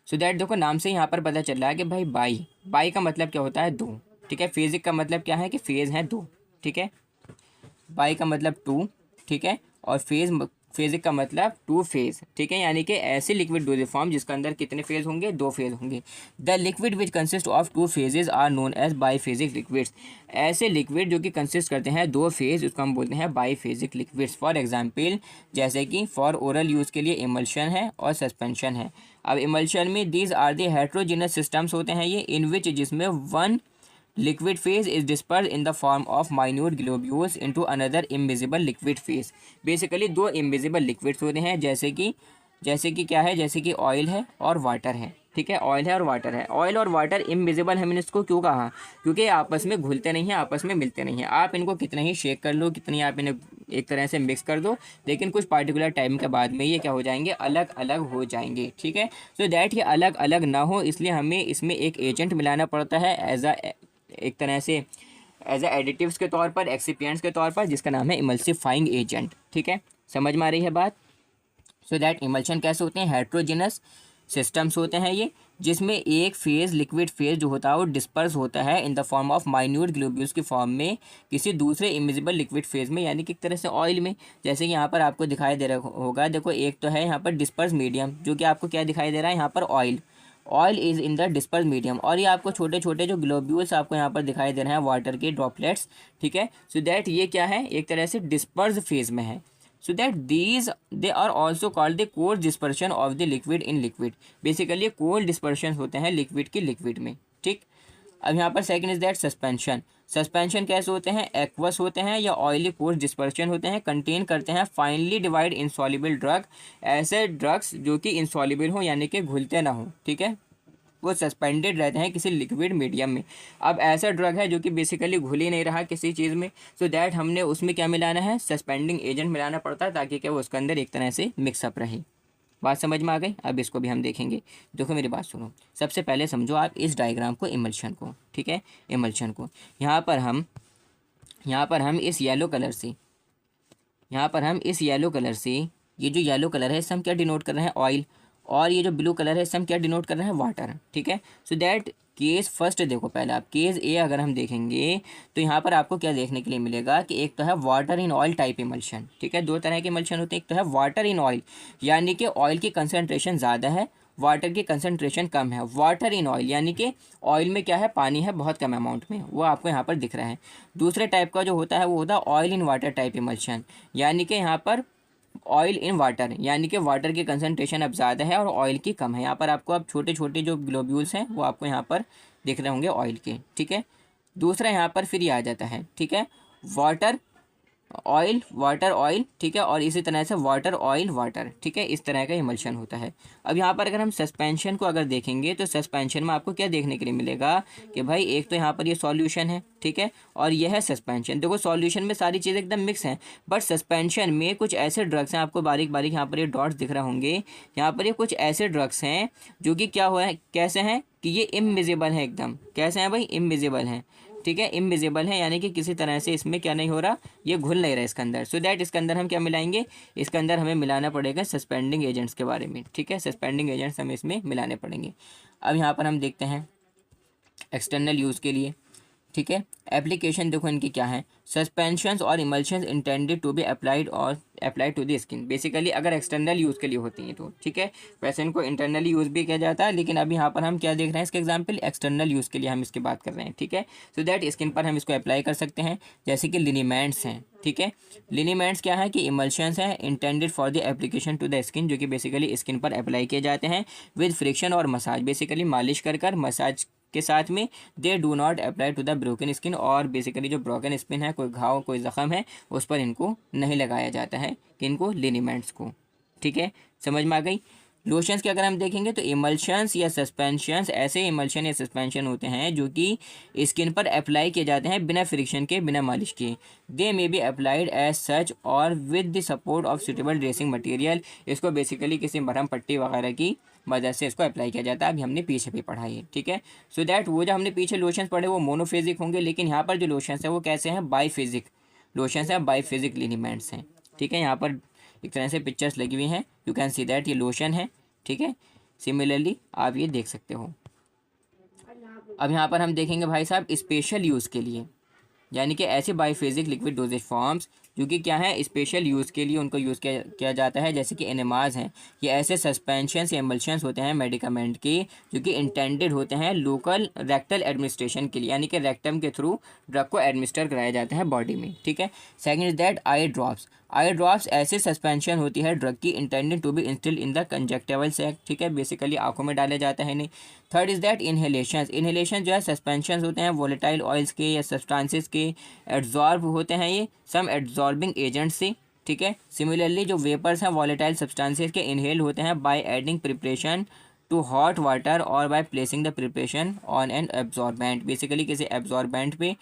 सो दैट देखो नाम से यहाँ पर पता चल रहा है कि भाई बाई का मतलब क्या होता है? दो, ठीक है। फेजिक का मतलब क्या है? कि फेज़ हैं दो, ठीक है। बाई का मतलब टू, ठीक है। और फेजिक का मतलब टू फेज़, ठीक है। यानी कि ऐसे लिक्विड डोजेज फॉर्म जिसके अंदर कितने फेज़ होंगे? दो फेज़ होंगे। The liquid which consist of two phases are known as biphasic liquids. ऐसे लिक्विड जो कि कंसिस्ट करते हैं दो फेज़, उसको हम बोलते हैं बाईफेजिक लिक्विड्स। फॉर एग्जांपल, जैसे कि फॉर ओरल यूज़ के लिए इमल्शन है और सस्पेंशन है। अब इमल्शन में these are the heterogeneous systems होते हैं ये, इन विच जिसमें one liquid phase is dispersed in the form of minute globules into another invisible liquid phase। Basically दो इनविजिबल लिक्विड्स होते हैं, जैसे कि क्या है? जैसे कि ऑयल है और वाटर है, ठीक है। ऑयल है और वाटर है। ऑयल और वाटर इनविजिबल हमने इसको क्यों कहा? क्योंकि आपस में घुलते नहीं हैं, आपस में मिलते नहीं हैं। आप इनको कितना ही शेक कर लो, कितनी आप इन्हें एक तरह से मिक्स कर दो, लेकिन कुछ पार्टिकुलर टाइम के बाद में ये क्या हो जाएंगे? अलग अलग हो जाएंगे, ठीक है। सो दैट ये अलग अलग ना हो, इसलिए हमें इसमें एक एजेंट मिलाना पड़ता है एज अ एक तरह से एज एडिटिव्स के तौर पर, एक्सिपिएंट्स के तौर पर, जिसका नाम है इमल्सिफाइंग एजेंट, ठीक है। समझ में आ रही है बात? सो दैट इमल्शन कैसे होते हैं? हेट्रोजिनस सिस्टम्स होते हैं ये, जिसमें एक फेज़ लिक्विड फेज़ जो होता है वो डिस्पर्स होता है इन the form of minute globules की फॉर्म में किसी दूसरे इमिजिबल लिक्विड फेज़ में, यानी कि एक तरह से ऑयल में। जैसे कि यहाँ पर आपको दिखाई दे रहा होगा, देखो एक तो है यहाँ पर डिस्पर्स मीडियम, जो कि आपको क्या दिखाई दे रहा है? यहाँ पर oil is in the disperse medium, और ये आपको छोटे छोटे जो ग्लोब्यूल्स आपको यहाँ पर दिखाई दे रहे हैं वाटर के ड्रॉपलेट्स, ठीक है। सो दैट ये क्या है? एक तरह से डिस्पर्स फेज में है। So that these they are also called the cold dispersion of the liquid in liquid. Basically cold dispersion होते हैं लिक्विड की लिक्विड में, ठीक। अब यहाँ पर second is that suspension. Suspension कैसे होते हैं? एक्वस होते हैं या ऑयली कोर्स डिस्पर्शन होते हैं, कंटेन करते हैं फाइनली डिवाइड इनसॉल्युबल ड्रग। ऐसे ड्रग्स जो कि इनसॉल्युबल हो, यानी कि घुलते ना हो, ठीक है, वो सस्पेंडेड रहते हैं किसी लिक्विड मीडियम में। अब ऐसा ड्रग है जो कि बेसिकली घुल ही नहीं रहा किसी चीज़ में, सो दैट हमने उसमें क्या मिलाना है? सस्पेंडिंग एजेंट मिलाना पड़ता है, ताकि क्या वो उसके अंदर एक तरह से मिक्सअप रहे। बात समझ में आ गई? अब इसको भी हम देखेंगे। देखो मेरी बात सुनो, सबसे पहले समझो आप इस डायग्राम को, इमल्शन को, ठीक है। इमल्शन को यहाँ पर हम इस येलो कलर से, ये जो येलो कलर है इससे हम क्या डिनोट कर रहे हैं? ऑयल। और ये जो ब्लू कलर है इससे हम क्या डिनोट कर रहे हैं? वाटर, ठीक है। सो दैट केस फर्स्ट देखो, पहले आप केस ए अगर हम देखेंगे तो यहाँ पर आपको क्या देखने के लिए मिलेगा कि एक तो है water in oil type emulsion, ठीक है, दो तरह के इमल्शन होते हैं। एक तो है वाटर इन ऑयल, यानी कि ऑयल की कंसनट्रेशन ज़्यादा है, वाटर की कंसनट्रेशन कम है। वाटर इन ऑयल यानी कि ऑयल में क्या है, पानी है बहुत कम अमाउंट में, वो आपको यहाँ पर दिख रहा है। दूसरे टाइप का जो होता है वो होता है oil in water type emulsion, यानी कि यहाँ पर ऑयल इन वाटर, यानी कि वाटर की कंसनट्रेशन अब ज़्यादा है और ऑयल की कम है। यहाँ पर आपको अब छोटे छोटे जो ग्लोब्यूल्स हैं वो आपको यहाँ पर दिख रहे होंगे ऑयल के, ठीक है। दूसरा यहाँ पर फिर ये आ जाता है, ठीक है, वाटर ऑयल वाटर ऑयल, ठीक है, और इसी तरह से वाटर ऑयल वाटर, ठीक है, इस तरह का इमल्शन होता है। अब यहाँ पर अगर हम सस्पेंशन को अगर देखेंगे तो सस्पेंशन में आपको क्या देखने के लिए मिलेगा कि भाई एक तो यहाँ पर ये सॉल्यूशन है, ठीक है, और यह है सस्पेंशन। देखो सॉल्यूशन में सारी चीज़ें एकदम मिक्स हैं, बट सस्पेंशन में कुछ ऐसे ड्रग्स हैं, आपको बारीक बारीक यहाँ पर ये डॉट्स दिख रहे होंगे, यहाँ पर ये कुछ ऐसे ड्रग्स हैं जो कि क्या हुआ है, कैसे हैं कि ये इनविजिबल है, एकदम कैसे हैं भाई, इनविजिबल हैं, ठीक है, इनविजिबल है, यानी कि किसी तरह से इसमें क्या नहीं हो रहा, ये घुल नहीं रहा इसके अंदर। सो दैट इसके अंदर हम क्या मिलाएंगे, इसके अंदर हमें मिलाना पड़ेगा सस्पेंडिंग एजेंट्स के बारे में, ठीक है, सस्पेंडिंग एजेंट्स हमें इसमें मिलाने पड़ेंगे। अब यहाँ पर हम देखते हैं एक्सटर्नल यूज़ के लिए, ठीक है, एप्लीकेशन देखो इनकी क्या है, suspensions or emulsions intended to be applied or applied to the skin. Basically अगर एक्सटर्नल यूज़ के लिए होती हैं तो ठीक है, वैसे इनको इंटरनली यूज़ भी किया जाता है, लेकिन अभी यहाँ पर हम क्या देख रहे हैं, इसके एग्जांपल एक्सटर्नल यूज़ के लिए हम इसकी बात कर रहे हैं, ठीक है। सो दैट स्किन पर हम इसको अप्लाई कर सकते हैं, जैसे कि लिनीमेंट्स हैं, ठीक है। लिनीमेंट्स क्या है कि इमल्शंस हैं intended for the application to the skin, जो कि बेसिकली स्किन पर अप्लाई किए जाते हैं with friction or massage, basically मालिश कर मसाज के साथ में। They do not apply to the broken skin, और बेसिकली जो ब्रोकन स्किन है, कोई घाव कोई ज़ख़म है, उस पर इनको नहीं लगाया जाता है, कि इनको लिनीमेंट्स को, ठीक है, समझ में आ गई। लोशंस के अगर हम देखेंगे तो इमल्शंस या सस्पेंशंस ऐसे इमल्शन या सस्पेंशन होते हैं जो कि स्किन पर अप्लाई किए जाते हैं बिना फ्रिक्शन के, बिना मालिश के। They may be applied as such or with the support of suitable dressing material, इसको बेसिकली किसी मरहम पट्टी वगैरह की मदद से इसको अप्लाई किया जाता है। अभी हमने पीछे भी पढ़ा है, ठीक है। सो दैट वो जो हमने पीछे लोशंस पढ़े वो मोनोफेजिक होंगे, लेकिन यहाँ पर जो लोशंस है वो कैसे हैं, बाईफेजिक लोशंस हैं, बाईफेजिक लिनीमेंट्स हैं, ठीक है। यहाँ पर एक तरह से पिक्चर्स लगी हुई हैं, यू कैन सी दैट ये लोशन है, ठीक है। सिमिलरली आप ये देख सकते हो। अब यहाँ पर हम देखेंगे भाई साहब स्पेशल यूज़ के लिए, यानी कि ऐसे बाईफेजिक लिक्विड डोजेज फॉर्म्स जो कि क्या है, स्पेशल यूज़ के लिए उनको यूज़ किया जाता है, जैसे कि एनेमाज हैं। ये ऐसे सस्पेंशंस या एमल्शंस होते हैं मेडिकामेंट के जो कि इंटेंडेड होते हैं लोकल रेक्टल एडमिनिस्ट्रेशन के लिए, यानी कि रेक्टम के थ्रू ड्रग को एडमिनिस्टर कराया जाता है बॉडी में, ठीक है। Second is that eye drops. Eye drops ऐसे सस्पेंशन होती है ड्रग की intended to be instilled in the conjunctival sac, ठीक है, बेसिकली आंखों में डाले जाता है नहीं। Third is that inhalation. Inhalation जो है सस्पेंशन होते हैं वोलेटाइल ऑयल्स के या सब्सटेंसेस के, एड्जॉर्ब होते हैं ये सम एड्जॉर्बिंग एजेंट से, ठीक है। सिमिलरली जो वेपर्स हैं वॉलेटाइल सब्सटेंसेस के इनहेल होते हैं by adding preparation to hot water or by placing the preparation on an absorbent, basically किसी एब्जॉर्बेंट पे,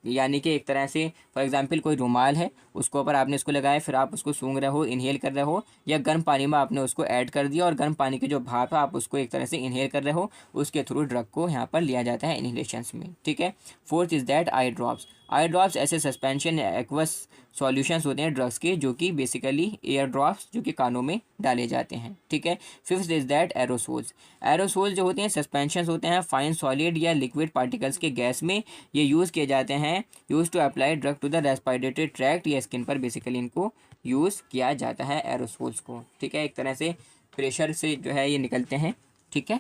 यानी कि एक तरह से फॉर एग्जांपल कोई रुमाल है उसको ऊपर आपने इसको लगाया, फिर आप उसको सूंघ रहे हो, इनहेल कर रहे हो, या गर्म पानी में आपने उसको ऐड कर दिया और गर्म पानी के जो भाप है आप उसको एक तरह से इनहेल कर रहे हो, उसके थ्रू ड्रग को यहाँ पर लिया जाता है इनहेलेशंस में, ठीक है। Fourth is that eye drops. Eye drops ऐसे सस्पेंशन या एक्वस सॉल्यूशंस होते हैं ड्रग्स के जो कि बेसिकली एयर ड्रॉप्स जो कि कानों में डाले जाते हैं, ठीक है। Fifth is that aerosols. Aerosol जो होते हैं सस्पेंशंस होते हैं फाइन सॉलिड या लिक्विड पार्टिकल्स के गैस में, ये यूज़ किए जाते हैं, use to apply drug to the respiratory tract या स्किन पर बेसिकली इनको यूज़ किया जाता है एरोसोल्स को, ठीक है। एक तरह से प्रेशर से जो है ये निकलते हैं, ठीक है।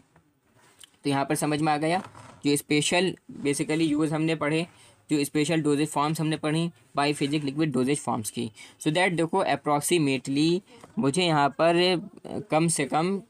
तो यहाँ पर समझ में आ गया जो स्पेशल बेसिकली यूज़ हमने पढ़े, जो स्पेशल डोजेज फॉर्म्स हमने पढ़ी बाईफिजिक लिक्विड डोजेज फॉर्म्स की। सो दैट देखो अप्रॉक्सीमेटली मुझे यहाँ पर कम से कम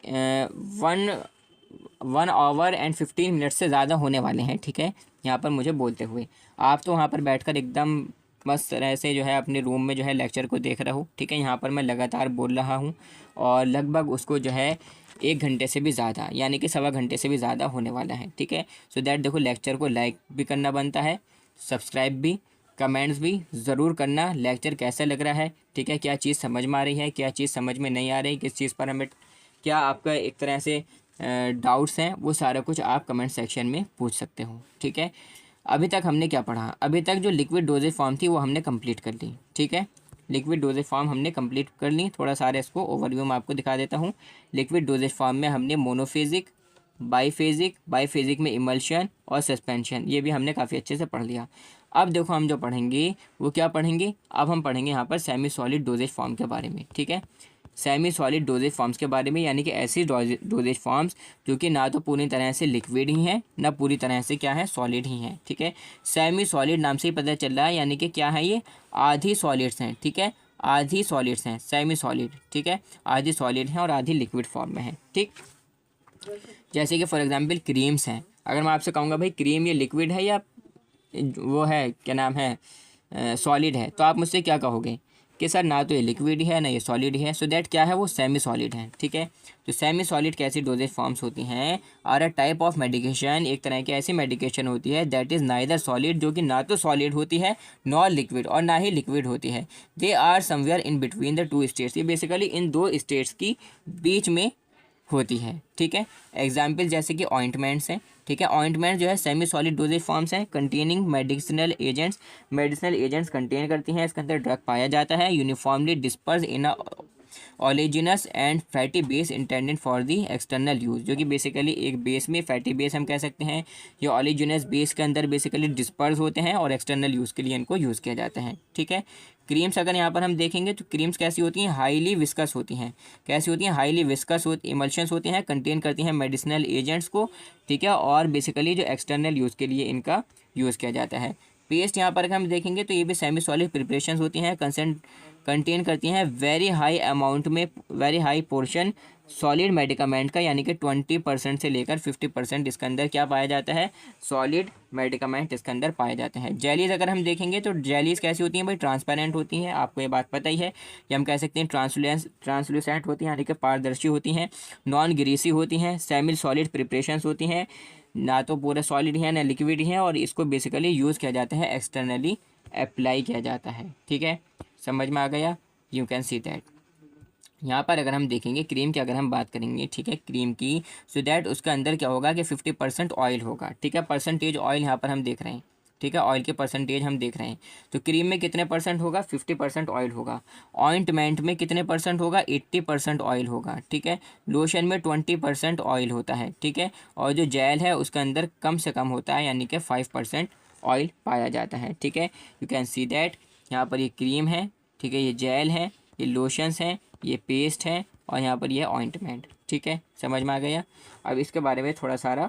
1 आवर एंड 15 मिनट से ज़्यादा होने वाले हैं, ठीक है, यहाँ पर मुझे बोलते हुए। आप तो वहाँ पर बैठकर एकदम मस्त तरह से जो है अपने रूम में जो है लेक्चर को देख रहा हूँ, ठीक है। यहाँ पर मैं लगातार बोल रहा हूँ और लगभग उसको जो है 1 घंटे से भी ज़्यादा, यानी कि 1.25 घंटे से भी ज़्यादा होने वाला है, ठीक है। सो दैट देखो लेक्चर को लाइक भी करना बनता है, सब्सक्राइब भी, कमेंट्स भी ज़रूर करना, लेक्चर कैसा लग रहा है, ठीक है, क्या चीज़ समझ में आ रही है, क्या चीज़ समझ में नहीं आ रही, किस चीज़ पर हमें क्या आपका एक तरह से डाउट्स हैं, वो सारा कुछ आप कमेंट सेक्शन में पूछ सकते हो, ठीक है। अभी तक हमने क्या पढ़ा, अभी तक जो लिक्विड डोजेज फॉर्म थी वो हमने कंप्लीट कर ली, ठीक है। लिक्विड डोजेज फॉर्म हमने कंप्लीट कर ली, थोड़ा सारा इसको ओवरव्यू में आपको दिखा देता हूँ। लिक्विड डोजेज फॉर्म में हमने मोनोफेजिक, बाईफेजिक में इमल्शन और सस्पेंशन, ये भी हमने काफ़ी अच्छे से पढ़ लिया। अब देखो हम जो पढ़ेंगे वो क्या पढ़ेंगे, अब हम पढ़ेंगे यहाँ पर सेमी सॉलिड डोजेज फॉर्म के बारे में, ठीक है। सेमी सॉलिड डोजेज फॉर्म्स के बारे में, यानी कि ऐसी डोजेज फॉर्म्स जो कि ना तो पूरी तरह से लिक्विड ही हैं, ना पूरी तरह से क्या है, सॉलिड ही हैं, ठीक है। सेमी सॉलिड नाम से ही पता चल रहा है, यानी कि क्या है, ये आधी सॉलिड्स हैं, ठीक है, आधी सॉलिड्स हैं, सेमी सॉलिड, ठीक है, आधी सॉलिड हैं और आधी लिक्विड फॉर्म में है, ठीक। जैसे कि फॉर एग्जांपल क्रीम्स हैं, अगर मैं आपसे कहूँगा भाई क्रीम ये लिक्विड है या वो है, क्या नाम है, सॉलिड है, तो आप मुझसे क्या कहोगे कि सर ना तो ये लिक्विड है ना ये सॉलिड है, सो दैट क्या है, वो सेमी सॉलिड है, ठीक है। तो सेमी सॉलिड कैसी डोजेज फॉर्म्स होती हैं, are a type of medication, एक तरह की ऐसी मेडिकेशन होती है दैट इज़ नाइदर सॉलिड, जो कि ना तो सॉलिड होती है नॉर लिक्विड, और ना ही लिक्विड होती है। They are somewhere in between the two states, ये बेसिकली इन दो स्टेट्स की बीच में होती है, ठीक है। एग्जाम्पल जैसे कि ऑइंटमेंट्स हैं, ठीक है, ऑइंटमेंट जो है सेमी सॉलिड डोजेज फॉर्म्स हैं कंटेनिंग मेडिसिनल एजेंट्स कंटेन करती हैं, इसके अंदर ड्रग पाया जाता है, uniformly disperse in a oleaginous and fatty base intended for the external use, जो कि बेसिकली एक बेस में फैटी बेस हम कह सकते हैं, ये ओलेजिनस बेस के अंदर बेसिकली डिस्पर्स होते हैं और एक्सटर्नल यूज़ के लिए इनको यूज़ किया जाता है, ठीक है। क्रीम्स अगर यहाँ पर हम देखेंगे तो क्रीम्स कैसी होती हैं, हाईली विस्कस होती हैं, कैसी होती हैं, हाईली विस्कस इमल्शंस होती हैं, कंटेन करती हैं मेडिसिनल एजेंट्स को, ठीक है, और बेसिकली जो एक्सटर्नल यूज़ के लिए इनका यूज़ किया जाता है। पेस्ट यहाँ पर अगर हम देखेंगे तो ये भी सेमी सॉलिड प्रिपरेशंस होती हैं, कंटेन करती हैं वेरी हाई अमाउंट में, very high portion solid medicament का, यानी कि 20% से लेकर 50% इसके अंदर क्या पाया जाता है, सॉलिड मेडिकामेंट इसके अंदर पाए जाते हैं। जेलीज अगर हम देखेंगे तो जेलीज कैसी होती हैं भाई, ट्रांसपेरेंट होती हैं, आपको ये बात पता ही है, ये हम कह सकते हैं ट्रांसलूसेंट होती हैं, यानी कि पारदर्शी होती हैं, नॉन ग्रीसी होती हैं, सेमी सॉलिड प्रिपरेशंस होती हैं, ना तो पूरे सॉलिड हैं ना लिक्विड हैं, और इसको बेसिकली यूज़ किया जाता है, एक्सटर्नली अप्लाई किया जाता है, ठीक है, समझ में आ गया। यू कैन सी दैट यहाँ पर अगर हम देखेंगे क्रीम की अगर हम बात करेंगे, ठीक है, क्रीम की, सो दैट उसके अंदर क्या होगा कि 50% ऑयल होगा, ठीक है, परसेंटेज ऑयल यहाँ पर हम देख रहे हैं, ठीक है, ऑयल के परसेंटेज हम देख रहे हैं। तो क्रीम में कितने परसेंट होगा, 50% ऑयल होगा। ऑइंटमेंट में कितने परसेंट होगा, 80% ऑयल होगा, ठीक है। लोशन में 20% ऑयल होता है, ठीक है, और जो जेल है उसके अंदर कम से कम होता है, यानी कि 5% ऑयल पाया जाता है, ठीक है। यू कैन सी दैट यहाँ पर ये क्रीम है, ठीक है, ये जेल है, ये लोशंस हैं, ये पेस्ट है, और यहाँ पर ये ऑइंटमेंट, ठीक है, समझ में आ गया। अब इसके बारे में थोड़ा सारा,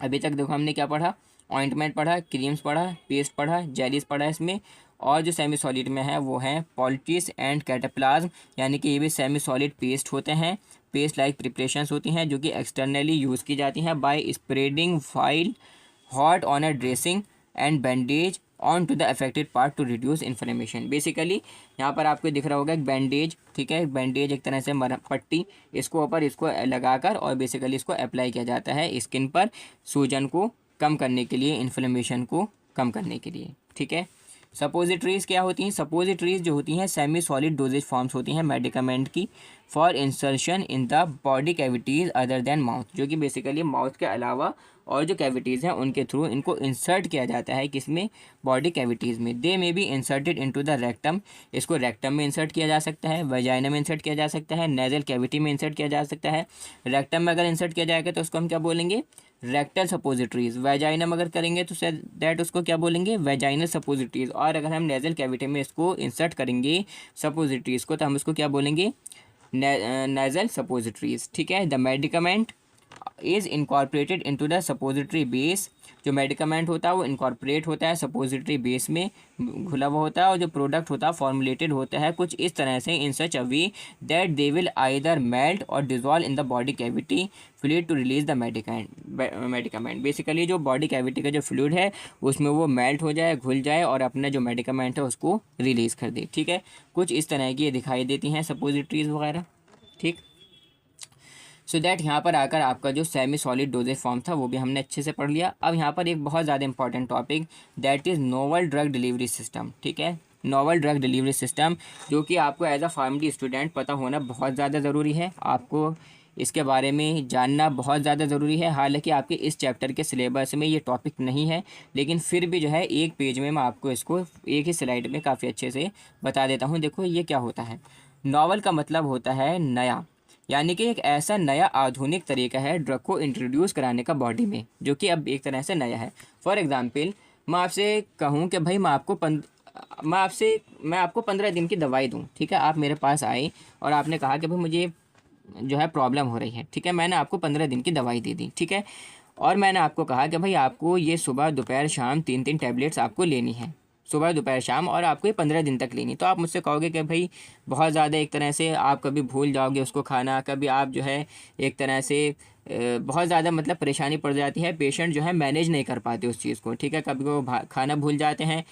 अभी तक देखो हमने क्या पढ़ा, ऑइंटमेंट पढ़ा, क्रीम्स पढ़ा, पेस्ट पढ़ा, जेलीज पढ़ा इसमें, और जो सेमी सॉलिड में है वो है पॉल्टिस एंड कैटाप्लाज्म, यानी कि ये भी सेमी सॉलिड पेस्ट होते हैं, पेस्ट लाइक प्रिपरेशंस होती हैं जो कि एक्सटर्नली यूज़ की जाती हैं by spreading file hot on a dressing and bandage on to the affected part to reduce inflammation. Basically यहाँ पर आपको दिख रहा होगा एक बैंडेज, ठीक है, बैंडेज एक तरह से पट्टी, इसको ऊपर इसको लगाकर और बेसिकली इसको अप्लाई किया जाता है स्किन पर, सूजन को कम करने के लिए, इन्फ्लेमेशन को कम करने के लिए, ठीक है। सपोजिटरीज़ क्या होती हैं, सपोजिटरीज़ जो होती हैं सेमी सॉलिड डोजेज फॉर्म्स होती हैं मेडिकामेंट की for insertion in the body cavities other than mouth, जो कि बेसिकली माउथ के अलावा और जो कैविटीज़ हैं उनके थ्रू इनको इंसर्ट किया जाता है, किसमें, बॉडी कैविटीज़ में। They may be inserted into the rectum, इसको रेक्टम में इंसर्ट किया जा सकता है, वजाइना में इंसर्ट किया जा सकता है, नेजल कैविटी में इंसर्ट किया जा सकता है। रेक्टम में अगर इंसर्ट किया जाएगा तो उसको हम क्या बोलेंगे, रेक्टल सपोजिटरीज़। वेजाइना में अगर करेंगे तो दैट उसको क्या बोलेंगे, वेजाइनल सपोजिटरीज़। और अगर हम नेजल कैविटी में इसको इंसर्ट करेंगे सपोजिटरीज़ को तो हम इसको क्या बोलेंगे, नेजल सपोजिटरीज़, ठीक है। The medicament is incorporated into the suppository base, जो मेडिकामेंट होता है वो इनकॉर्पोरेट होता है सपोजिटरी बेस में, घुला हुआ होता है, और जो प्रोडक्ट होता है फॉर्मुलेटेड होता है कुछ इस तरह से, in such a way that they will either melt or dissolve in the body cavity fluid to release the medicament. Basically जो बॉडी कैविटी का जो फ्लूइड है उसमें वो मेल्ट हो जाए, घुल जाए, और अपना जो मेडिकामेंट है उसको रिलीज़ कर दे, ठीक है। कुछ इस तरह की ये दिखाई देती हैं सपोजिटरीज़ वगैरह, ठीक। सो दैट यहाँ पर आकर आपका जो सेमी सॉलिड डोजेज फॉर्म था वो भी हमने अच्छे से पढ़ लिया। अब यहाँ पर एक बहुत ज़्यादा important topic that is novel drug delivery system, ठीक है, नोवल ड्रग डिलीवरी सिस्टम, जो कि आपको एज अ फार्मेसी स्टूडेंट पता होना बहुत ज़्यादा ज़रूरी है, आपको इसके बारे में जानना बहुत ज़्यादा ज़रूरी है। हालांकि आपके इस चैप्टर के सिलेबस में ये टॉपिक नहीं है, लेकिन फिर भी जो है एक पेज में मैं आपको इसको एक ही स्लाइड में काफ़ी अच्छे से बता देता हूँ। देखो ये क्या होता है, नॉवल का मतलब होता है नया, यानी कि एक ऐसा नया आधुनिक तरीका है ड्रग को इंट्रोड्यूस कराने का बॉडी में, जो कि अब एक तरह से नया है। फॉर एग्जांपल मैं आपसे कहूँ कि भाई मैं आपको 15 दिन की दवाई दूँ, ठीक है। आप मेरे पास आए और आपने कहा कि भाई मुझे जो है प्रॉब्लम हो रही है, ठीक है। मैंने आपको 15 दिन की दवाई दे दी, ठीक है। और मैंने आपको कहा कि भाई आपको ये सुबह दोपहर शाम 3-3 टैबलेट्स आपको लेनी है, सुबह दोपहर शाम, और आपको ये 15 दिन तक लेनी। तो आप मुझसे कहोगे कि भाई बहुत ज़्यादा एक तरह से आप कभी भूल जाओगे उसको खाना, कभी आप जो है एक तरह से बहुत ज़्यादा मतलब परेशानी पड़ जाती है, पेशेंट जो है मैनेज नहीं कर पाते उस चीज़ को, ठीक है। कभी वो खाना भूल जाते हैं,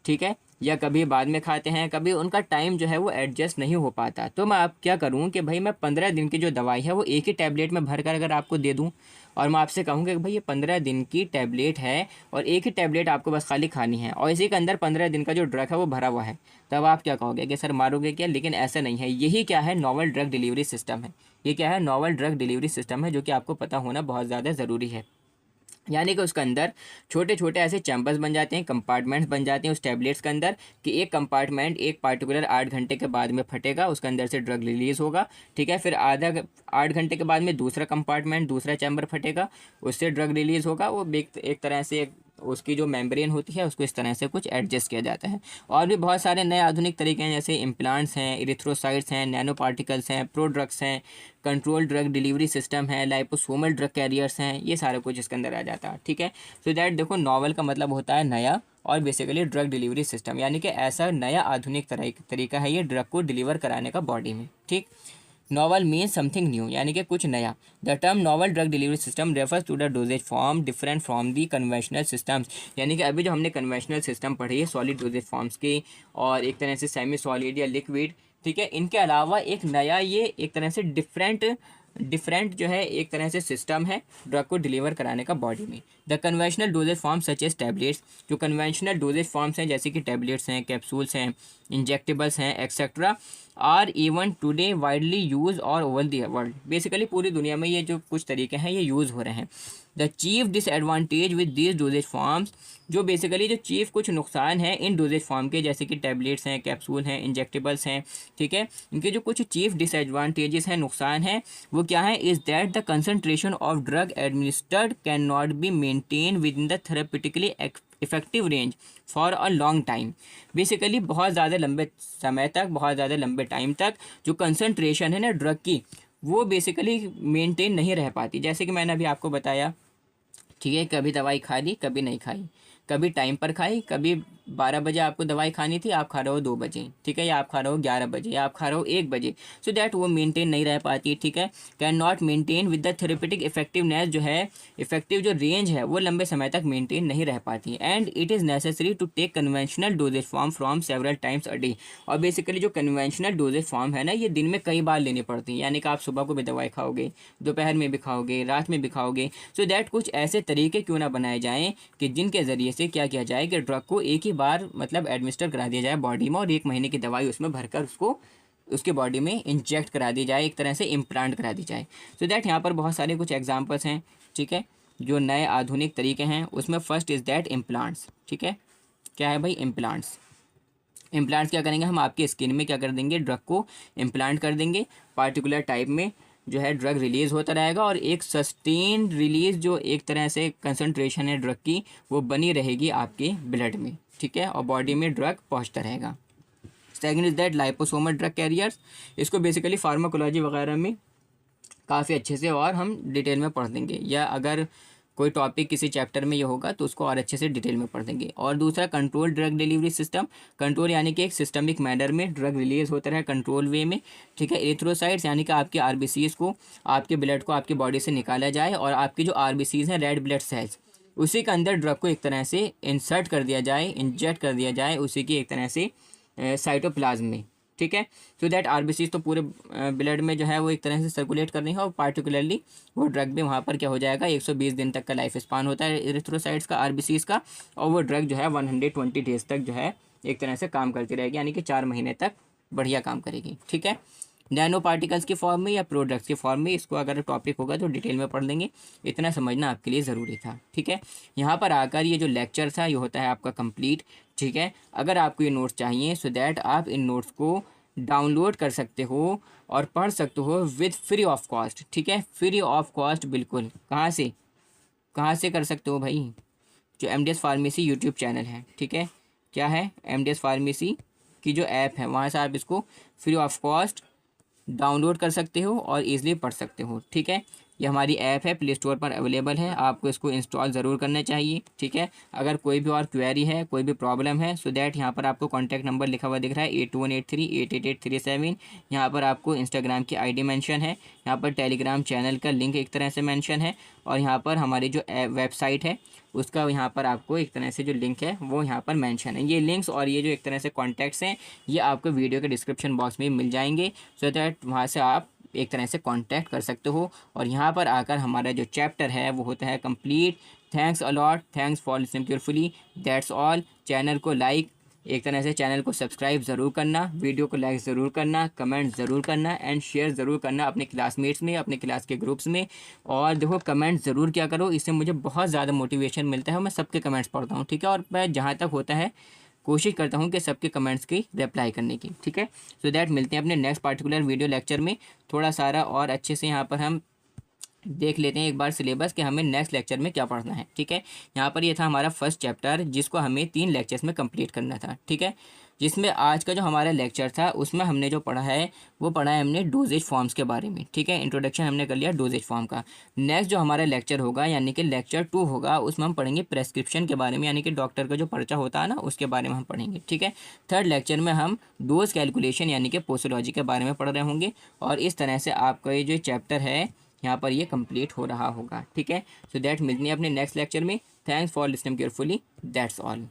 ठीक है, या कभी बाद में खाते हैं, कभी उनका टाइम जो है वो एडजस्ट नहीं हो पाता। तो मैं आप क्या करूं कि भाई मैं 15 दिन की जो दवाई है वो एक ही टैबलेट में भर कर अगर आपको दे दूं, और मैं आपसे कहूँगा कि भाई ये 15 दिन की टैबलेट है और एक ही टैबलेट आपको बस खाली खानी है, और इसी के अंदर 15 दिन का जो ड्रग है वो भरा हुआ है, तब आप क्या कहोगे कि सर मारोगे क्या? लेकिन ऐसा नहीं है। यही क्या है, नॉवल ड्रग डिलीवरी सिस्टम है। ये क्या है, नॉवल ड्रग डिलीवरी सिस्टम है, जो कि आपको पता होना बहुत ज़्यादा ज़रूरी है। यानी कि उसके अंदर छोटे छोटे ऐसे चैम्बर्स बन जाते हैं, कंपार्टमेंट्स बन जाते हैं उस टैबलेट्स के अंदर, कि एक कंपार्टमेंट एक पार्टिकुलर 8 घंटे के बाद में फटेगा, उसके अंदर से ड्रग रिलीज़ होगा, ठीक है। फिर 8 घंटे के बाद में दूसरा कंपार्टमेंट, दूसरा चैम्बर फटेगा, उससे ड्रग रिलीज़ होगा। वो एक तरह से उसकी जो मेम्ब्रेन होती है उसको इस तरह से कुछ एडजस्ट किया जाता है। और भी बहुत सारे नए आधुनिक तरीके हैं, जैसे इम्प्लांट्स हैं, इरिथ्रोसाइट्स हैं, नैनो पार्टिकल्स हैं, प्रोड्रग्स हैं, कंट्रोल ड्रग डिलीवरी सिस्टम है, लाइपोसोमल ड्रग कैरियर्स हैं, ये सारा कुछ इसके अंदर आ जाता है, ठीक है। सो दैट देखो, नॉवल का मतलब होता है नया, और बेसिकली ड्रग डिलीवरी सिस्टम, यानी कि ऐसा नया आधुनिक तरीका है ये ड्रग को डिलीवर कराने का बॉडी में, ठीक। नॉवल मीन्स समथिंग न्यू, यानी कि कुछ नया। The term novel drug delivery system refers to the dosage form different from the conventional systems, यानी कि अभी जो हमने कन्वेंशनल सिस्टम पढ़ी है सॉलिड डोजेज फॉर्म्स की, और एक तरह से सेमी सॉलिड या लिक्विड, ठीक है, इनके अलावा एक नया ये एक तरह से डिफरेंट जो है एक तरह से सिस्टम है ड्रग को डिलीवर कराने का बॉडी में। The conventional dosage form such as tablets, जो कन्वेंशनल डोजेज फॉर्म्स हैं जैसे कि टैबलेट्स हैं, कैप्सूल्स हैं, इंजेक्टेबल्स हैं, etcetera, are even today widely use all over the world. Basically पूरी दुनिया में ये जो कुछ तरीके हैं ये यूज़ हो रहे हैं। The chief disadvantage with this dosage forms, जो बेसिकली जो चीफ कुछ नुकसान हैं इन डोजेज फॉर्म के, जैसे कि टैबलेट्स हैं, कैप्सूल हैं, इंजेक्टेबल्स हैं, ठीक है, इनके जो कुछ चीफ डिसएडवांटेजेस हैं, नुकसान हैं, वो क्या है, is that the concentration of drug administered can not be maintain within the therapeutically effective range for a long time. Basically बहुत ज़्यादा लंबे समय तक, बहुत ज़्यादा लंबे टाइम तक जो कंसनट्रेशन है ना ड्रग की, वो बेसिकली मेंटेन नहीं रह पाती। जैसे कि मैंने अभी आपको बताया, ठीक है, कभी दवाई खा ली, कभी नहीं खाई, कभी टाइम पर खाई, कभी 12 बजे आपको दवाई खानी थी, आप खा रहे हो 2 बजे, ठीक है, या आप खा रहे हो 11 बजे, या आप खा रहे हो 1 बजे। सो दैट वो मेंटेन नहीं रह पाती, ठीक है। Can not maintain with the therapeutic effectiveness, जो है इफेक्टिव जो रेंज है वो लंबे समय तक मेंटेन नहीं रह पाती। And it is necessary to take conventional dosage form from several times a day. और बेसिकली जो कन्वेंशनल डोजेज फॉर्म है ना, ये दिन में कई बार लेनी पड़ती है, यानी कि आप सुबह को भी दवाई खाओगे, दोपहर में भी खाओगे, रात में भी खाओगे। सो दैट कुछ ऐसे तरीके क्यों ना बनाए जाएँ कि जिनके ज़रिए से क्या किया जाए कि ड्रग को एक ही बार मतलब एडमिनिस्टर करा दिया जाए बॉडी में, और 1 महीने की दवाई उसमें भरकर उसको उसके बॉडी में इंजेक्ट करा दी जाए, एक तरह से इम्प्लांट करा दी जाए। सो दैट यहाँ पर बहुत सारे कुछ एग्जांपल्स हैं, ठीक है, जो नए आधुनिक तरीके हैं। उसमें फर्स्ट इज़ दैट इम्प्लांट्स, ठीक है। क्या है भाई इम्प्लांट्स? इम्प्लांट्स क्या करेंगे, हम आपकी स्किन में क्या कर देंगे, ड्रग को इम्प्लांट कर देंगे, पार्टिकुलर टाइप में जो है ड्रग रिलीज़ होता रहेगा, और एक सस्टेन रिलीज़ जो एक तरह से कंसंट्रेशन है ड्रग की वो बनी रहेगी आपके ब्लड में, ठीक है, और बॉडी में ड्रग पहुंचता रहेगा। Second is that liposomal drug carriers, इसको बेसिकली फार्माकोलॉजी वगैरह में काफ़ी अच्छे से और हम डिटेल में पढ़ देंगे, या अगर कोई टॉपिक किसी चैप्टर में ये होगा तो उसको और अच्छे से डिटेल में पढ़ देंगे। और दूसरा control drug delivery system, control यानी कि एक सिस्टमिक मैनर में ड्रग रिलीज होता रहे कंट्रोल वे में, ठीक है। एरिथ्रोसाइट्स यानी कि आपके आरबीसीज को, आपके ब्लड को आपकी बॉडी से निकाला जाए, और आपकी जो आरबीसीज हैं, रेड ब्लड सेल्स, उसी के अंदर ड्रग को एक तरह से इंसर्ट कर दिया जाए, इंजेक्ट कर दिया जाए उसी की एक तरह से साइटोप्लाज्म में, ठीक है। सो दैट आरबीसीज तो पूरे ब्लड में जो है वो एक तरह से सर्कुलेट कर रही है, और पार्टिकुलरली वो ड्रग भी वहाँ पर क्या हो जाएगा, 120 दिन तक का लाइफ स्पान होता है एरिथ्रोसाइट्स का, आरबीसीज का, और वो ड्रग जो है 120 डेज तक जो है एक तरह से काम करती रहेगी, यानी कि 4 महीने तक बढ़िया काम करेगी, ठीक है। नैनो पार्टिकल्स के फॉर्म में या प्रोडक्ट्स के फॉर्म में, इसको अगर टॉपिक होगा तो डिटेल में पढ़ लेंगे, इतना समझना आपके लिए ज़रूरी था, ठीक है। यहाँ पर आकर ये जो लेक्चर था ये होता है आपका कंप्लीट, ठीक है। अगर आपको ये नोट्स चाहिए सो दैट आप इन नोट्स को डाउनलोड कर सकते हो और पढ़ सकते हो विद फ्री ऑफ कॉस्ट। ठीक है, फ्री ऑफ कॉस्ट बिल्कुल। कहाँ से कर सकते हो भाई? जो एमडीएस फार्मेसी यूट्यूब चैनल है, ठीक है, क्या है, एमडीएस फार्मेसी की जो ऐप है वहाँ से आप इसको फ्री ऑफ कॉस्ट डाउनलोड कर सकते हो और ईज़िली पढ़ सकते हो। ठीक है, ये हमारी ऐप है, प्ले स्टोर पर अवेलेबल है, आपको इसको इंस्टॉल ज़रूर करना चाहिए। ठीक है, अगर कोई भी और क्वेरी है, कोई भी प्रॉब्लम है, सो दैट यहाँ पर आपको कॉन्टैक्ट नंबर लिखा हुआ दिख रहा है 8183888837। यहाँ पर आपको इंस्टाग्राम की आईडी मेंशन है, यहाँ पर टेलीग्राम चैनल का लिंक एक तरह से मेंशन है, और यहाँ पर हमारी जो वेबसाइट है उसका यहाँ पर आपको एक तरह से जो लिंक है वो यहाँ पर मेंशन है। ये लिंक्स और ये जो एक तरह से कॉन्टैक्ट्स हैं ये आपको वीडियो के डिस्क्रिप्शन बॉक्स में मिल जाएंगे, सो दैट वहाँ से आप एक तरह से कांटेक्ट कर सकते हो। और यहाँ पर आकर हमारा जो चैप्टर है वो होता है complete. Thanks a lot, thanks for listening carefully, that's all. Channel को लाइक, एक तरह से चैनल को सब्सक्राइब ज़रूर करना, वीडियो को लाइक ज़रूर करना, कमेंट ज़रूर करना एंड शेयर ज़रूर करना अपने क्लासमेट्स में, अपने क्लास के ग्रुप्स में। और देखो कमेंट ज़रूर क्या करो, इससे मुझे बहुत ज़्यादा मोटिवेशन मिलता है, मैं सबके कमेंट्स पढ़ता हूँ। ठीक है, और मैं जहाँ तक होता है कोशिश करता हूँ कि सबके कमेंट्स की रिप्लाई करने की। ठीक है, सो दैट मिलते हैं अपने नेक्स्ट पार्टिकुलर वीडियो लेक्चर में। थोड़ा सारा और अच्छे से यहाँ पर हम देख लेते हैं एक बार सिलेबस कि हमें नेक्स्ट लेक्चर में क्या पढ़ना है। ठीक है, यहाँ पर ये था हमारा फर्स्ट चैप्टर जिसको हमें 3 लेक्चर्स में कंप्लीट करना था। ठीक है, जिसमें आज का जो हमारा लेक्चर था उसमें हमने जो पढ़ा है वो पढ़ा है हमने डोजेज फॉर्म्स के बारे में। ठीक है, इंट्रोडक्शन हमने कर लिया डोजेज फॉर्म का। नेक्स्ट जो हमारा लेक्चर होगा यानी कि लेक्चर 2 होगा, उसमें हम पढ़ेंगे प्रेस्क्रिप्शन के बारे में, यानी कि डॉक्टर का जो पर्चा होता है ना उसके बारे में हम पढ़ेंगे। ठीक है, थर्ड लेक्चर में हम डोज कैलकुलेशन यानी कि पोस्टोलॉजी के बारे में पढ़ रहे होंगे, और इस तरह से आपका ये जो चैप्टर है यहाँ पर ये कंप्लीट हो रहा होगा। ठीक है, सो दैट मिलते हैं अपने नेक्स्ट लेक्चर में। Thanks for listening carefully, that's all.